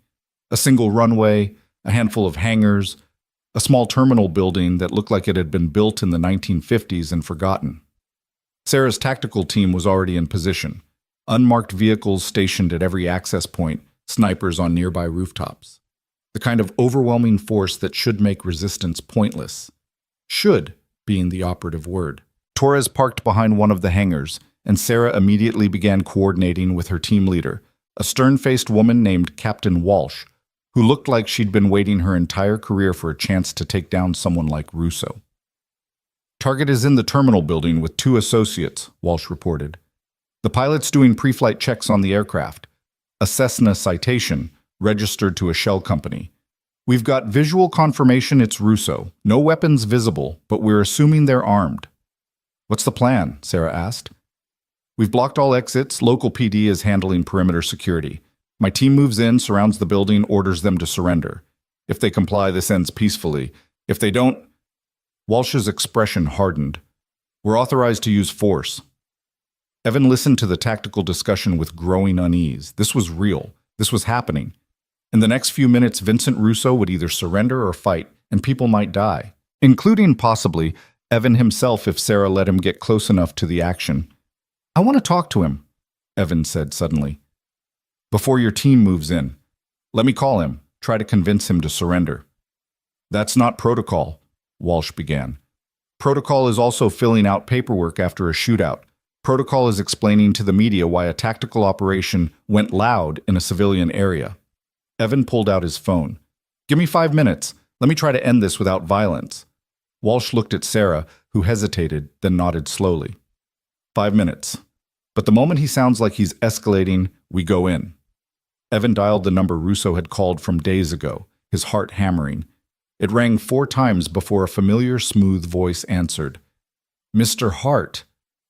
A single runway, a handful of hangars, a small terminal building that looked like it had been built in the 1950s and forgotten. Sarah's tactical team was already in position. Unmarked vehicles stationed at every access point, snipers on nearby rooftops. The kind of overwhelming force that should make resistance pointless. Should being the operative word. Torres parked behind one of the hangars, and Sarah immediately began coordinating with her team leader, a stern-faced woman named Captain Walsh, who looked like she'd been waiting her entire career for a chance to take down someone like Russo. Target is in the terminal building with 2 associates, Walsh reported. The pilot's doing pre-flight checks on the aircraft. A Cessna Citation, registered to a shell company. We've got visual confirmation it's Russo. No weapons visible, but we're assuming they're armed. What's the plan? Sarah asked. We've blocked all exits. Local PD is handling perimeter security. My team moves in, surrounds the building, orders them to surrender. If they comply, this ends peacefully. If they don't... Walsh's expression hardened. We're authorized to use force. Evan listened to the tactical discussion with growing unease. This was real. This was happening. In the next few minutes, Vincent Russo would either surrender or fight, and people might die, including, possibly, Evan himself if Sarah let him get close enough to the action. I want to talk to him, Evan said suddenly. Before your team moves in. Let me call him, try to convince him to surrender. That's not protocol, Walsh began. Protocol is also filling out paperwork after a shootout. Protocol is explaining to the media why a tactical operation went loud in a civilian area. Evan pulled out his phone. Give me 5 minutes. Let me try to end this without violence. Walsh looked at Sarah, who hesitated, then nodded slowly. 5 minutes. But the moment he sounds like he's escalating, we go in. Evan dialed the number Russo had called from days ago, his heart hammering. It rang 4 times before a familiar, smooth voice answered. Mr. Hart,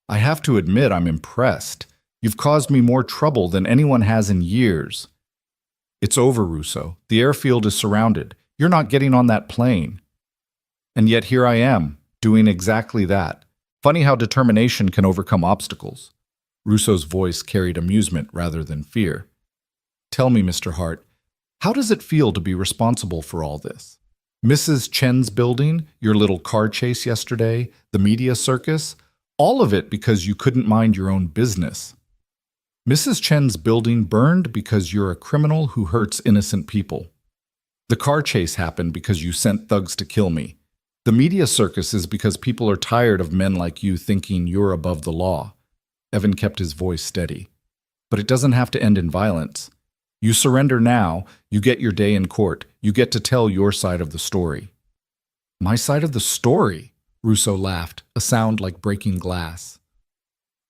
I have to admit I'm impressed. You've caused me more trouble than anyone has in years. It's over, Russo. The airfield is surrounded. You're not getting on that plane. And yet here I am, doing exactly that. Funny how determination can overcome obstacles. Russo's voice carried amusement rather than fear. Tell me, Mr. Hart, how does it feel to be responsible for all this? Mrs. Chen's building, your little car chase yesterday, the media circus, all of it because you couldn't mind your own business. Mrs. Chen's building burned because you're a criminal who hurts innocent people. The car chase happened because you sent thugs to kill me. The media circus is because people are tired of men like you thinking you're above the law. Evan kept his voice steady. But it doesn't have to end in violence. You surrender now, you get your day in court. You get to tell your side of the story. My side of the story? Russo laughed, a sound like breaking glass.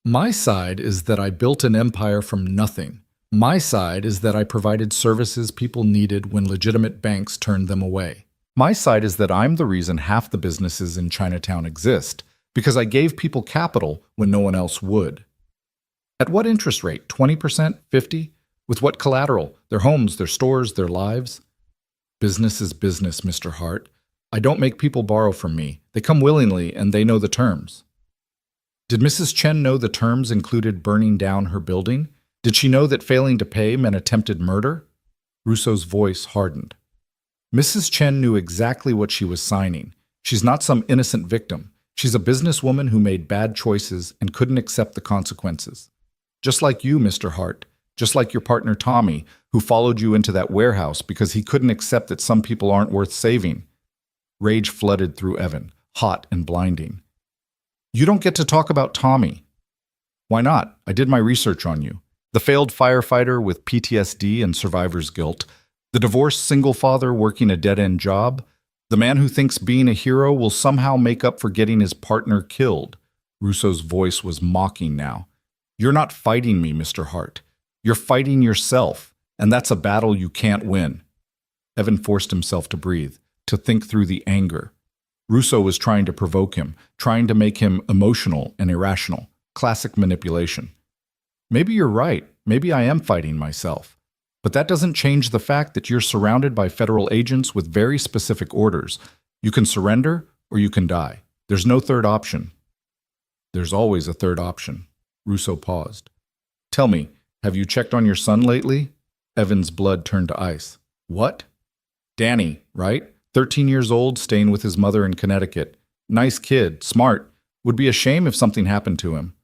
My side is that I built an empire from nothing. My side is that I provided services people needed when legitimate banks turned them away. My side is that I'm the reason half the businesses in Chinatown exist, because I gave people capital when no one else would. At what interest rate? 20%? 50%? With what collateral? Their homes, their stores, their lives? Business is business, Mr. Hart. I don't make people borrow from me. They come willingly, and they know the terms. Did Mrs. Chen know the terms included burning down her building? Did she know that failing to pay meant attempted murder? Russo's voice hardened. Mrs. Chen knew exactly what she was signing. She's not some innocent victim. She's a businesswoman who made bad choices and couldn't accept the consequences. Just like you, Mr. Hart. Just like your partner Tommy, who followed you into that warehouse because he couldn't accept that some people aren't worth saving. Rage flooded through Evan, hot and blinding. You don't get to talk about Tommy. Why not? I did my research on you. The failed firefighter with PTSD and survivor's guilt, the divorced single father working a dead-end job, the man who thinks being a hero will somehow make up for getting his partner killed. Russo's voice was mocking now. You're not fighting me, Mr. Hart. You're fighting yourself, and that's a battle you can't win. Evan forced himself to breathe, to think through the anger. Russo was trying to provoke him, trying to make him emotional and irrational. Classic manipulation. Maybe you're right. Maybe I am fighting myself. But that doesn't change the fact that you're surrounded by federal agents with very specific orders. You can surrender or you can die. There's no third option. There's always a third option. Russo paused. Tell me, have you checked on your son lately? Evan's blood turned to ice. What? Danny, right? 13 years old, staying with his mother in Connecticut. Nice kid, smart. Would be a shame if something happened to him.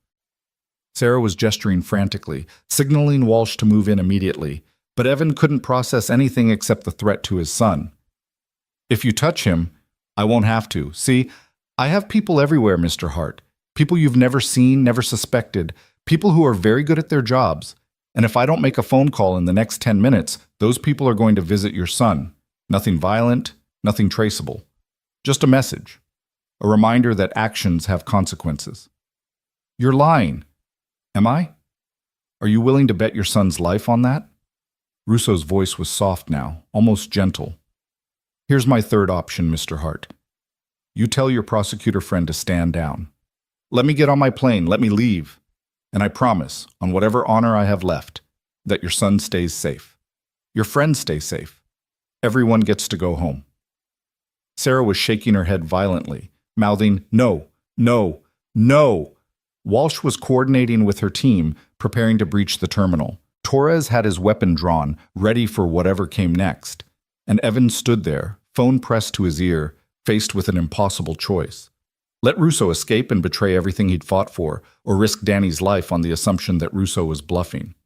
Sarah was gesturing frantically, signaling Walsh to move in immediately, but Evan couldn't process anything except the threat to his son. If you touch him, I won't have to. See, I have people everywhere, Mr. Hart. People you've never seen, never suspected. People who are very good at their jobs. And if I don't make a phone call in the next 10 minutes, those people are going to visit your son. Nothing violent, nothing traceable. Just a message. A reminder that actions have consequences. You're lying. Am I? Are you willing to bet your son's life on that? Russo's voice was soft now, almost gentle. Here's my third option, Mr. Hart. You tell your prosecutor friend to stand down. Let me get on my plane, let me leave. And I promise, on whatever honor I have left, that your son stays safe. Your friends stay safe. Everyone gets to go home. Sarah was shaking her head violently, mouthing, no, no, no. Walsh was coordinating with her team, preparing to breach the terminal. Torres had his weapon drawn, ready for whatever came next. And Evan stood there, phone pressed to his ear, faced with an impossible choice. Let Russo escape and betray everything he'd fought for, or risk Danny's life on the assumption that Russo was bluffing.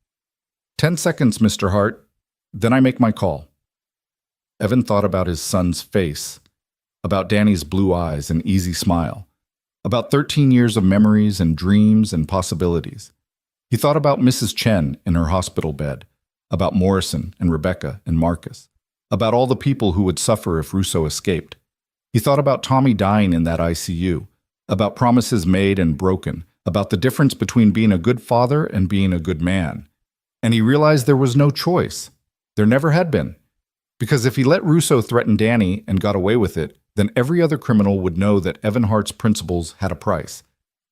10 seconds, Mr. Hart. Then I make my call. Evan thought about his son's face, about Danny's blue eyes and easy smile, about 13 years of memories and dreams and possibilities. He thought about Mrs. Chen in her hospital bed, about Morrison and Rebecca and Marcus, about all the people who would suffer if Russo escaped. He thought about Tommy dying in that ICU, about promises made and broken, about the difference between being a good father and being a good man. And he realized there was no choice. There never had been. Because if he let Russo threaten Danny and got away with it, then every other criminal would know that Evan Hart's principles had a price,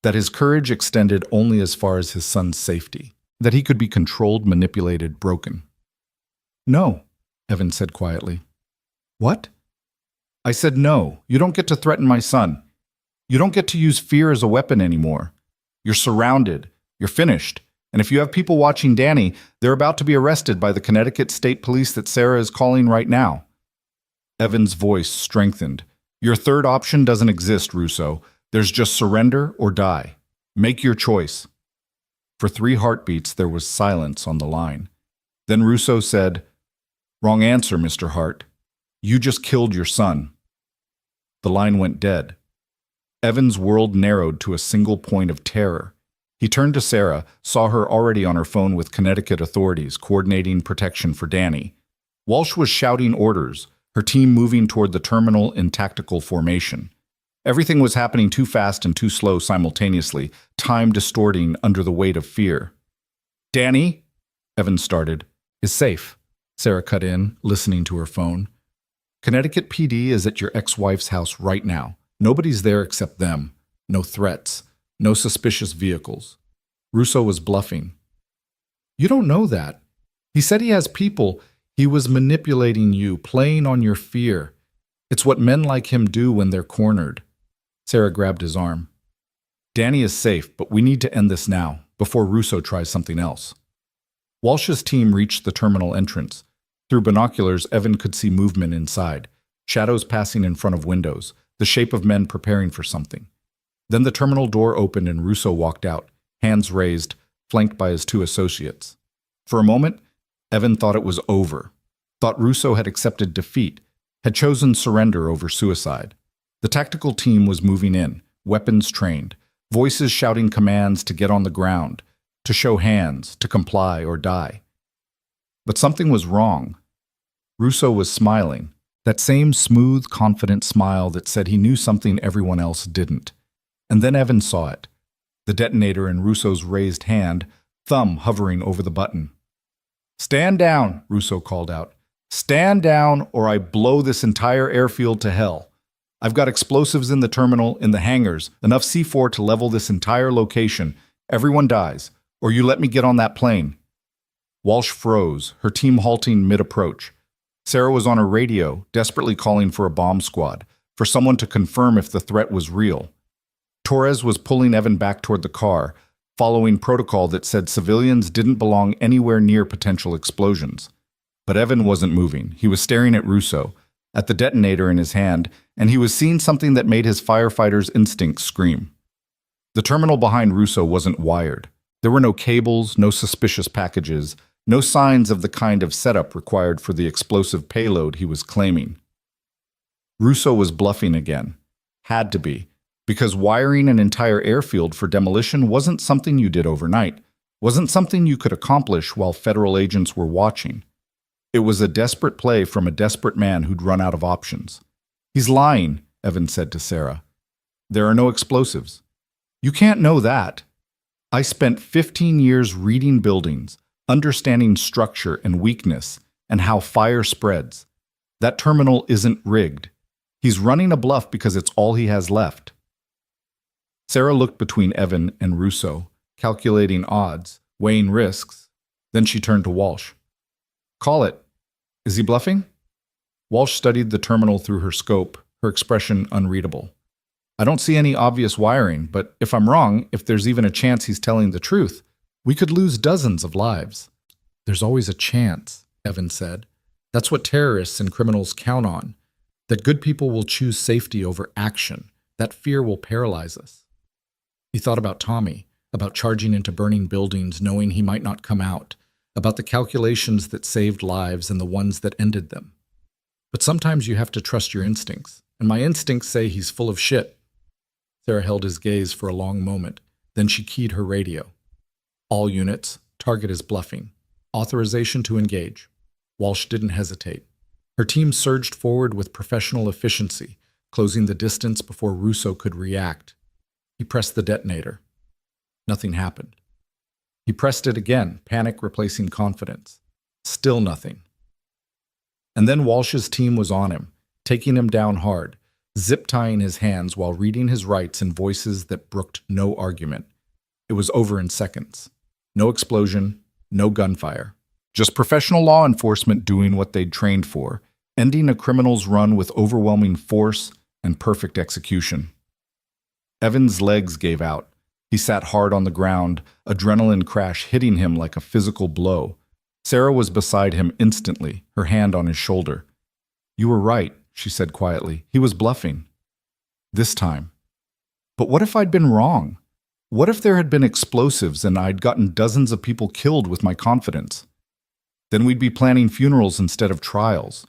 that his courage extended only as far as his son's safety, that he could be controlled, manipulated, broken. No, Evan said quietly. What? I said no, you don't get to threaten my son. You don't get to use fear as a weapon anymore. You're surrounded. You're finished. And if you have people watching Danny, they're about to be arrested by the Connecticut State Police that Sarah is calling right now. Evan's voice strengthened. Your third option doesn't exist, Russo. There's just surrender or die. Make your choice. For 3 heartbeats, there was silence on the line. Then Russo said, Wrong answer, Mr. Hart. You just killed your son. The line went dead. Evan's world narrowed to a single point of terror. He turned to Sarah, saw her already on her phone with Connecticut authorities coordinating protection for Danny. Walsh was shouting orders, her team moving toward the terminal in tactical formation. Everything was happening too fast and too slow simultaneously, time distorting under the weight of fear. Danny, Evan started, is safe, Sarah cut in, listening to her phone. Connecticut PD is at your ex-wife's house right now. Nobody's there except them. No threats. No suspicious vehicles. Russo was bluffing. You don't know that. He said he has people. He was manipulating you, playing on your fear. It's what men like him do when they're cornered. Sarah grabbed his arm. Danny is safe, but we need to end this now, before Russo tries something else. Walsh's team reached the terminal entrance. Through binoculars, Evan could see movement inside, shadows passing in front of windows, the shape of men preparing for something. Then the terminal door opened and Russo walked out, hands raised, flanked by his two associates. For a moment, Evan thought it was over, thought Russo had accepted defeat, had chosen surrender over suicide. The tactical team was moving in, weapons trained, voices shouting commands to get on the ground, to show hands, to comply or die. But something was wrong. Russo was smiling, that same smooth, confident smile that said he knew something everyone else didn't. And then Evan saw it, the detonator in Russo's raised hand, thumb hovering over the button. "Stand down," Russo called out. "Stand down or I blow this entire airfield to hell. I've got explosives in the terminal, in the hangars, enough C4 to level this entire location. Everyone dies, or you let me get on that plane." Walsh froze, her team halting mid-approach. Sarah was on her radio, desperately calling for a bomb squad, for someone to confirm if the threat was real. Torres was pulling Evan back toward the car, following protocol that said civilians didn't belong anywhere near potential explosions. But Evan wasn't moving. He was staring at Russo, at the detonator in his hand, and he was seeing something that made his firefighter's instincts scream. The terminal behind Russo wasn't wired. There were no cables, no suspicious packages, no signs of the kind of setup required for the explosive payload he was claiming. Russo was bluffing again. Had to be, because wiring an entire airfield for demolition wasn't something you did overnight, wasn't something you could accomplish while federal agents were watching. It was a desperate play from a desperate man who'd run out of options. "He's lying," Evan said to Sarah. "There are no explosives." "You can't know that. I spent 15 years reading buildings, understanding structure and weakness, and how fire spreads. That terminal isn't rigged. He's running a bluff because it's all he has left." Sarah looked between Evan and Russo, calculating odds, weighing risks. Then she turned to Walsh. "Call it. Is he bluffing?" Walsh studied the terminal through her scope, her expression unreadable. "I don't see any obvious wiring, but if I'm wrong, if there's even a chance he's telling the truth, we could lose dozens of lives." "There's always a chance," Evan said. "That's what terrorists and criminals count on, that good people will choose safety over action. That fear will paralyze us." He thought about Tommy, about charging into burning buildings knowing he might not come out, about the calculations that saved lives and the ones that ended them. "But sometimes you have to trust your instincts, and my instincts say he's full of shit." Sarah held his gaze for a long moment, then she keyed her radio. "All units, target is bluffing. Authorization to engage." Walsh didn't hesitate. Her team surged forward with professional efficiency, closing the distance before Russo could react. He pressed the detonator. Nothing happened. He pressed it again, panic replacing confidence. Still nothing. And then Walsh's team was on him, taking him down hard, zip-tying his hands while reading his rights in voices that brooked no argument. It was over in seconds. No explosion, no gunfire. Just professional law enforcement doing what they'd trained for, ending a criminal's run with overwhelming force and perfect execution. Evan's legs gave out. He sat hard on the ground, adrenaline crash hitting him like a physical blow. Sarah was beside him instantly, her hand on his shoulder. "You were right," she said quietly. "He was bluffing. This time. But what if I'd been wrong? What if there had been explosives and I'd gotten dozens of people killed with my confidence? Then we'd be planning funerals instead of trials.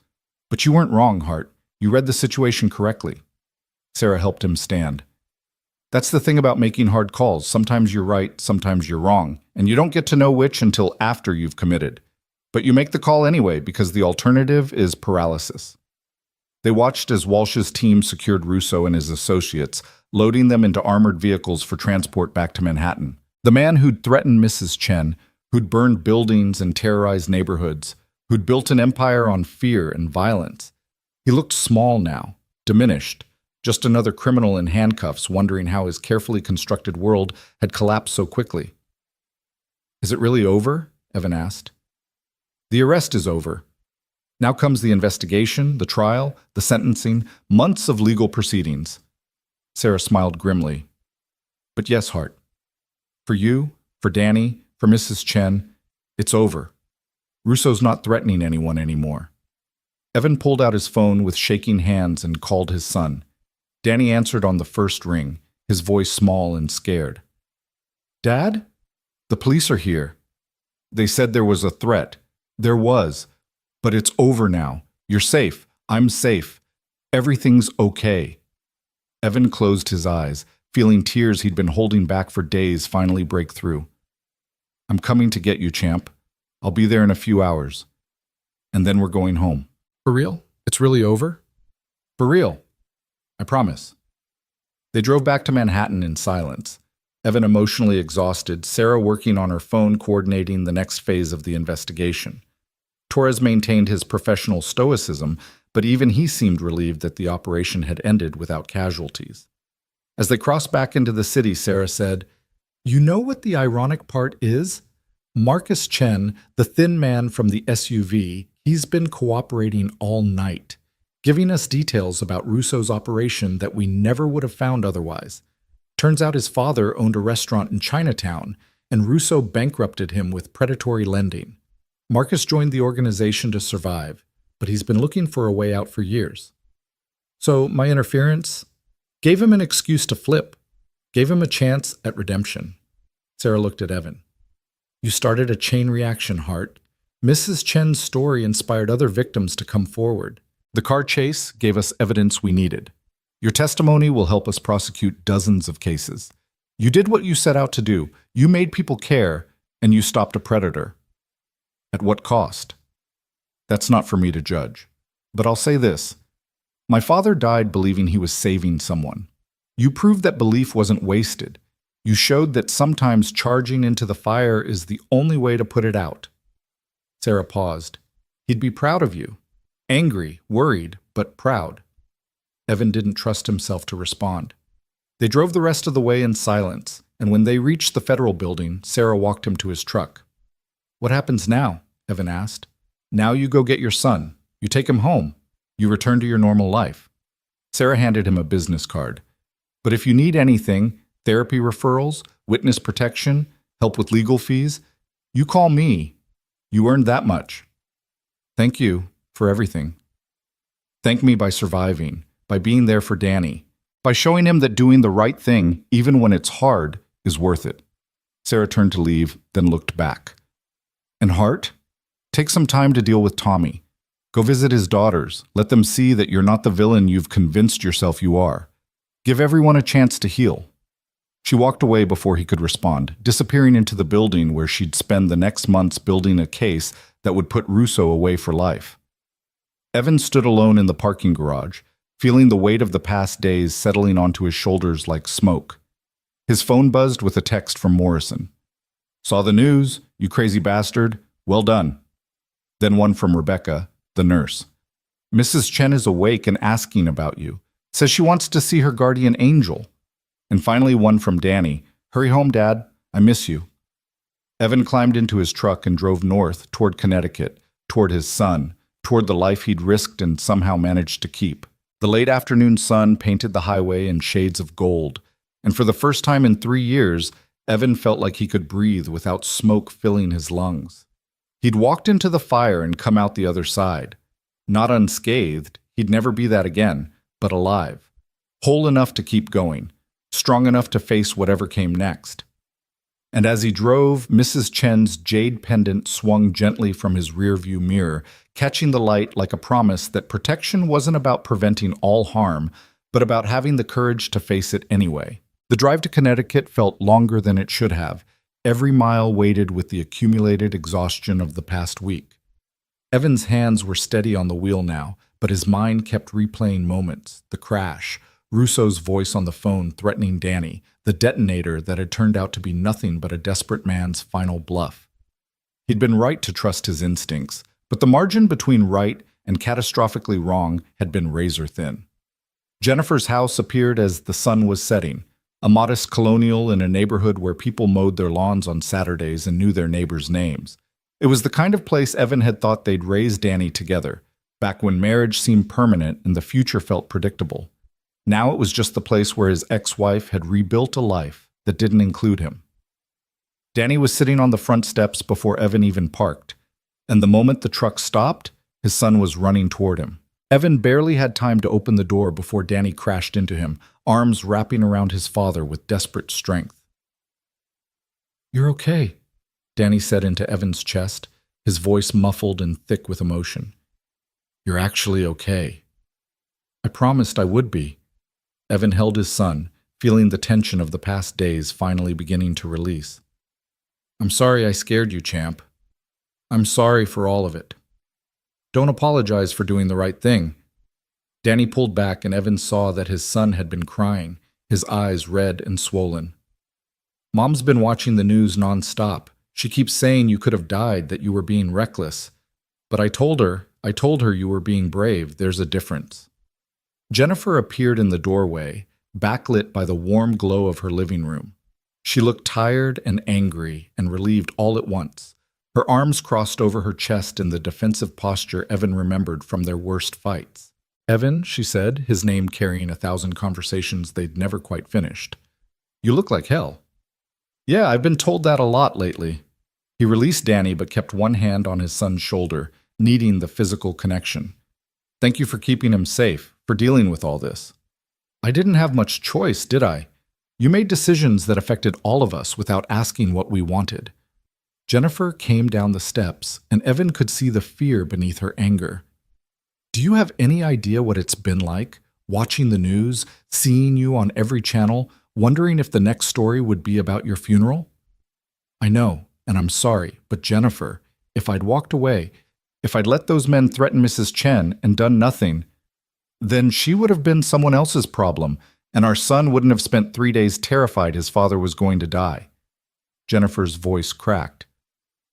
But you weren't wrong, Hart. You read the situation correctly." Sarah helped him stand. "That's the thing about making hard calls. Sometimes you're right, sometimes you're wrong, and you don't get to know which until after you've committed. But you make the call anyway because the alternative is paralysis." They watched as Walsh's team secured Russo and his associates, loading them into armored vehicles for transport back to Manhattan. The man who'd threatened Mrs. Chen, who'd burned buildings and terrorized neighborhoods, who'd built an empire on fear and violence. He looked small now, diminished. Just another criminal in handcuffs wondering how his carefully constructed world had collapsed so quickly. "Is it really over?" Evan asked. "The arrest is over. Now comes the investigation, the trial, the sentencing, months of legal proceedings. Sarah smiled grimly. But yes, Hart. For you, for Danny, for Mrs. Chen, it's over. Russo's not threatening anyone anymore. Evan pulled out his phone with shaking hands and called his son. Danny answered on the first ring, his voice small and scared. Dad? The police are here. They said there was a threat. There was. But it's over now. You're safe. I'm safe. Everything's okay. Evan closed his eyes, feeling tears he'd been holding back for days finally break through. I'm coming to get you, champ. I'll be there in a few hours. And then we're going home. For real? It's really over? For real. I promise. They drove back to Manhattan in silence. Evan emotionally exhausted, Sarah working on her phone coordinating the next phase of the investigation. Torres maintained his professional stoicism, but even he seemed relieved that the operation had ended without casualties. As they crossed back into the city, Sarah said, "You know what the ironic part is? Marcus Chen, the thin man from the SUV, he's been cooperating all night, giving us details about Russo's operation that we never would have found otherwise. Turns out his father owned a restaurant in Chinatown, and Russo bankrupted him with predatory lending. Marcus joined the organization to survive, but he's been looking for a way out for years. So my interference gave him an excuse to flip, gave him a chance at redemption." Sarah looked at Evan. "You started a chain reaction, Hart. Mrs. Chen's story inspired other victims to come forward. The car chase gave us evidence we needed. Your testimony will help us prosecute dozens of cases. You did what you set out to do. You made people care, and you stopped a predator. At what cost? That's not for me to judge. But I'll say this. My father died believing he was saving someone. You proved that belief wasn't wasted. You showed that sometimes charging into the fire is the only way to put it out." Sarah paused. "He'd be proud of you. Angry, worried, but proud." Evan didn't trust himself to respond. They drove the rest of the way in silence, and when they reached the federal building, Sarah walked him to his truck. "What happens now?" Evan asked. "Now you go get your son. You take him home. You return to your normal life." Sarah handed him a business card. "But if you need anything, therapy referrals, witness protection, help with legal fees, you call me. You earned that much. Thank you for everything. Thank me by surviving, by being there for Danny, by showing him that doing the right thing, even when it's hard, is worth it." Sarah turned to leave, then looked back. "And Hart? Take some time to deal with Tommy. Go visit his daughters. Let them see that you're not the villain you've convinced yourself you are. Give everyone a chance to heal." She walked away before he could respond, disappearing into the building where she'd spend the next months building a case that would put Russo away for life. Evan stood alone in the parking garage, feeling the weight of the past days settling onto his shoulders like smoke. His phone buzzed with a text from Morrison. "Saw the news, you crazy bastard. Well done." Then one from Rebecca, the nurse. "Mrs. Chen is awake and asking about you. Says she wants to see her guardian angel." And finally one from Danny. "Hurry home, Dad. I miss you." Evan climbed into his truck and drove north toward Connecticut, toward his son, toward the life he'd risked and somehow managed to keep. The late afternoon sun painted the highway in shades of gold, and for the first time in 3 years, Evan felt like he could breathe without smoke filling his lungs. He'd walked into the fire and come out the other side. Not unscathed, he'd never be that again, but alive. Whole enough to keep going, strong enough to face whatever came next. And as he drove, Mrs. Chen's jade pendant swung gently from his rearview mirror, catching the light like a promise that protection wasn't about preventing all harm, but about having the courage to face it anyway. The drive to Connecticut felt longer than it should have, every mile weighted with the accumulated exhaustion of the past week. Evan's hands were steady on the wheel now, but his mind kept replaying moments, the crash, Russo's voice on the phone threatening Danny, the detonator that had turned out to be nothing but a desperate man's final bluff. He'd been right to trust his instincts, but the margin between right and catastrophically wrong had been razor thin. Jennifer's house appeared as the sun was setting, a modest colonial in a neighborhood where people mowed their lawns on Saturdays and knew their neighbors' names. It was the kind of place Evan had thought they'd raise Danny together, back when marriage seemed permanent and the future felt predictable. Now it was just the place where his ex-wife had rebuilt a life that didn't include him. Danny was sitting on the front steps before Evan even parked, and the moment the truck stopped, his son was running toward him. Evan barely had time to open the door before Danny crashed into him, arms wrapping around his father with desperate strength. "You're okay," Danny said into Evan's chest, his voice muffled and thick with emotion. "You're actually okay." "I promised I would be." Evan held his son, feeling the tension of the past days finally beginning to release. "I'm sorry I scared you, champ. I'm sorry for all of it. Don't apologize for doing the right thing." Danny pulled back and Evan saw that his son had been crying, his eyes red and swollen. "Mom's been watching the news nonstop. She keeps saying you could have died, that you were being reckless. But I told her you were being brave. There's a difference." Jennifer appeared in the doorway, backlit by the warm glow of her living room. She looked tired and angry and relieved all at once. Her arms crossed over her chest in the defensive posture Evan remembered from their worst fights. "Evan," she said, his name carrying 1,000 conversations they'd never quite finished. "You look like hell." "Yeah, I've been told that a lot lately." He released Danny but kept one hand on his son's shoulder, needing the physical connection. "Thank you for keeping him safe, for dealing with all this." "I didn't have much choice, did I? You made decisions that affected all of us without asking what we wanted." Jennifer came down the steps, and Evan could see the fear beneath her anger. "Do you have any idea what it's been like, watching the news, seeing you on every channel, wondering if the next story would be about your funeral?" "I know, and I'm sorry, but Jennifer, if I'd walked away, if I'd let those men threaten Mrs. Chen and done nothing, then she would have been someone else's problem, and our son wouldn't have spent 3 days terrified his father was going to die." Jennifer's voice cracked.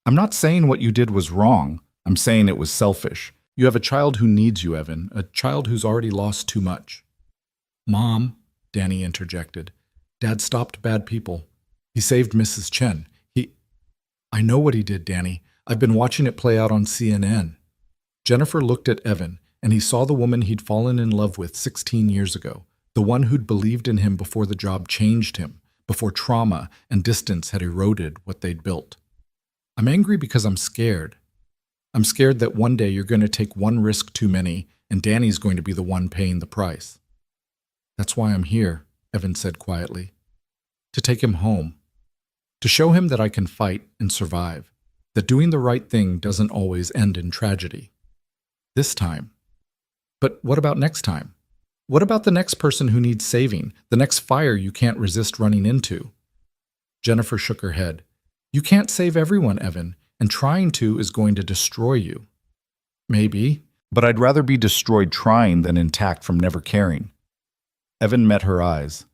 "I'm not saying what you did was wrong. I'm saying it was selfish. You have a child who needs you, Evan, a child who's already lost too much." "Mom," Danny interjected, "Dad stopped bad people. He saved Mrs. Chen. I know what he did, Danny. I've been watching it play out on CNN." Jennifer looked at Evan, and he saw the woman he'd fallen in love with 16 years ago, the one who'd believed in him before the job changed him, before trauma and distance had eroded what they'd built. "I'm angry because I'm scared. I'm scared that one day you're going to take one risk too many, and Danny's going to be the one paying the price." "That's why I'm here," Evan said quietly. "To take him home. To show him that I can fight and survive, that doing the right thing doesn't always end in tragedy. This time. But what about next time? What about the next person who needs saving, the next fire you can't resist running into?" Jennifer shook her head. "You can't save everyone, Evan, and trying to is going to destroy you." "Maybe, but I'd rather be destroyed trying than intact from never caring." Evan met her eyes.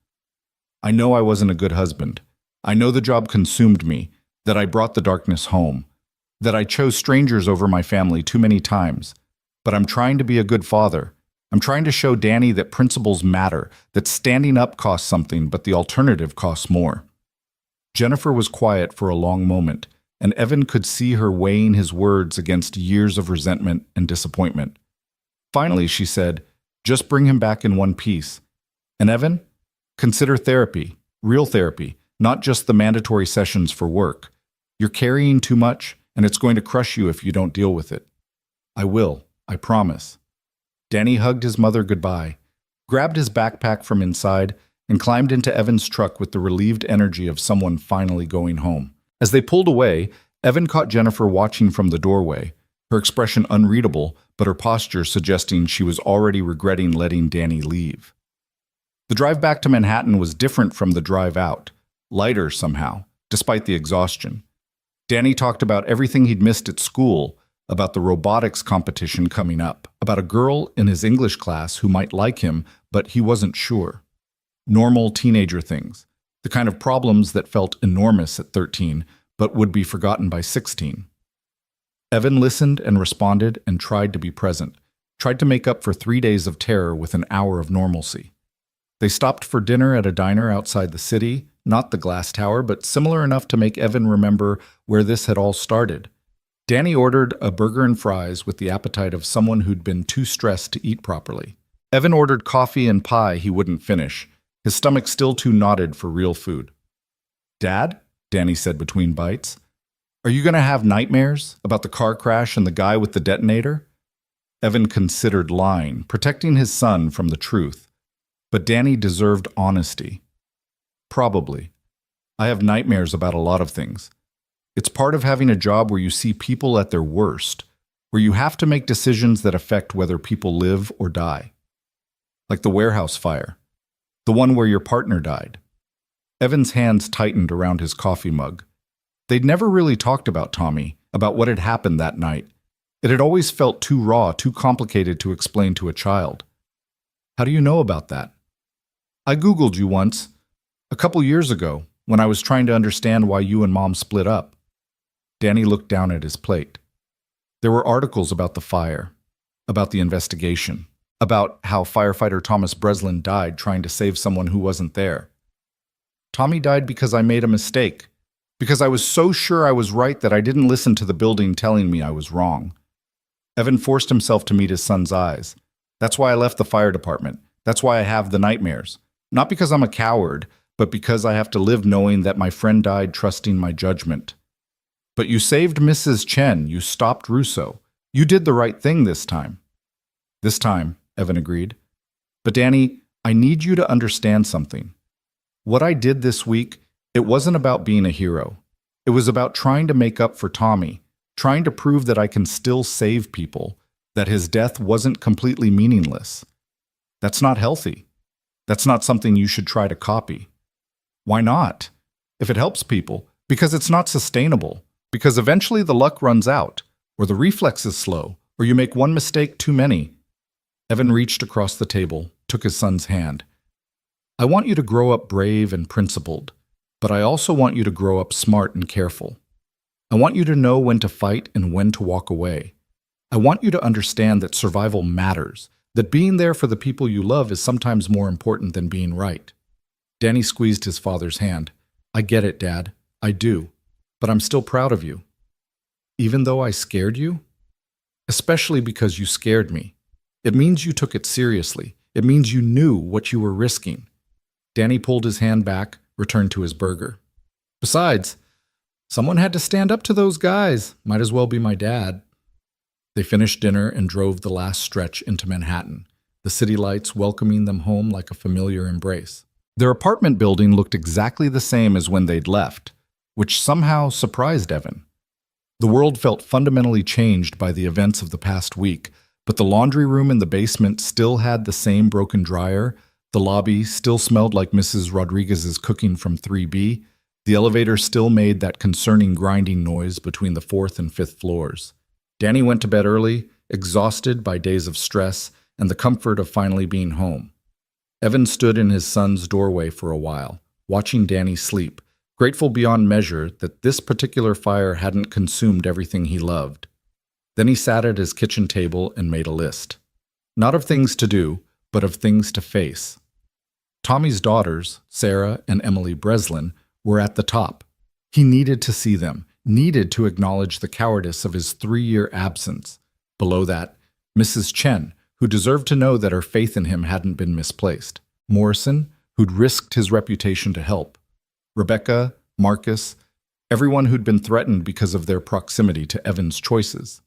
"I know I wasn't a good husband. I know the job consumed me, that I brought the darkness home, that I chose strangers over my family too many times. But I'm trying to be a good father. I'm trying to show Danny that principles matter, that standing up costs something, but the alternative costs more." Jennifer was quiet for a long moment, and Evan could see her weighing his words against years of resentment and disappointment. Finally, she said, "Just bring him back in one piece. And Evan, consider therapy, real therapy, not just the mandatory sessions for work. You're carrying too much, and it's going to crush you if you don't deal with it." "I will, I promise." Danny hugged his mother goodbye, grabbed his backpack from inside, and climbed into Evan's truck with the relieved energy of someone finally going home. As they pulled away, Evan caught Jennifer watching from the doorway, her expression unreadable, but her posture suggesting she was already regretting letting Danny leave. The drive back to Manhattan was different from the drive out, lighter somehow, despite the exhaustion. Danny talked about everything he'd missed at school, about the robotics competition coming up, about a girl in his English class who might like him, but he wasn't sure. Normal teenager things, the kind of problems that felt enormous at 13, but would be forgotten by 16. Evan listened and responded and tried to be present, tried to make up for 3 days of terror with an hour of normalcy. They stopped for dinner at a diner outside the city, not the Glass Tower, but similar enough to make Evan remember where this had all started. Danny ordered a burger and fries with the appetite of someone who'd been too stressed to eat properly. Evan ordered coffee and pie he wouldn't finish, his stomach still too knotted for real food. "Dad," Danny said between bites, "are you going to have nightmares about the car crash and the guy with the detonator?" Evan considered lying, protecting his son from the truth. But Danny deserved honesty. "Probably. I have nightmares about a lot of things. It's part of having a job where you see people at their worst, where you have to make decisions that affect whether people live or die. Like the warehouse fire, the one where your partner died." Evan's hands tightened around his coffee mug. They'd never really talked about Tommy, about what had happened that night. It had always felt too raw, too complicated to explain to a child. "How do you know about that?" "I Googled you once, a couple years ago, when I was trying to understand why you and Mom split up." Danny looked down at his plate. There were articles about the fire, about the investigation, about how firefighter Thomas Breslin died trying to save someone who wasn't there. "Tommy died because I made a mistake, because I was so sure I was right that I didn't listen to the building telling me I was wrong." Evan forced himself to meet his son's eyes. "That's why I left the fire department. That's why I have the nightmares. Not because I'm a coward, but because I have to live knowing that my friend died trusting my judgment." "But you saved Mrs. Chen. You stopped Russo. You did the right thing this time." "This time," Evan agreed. "But Danny, I need you to understand something. What I did this week, it wasn't about being a hero. It was about trying to make up for Tommy, trying to prove that I can still save people, that his death wasn't completely meaningless. That's not healthy. That's not something you should try to copy." "Why not?" "If it helps people, because it's not sustainable, because eventually the luck runs out, or the reflex is slow, or you make one mistake too many." Evan reached across the table, took his son's hand. "I want you to grow up brave and principled, but I also want you to grow up smart and careful. I want you to know when to fight and when to walk away. I want you to understand that survival matters, that being there for the people you love is sometimes more important than being right." Danny squeezed his father's hand. "I get it, Dad. I do. But I'm still proud of you." "Even though I scared you?" "Especially because you scared me. It means you took it seriously. It means you knew what you were risking." Danny pulled his hand back, returned to his burger. "Besides, someone had to stand up to those guys. Might as well be my dad." They finished dinner and drove the last stretch into Manhattan, the city lights welcoming them home like a familiar embrace. Their apartment building looked exactly the same as when they'd left, which somehow surprised Evan. The world felt fundamentally changed by the events of the past week, but the laundry room in the basement still had the same broken dryer, the lobby still smelled like Mrs. Rodriguez's cooking from 3B, the elevator still made that concerning grinding noise between the 4th and 5th floors. Danny went to bed early, exhausted by days of stress and the comfort of finally being home. Evan stood in his son's doorway for a while, watching Danny sleep, grateful beyond measure that this particular fire hadn't consumed everything he loved. Then he sat at his kitchen table and made a list. Not of things to do, but of things to face. Tommy's daughters, Sarah and Emily Breslin, were at the top. He needed to see them, needed to acknowledge the cowardice of his 3-year absence. Below that, Mrs. Chen, who deserved to know that her faith in him hadn't been misplaced. Morrison, who'd risked his reputation to help. Rebecca, Marcus, everyone who'd been threatened because of their proximity to Evan's choices.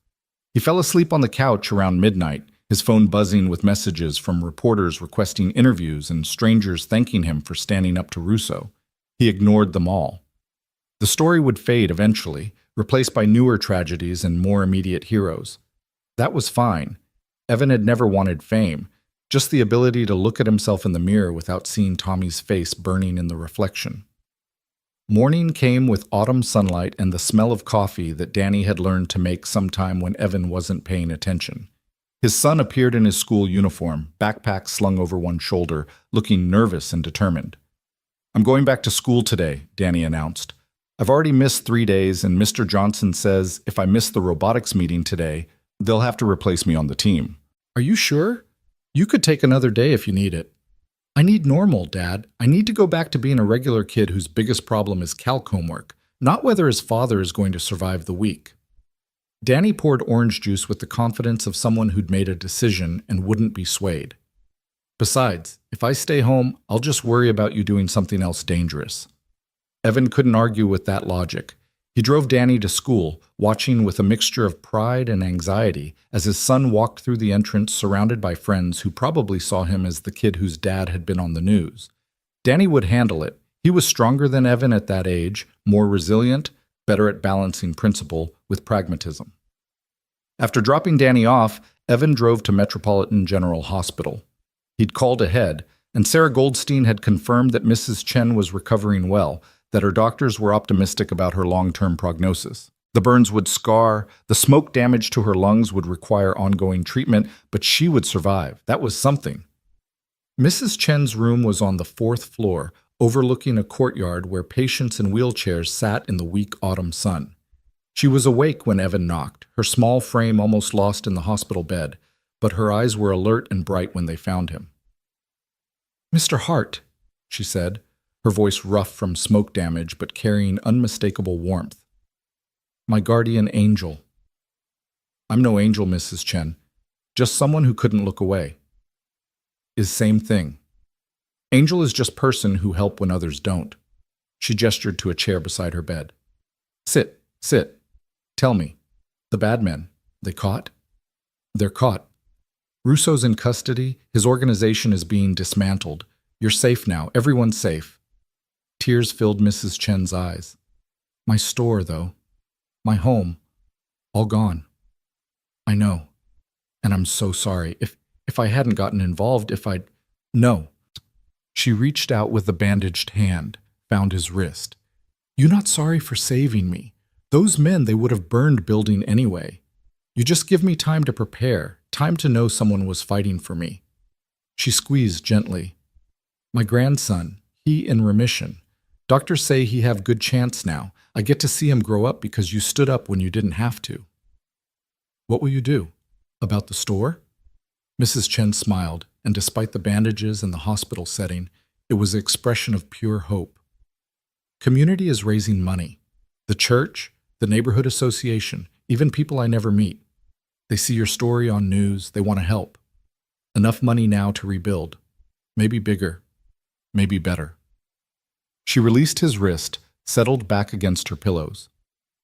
He fell asleep on the couch around midnight, his phone buzzing with messages from reporters requesting interviews and strangers thanking him for standing up to Russo. He ignored them all. The story would fade eventually, replaced by newer tragedies and more immediate heroes. That was fine. Evan had never wanted fame, just the ability to look at himself in the mirror without seeing Tommy's face burning in the reflection. Morning came with autumn sunlight and the smell of coffee that Danny had learned to make sometime when Evan wasn't paying attention. His son appeared in his school uniform, backpack slung over one shoulder, looking nervous and determined. "I'm going back to school today," Danny announced. "I've already missed 3 days, and Mr. Johnson says if I miss the robotics meeting today, they'll have to replace me on the team." "Are you sure? You could take another day if you need it." "I need normal, Dad. I need to go back to being a regular kid whose biggest problem is calc homework, not whether his father is going to survive the week." Danny poured orange juice with the confidence of someone who'd made a decision and wouldn't be swayed. Besides, if I stay home, I'll just worry about you doing something else dangerous. Evan couldn't argue with that logic. He drove Danny to school, watching with a mixture of pride and anxiety as his son walked through the entrance surrounded by friends who probably saw him as the kid whose dad had been on the news. Danny would handle it. He was stronger than Evan at that age, more resilient, better at balancing principle with pragmatism. After dropping Danny off, Evan drove to Metropolitan General Hospital. He'd called ahead, and Sarah Goldstein had confirmed that Mrs. Chen was recovering well, that her doctors were optimistic about her long-term prognosis. The burns would scar, the smoke damage to her lungs would require ongoing treatment, but she would survive. That was something. Mrs. Chen's room was on the 4th floor, overlooking a courtyard where patients in wheelchairs sat in the weak autumn sun. She was awake when Evan knocked, her small frame almost lost in the hospital bed, but her eyes were alert and bright when they found him. "Mr. Hart," she said, her voice rough from smoke damage but carrying unmistakable warmth. "My guardian angel." "I'm no angel, Mrs. Chen. Just someone who couldn't look away." "Is same thing. Angel is just person who help when others don't." She gestured to a chair beside her bed. "Sit, sit. Tell me, the bad men, they caught?" "They're caught. Russo's in custody. His organization is being dismantled. You're safe now. Everyone's safe." Tears filled Mrs. Chen's eyes. "My store, though. My home. All gone." "I know. And I'm so sorry. If I hadn't gotten involved, if I'd—" "No." She reached out with the bandaged hand, found his wrist. "You not sorry for saving me. Those men, they would have burned building anyway. You just give me time to prepare, time to know someone was fighting for me." She squeezed gently. "My grandson, he in remission. Doctors say he have good chance now. I get to see him grow up because you stood up when you didn't have to." "What will you do? About the store?" Mrs. Chen smiled, and despite the bandages and the hospital setting, it was an expression of pure hope. "Community is raising money. The church, the neighborhood association, even people I never meet. They see your story on news, they want to help. Enough money now to rebuild. Maybe bigger, maybe better." She released his wrist, settled back against her pillows.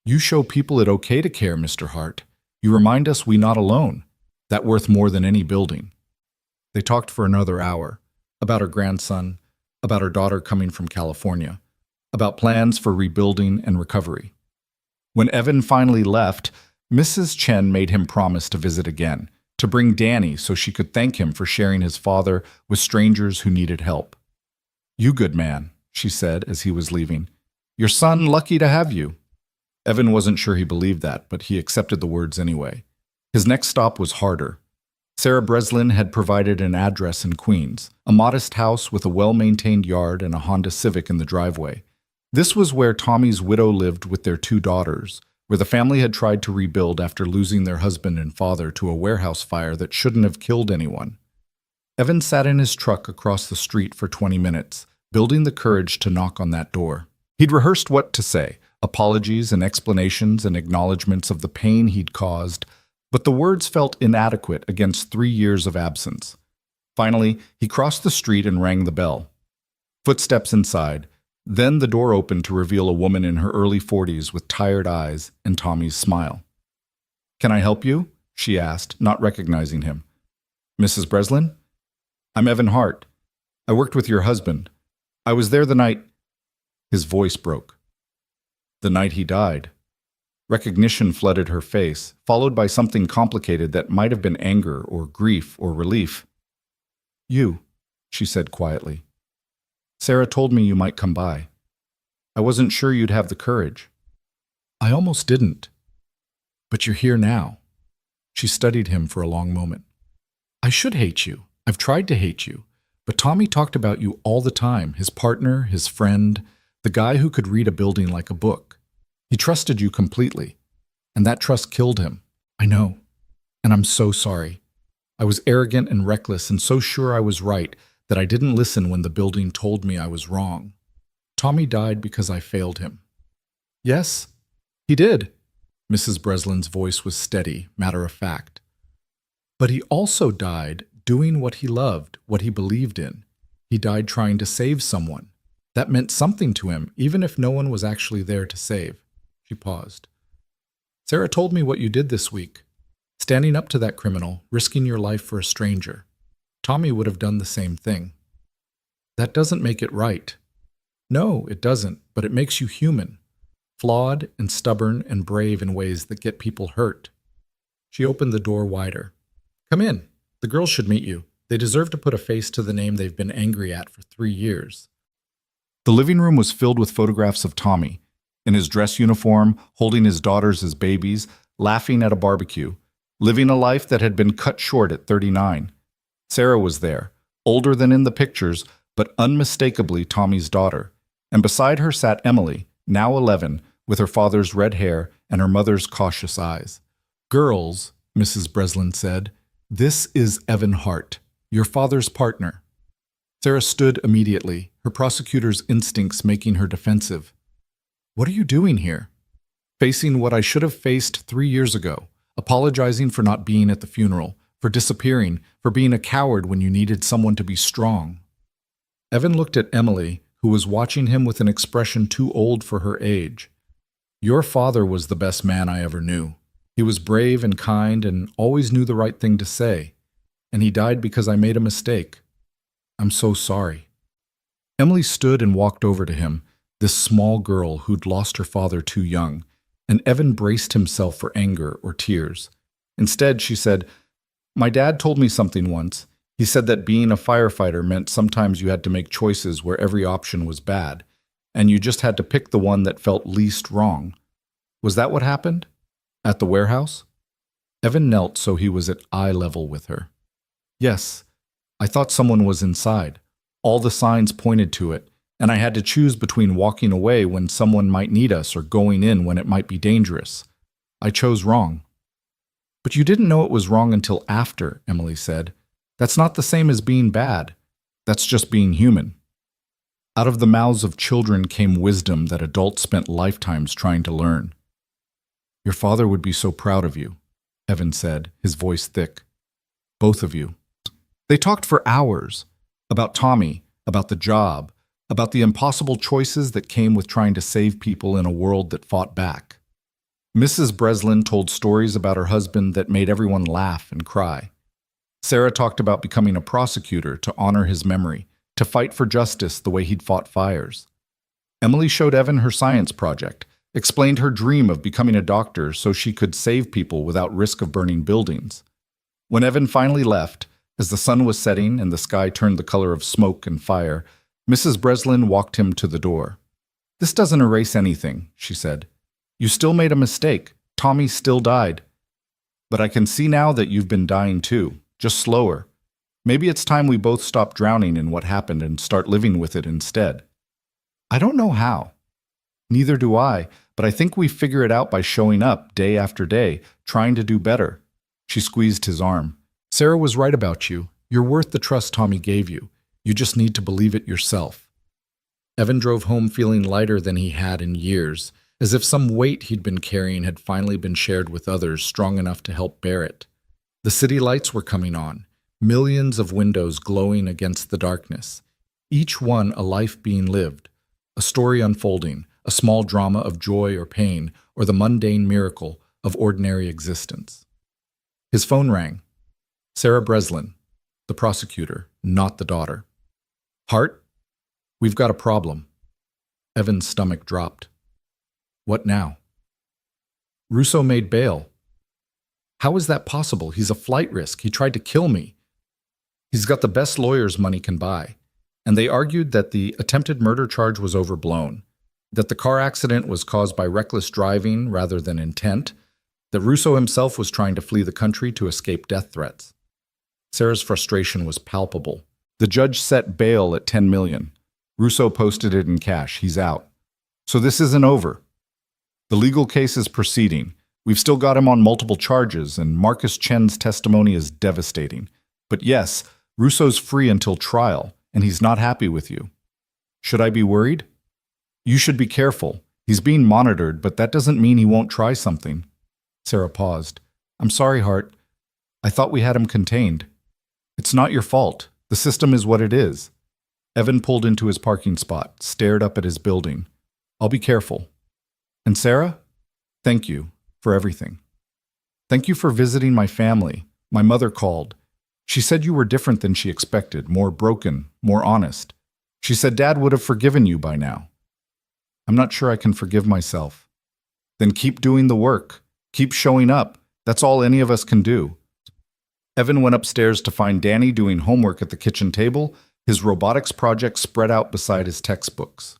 "You show people it okay to care, Mr. Hart. You remind us we not alone. That worth more than any building." They talked for another hour, about her grandson, about her daughter coming from California, about plans for rebuilding and recovery. When Evan finally left, Mrs. Chen made him promise to visit again, to bring Danny so she could thank him for sharing his father with strangers who needed help. "You good man," she said as he was leaving. "Your son lucky to have you." Evan wasn't sure he believed that, but he accepted the words anyway. His next stop was harder. Sarah Breslin had provided an address in Queens, a modest house with a well-maintained yard and a Honda Civic in the driveway. This was where Tommy's widow lived with their 2 daughters, where the family had tried to rebuild after losing their husband and father to a warehouse fire that shouldn't have killed anyone. Evan sat in his truck across the street for 20 minutes, building the courage to knock on that door. He'd rehearsed what to say, apologies and explanations and acknowledgments of the pain he'd caused, but the words felt inadequate against 3 years of absence. Finally, he crossed the street and rang the bell. Footsteps inside. Then the door opened to reveal a woman in her early 40s with tired eyes and Tommy's smile. "Can I help you?" she asked, not recognizing him. "Mrs. Breslin? I'm Evan Hart. I worked with your husband. I was there the night—" His voice broke. "The night he died." Recognition flooded her face, followed by something complicated that might have been anger or grief or relief. "You," she said quietly. "Sarah told me you might come by. I wasn't sure you'd have the courage." "I almost didn't. But you're here now." She studied him for a long moment. "I should hate you. I've tried to hate you. But Tommy talked about you all the time, his partner, his friend, the guy who could read a building like a book. He trusted you completely, and that trust killed him. I know, and I'm so sorry. I was arrogant and reckless and so sure I was right that I didn't listen when the building told me I was wrong. Tommy died because I failed him." "Yes, he did. Mrs. Breslin's voice was steady, matter of fact. But he also died doing what he loved, what he believed in. He died trying to save someone. That meant something to him, even if no one was actually there to save. She paused. Sarah told me what you did this week. Standing up to that criminal, risking your life for a stranger. Tommy would have done the same thing. That doesn't make it right. No, it doesn't, but it makes you human. Flawed and stubborn and brave in ways that get people hurt. She opened the door wider. Come in. The girls should meet you. They deserve to put a face to the name they've been angry at for 3 years. The living room was filled with photographs of Tommy, in his dress uniform, holding his daughters as babies, laughing at a barbecue, living a life that had been cut short at 39. Sarah was there, older than in the pictures, but unmistakably Tommy's daughter. And beside her sat Emily, now 11, with her father's red hair and her mother's cautious eyes. Girls, Mrs. Breslin said, this is Evan Hart, your father's partner. Sarah stood immediately, her prosecutor's instincts making her defensive. What are you doing here? Facing what I should have faced 3 years ago, apologizing for not being at the funeral, for disappearing, for being a coward when you needed someone to be strong. Evan looked at Emily, who was watching him with an expression too old for her age. Your father was the best man I ever knew. He was brave and kind and always knew the right thing to say. And he died because I made a mistake. I'm so sorry. Emily stood and walked over to him, this small girl who'd lost her father too young, and Evan braced himself for anger or tears. Instead, she said, My dad told me something once. He said that being a firefighter meant sometimes you had to make choices where every option was bad, and you just had to pick the one that felt least wrong. Was that what happened? At the warehouse? Evan knelt so he was at eye level with her. Yes, I thought someone was inside. All the signs pointed to it, and I had to choose between walking away when someone might need us or going in when it might be dangerous. I chose wrong. But you didn't know it was wrong until after, Emily said. That's not the same as being bad. That's just being human. Out of the mouths of children came wisdom that adults spent lifetimes trying to learn. Your father would be so proud of you, Evan said, his voice thick. Both of you. They talked for hours about Tommy, about the job, about the impossible choices that came with trying to save people in a world that fought back. Mrs. Breslin told stories about her husband that made everyone laugh and cry. Sarah talked about becoming a prosecutor to honor his memory, to fight for justice the way he'd fought fires. Emily showed Evan her science project, explained her dream of becoming a doctor so she could save people without risk of burning buildings. When Evan finally left, as the sun was setting and the sky turned the color of smoke and fire, Mrs. Breslin walked him to the door. This doesn't erase anything, she said. You still made a mistake. Tommy still died. But I can see now that you've been dying too, just slower. Maybe it's time we both stop drowning in what happened and start living with it instead. I don't know how. Neither do I, but I think we figure it out by showing up day after day, trying to do better. She squeezed his arm. Sarah was right about you. You're worth the trust Tommy gave you. You just need to believe it yourself. Evan drove home feeling lighter than he had in years, as if some weight he'd been carrying had finally been shared with others strong enough to help bear it. The city lights were coming on, millions of windows glowing against the darkness, each one a life being lived, a story unfolding, a small drama of joy or pain, or the mundane miracle of ordinary existence. His phone rang. Sarah Breslin, the prosecutor, not the daughter. Hart, we've got a problem. Evan's stomach dropped. What now? Russo made bail. How is that possible? He's a flight risk. He tried to kill me. He's got the best lawyers money can buy. And they argued that the attempted murder charge was overblown, that the car accident was caused by reckless driving rather than intent, that Russo himself was trying to flee the country to escape death threats. Sarah's frustration was palpable. The judge set bail at $10 million. Russo posted it in cash. He's out. So this isn't over. The legal case is proceeding. We've still got him on multiple charges, and Marcus Chen's testimony is devastating. But yes, Russo's free until trial, and he's not happy with you. Should I be worried? You should be careful. He's being monitored, but that doesn't mean he won't try something. Sarah paused. I'm sorry, Hart. I thought we had him contained. It's not your fault. The system is what it is. Evan pulled into his parking spot, stared up at his building. I'll be careful. And Sarah? Thank you for everything. Thank you for visiting my family. My mother called. She said you were different than she expected, more broken, more honest. She said Dad would have forgiven you by now. I'm not sure I can forgive myself. Then keep doing the work. Keep showing up. That's all any of us can do. Evan went upstairs to find Danny doing homework at the kitchen table, his robotics project spread out beside his textbooks.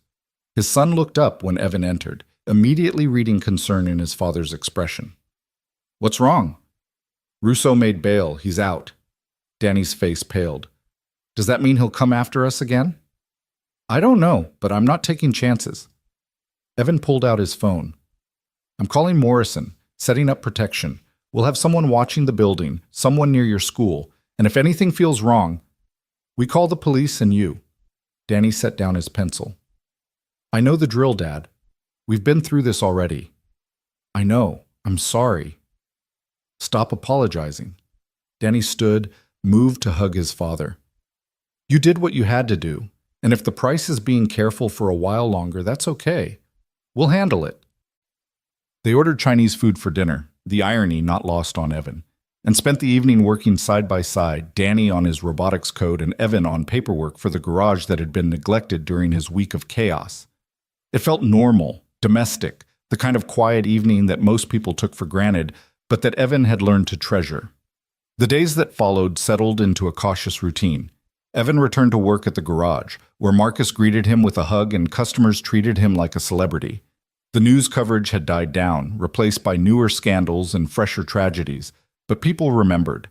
His son looked up when Evan entered, immediately reading concern in his father's expression. What's wrong? Russo made bail. He's out. Danny's face paled. Does that mean he'll come after us again? I don't know, but I'm not taking chances. Evan pulled out his phone. I'm calling Morrison, setting up protection. We'll have someone watching the building, someone near your school, and if anything feels wrong, we call the police and you. Danny set down his pencil. I know the drill, Dad. We've been through this already. I know. I'm sorry. Stop apologizing. Danny stood, moved to hug his father. You did what you had to do, and if the price is being careful for a while longer, that's okay. We'll handle it. They ordered Chinese food for dinner, the irony not lost on Evan, and spent the evening working side by side, Danny on his robotics code and Evan on paperwork for the garage that had been neglected during his week of chaos. It felt normal, domestic, the kind of quiet evening that most people took for granted, but that Evan had learned to treasure. The days that followed settled into a cautious routine. Evan returned to work at the garage, where Marcus greeted him with a hug and customers treated him like a celebrity. The news coverage had died down, replaced by newer scandals and fresher tragedies, but people remembered.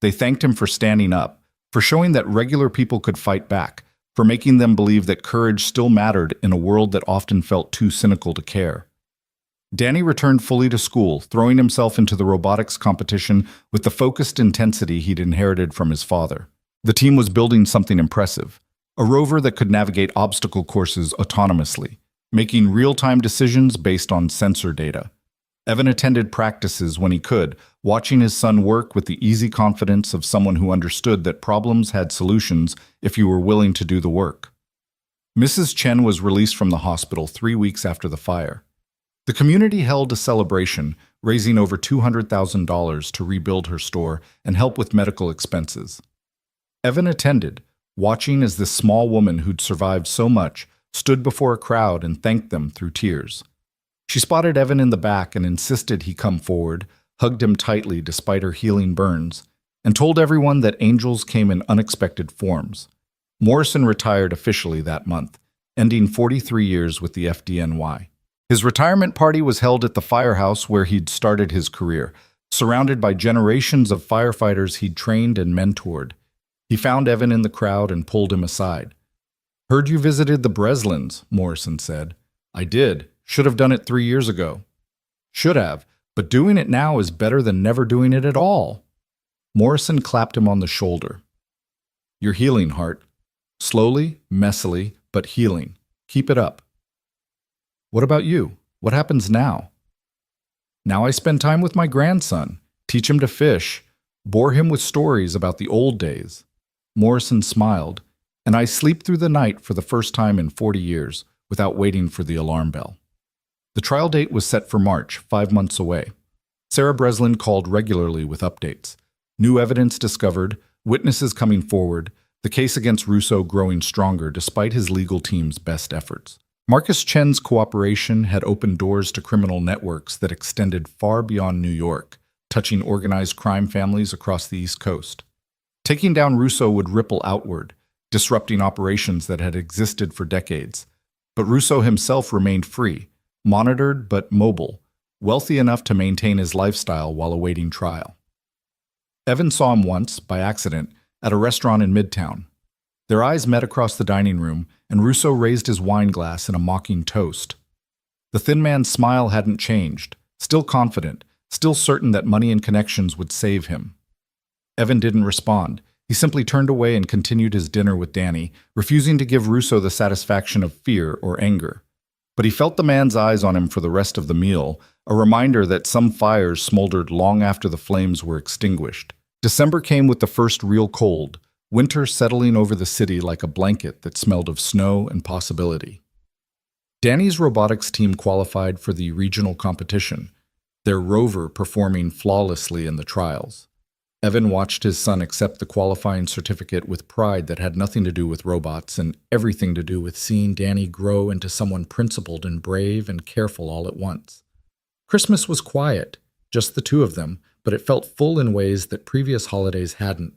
They thanked him for standing up, for showing that regular people could fight back, for making them believe that courage still mattered in a world that often felt too cynical to care. Danny returned fully to school, throwing himself into the robotics competition with the focused intensity he'd inherited from his father. The team was building something impressive, a rover that could navigate obstacle courses autonomously, making real-time decisions based on sensor data. Evan attended practices when he could, watching his son work with the easy confidence of someone who understood that problems had solutions if you were willing to do the work. Mrs. Chen was released from the hospital 3 weeks after the fire. The community held a celebration, raising over $200,000 to rebuild her store and help with medical expenses. Evan attended, watching as this small woman who'd survived so much stood before a crowd and thanked them through tears. She spotted Evan in the back and insisted he come forward, hugged him tightly despite her healing burns, and told everyone that angels came in unexpected forms. Morrison retired officially that month, ending 43 years with the FDNY. His retirement party was held at the firehouse where he'd started his career, surrounded by generations of firefighters he'd trained and mentored. He found Evan in the crowd and pulled him aside. Heard you visited the Breslins, Morrison said. I did. Should have done it 3 years ago. Should have, but doing it now is better than never doing it at all. Morrison clapped him on the shoulder. You're healing, Hart. Slowly, messily, but healing. Keep it up. What about you? What happens now? Now I spend time with my grandson, teach him to fish, bore him with stories about the old days. Morrison smiled, and I sleep through the night for the first time in 40 years without waiting for the alarm bell. The trial date was set for March, 5 months away. Sarah Breslin called regularly with updates. New evidence discovered, witnesses coming forward, the case against Russo growing stronger despite his legal team's best efforts. Marcus Chen's cooperation had opened doors to criminal networks that extended far beyond New York, touching organized crime families across the East Coast. Taking down Russo would ripple outward, disrupting operations that had existed for decades. But Russo himself remained free, monitored but mobile, wealthy enough to maintain his lifestyle while awaiting trial. Evan saw him once, by accident, at a restaurant in Midtown. Their eyes met across the dining room, and Russo raised his wine glass in a mocking toast. The thin man's smile hadn't changed, still confident, still certain that money and connections would save him. Evan didn't respond. He simply turned away and continued his dinner with Danny, refusing to give Russo the satisfaction of fear or anger. But he felt the man's eyes on him for the rest of the meal, a reminder that some fires smoldered long after the flames were extinguished. December came with the first real cold, winter settling over the city like a blanket that smelled of snow and possibility. Danny's robotics team qualified for the regional competition, their rover performing flawlessly in the trials. Evan watched his son accept the qualifying certificate with pride that had nothing to do with robots and everything to do with seeing Danny grow into someone principled and brave and careful all at once. Christmas was quiet, just the two of them, but it felt full in ways that previous holidays hadn't.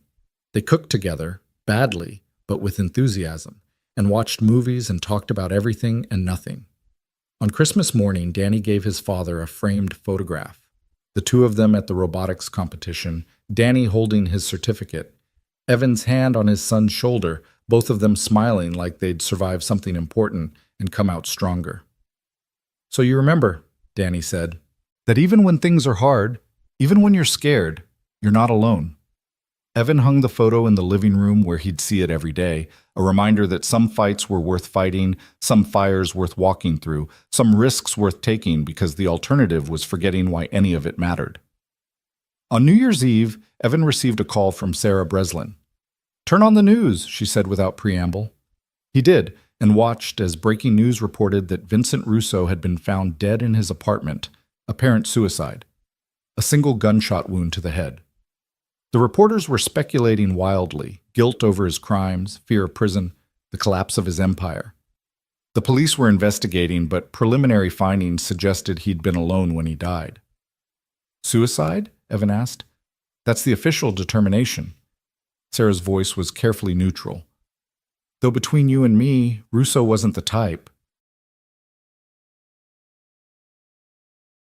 They cooked together, badly, but with enthusiasm, and watched movies and talked about everything and nothing. On Christmas morning, Danny gave his father a framed photograph. The two of them at the robotics competition, Danny holding his certificate, Evan's hand on his son's shoulder, both of them smiling like they'd survived something important and come out stronger. "So you remember," Danny said, "that even when things are hard, even when you're scared, you're not alone." Evan hung the photo in the living room where he'd see it every day, a reminder that some fights were worth fighting, some fires worth walking through, some risks worth taking because the alternative was forgetting why any of it mattered. On New Year's Eve, Evan received a call from Sarah Breslin. "Turn on the news," she said without preamble. He did, and watched as breaking news reported that Vincent Russo had been found dead in his apartment, apparent suicide, a single gunshot wound to the head. The reporters were speculating wildly, guilt over his crimes, fear of prison, the collapse of his empire. The police were investigating, but preliminary findings suggested he'd been alone when he died. "Suicide?" Evan asked. "That's the official determination." Sarah's voice was carefully neutral. "Though between you and me, Russo wasn't the type.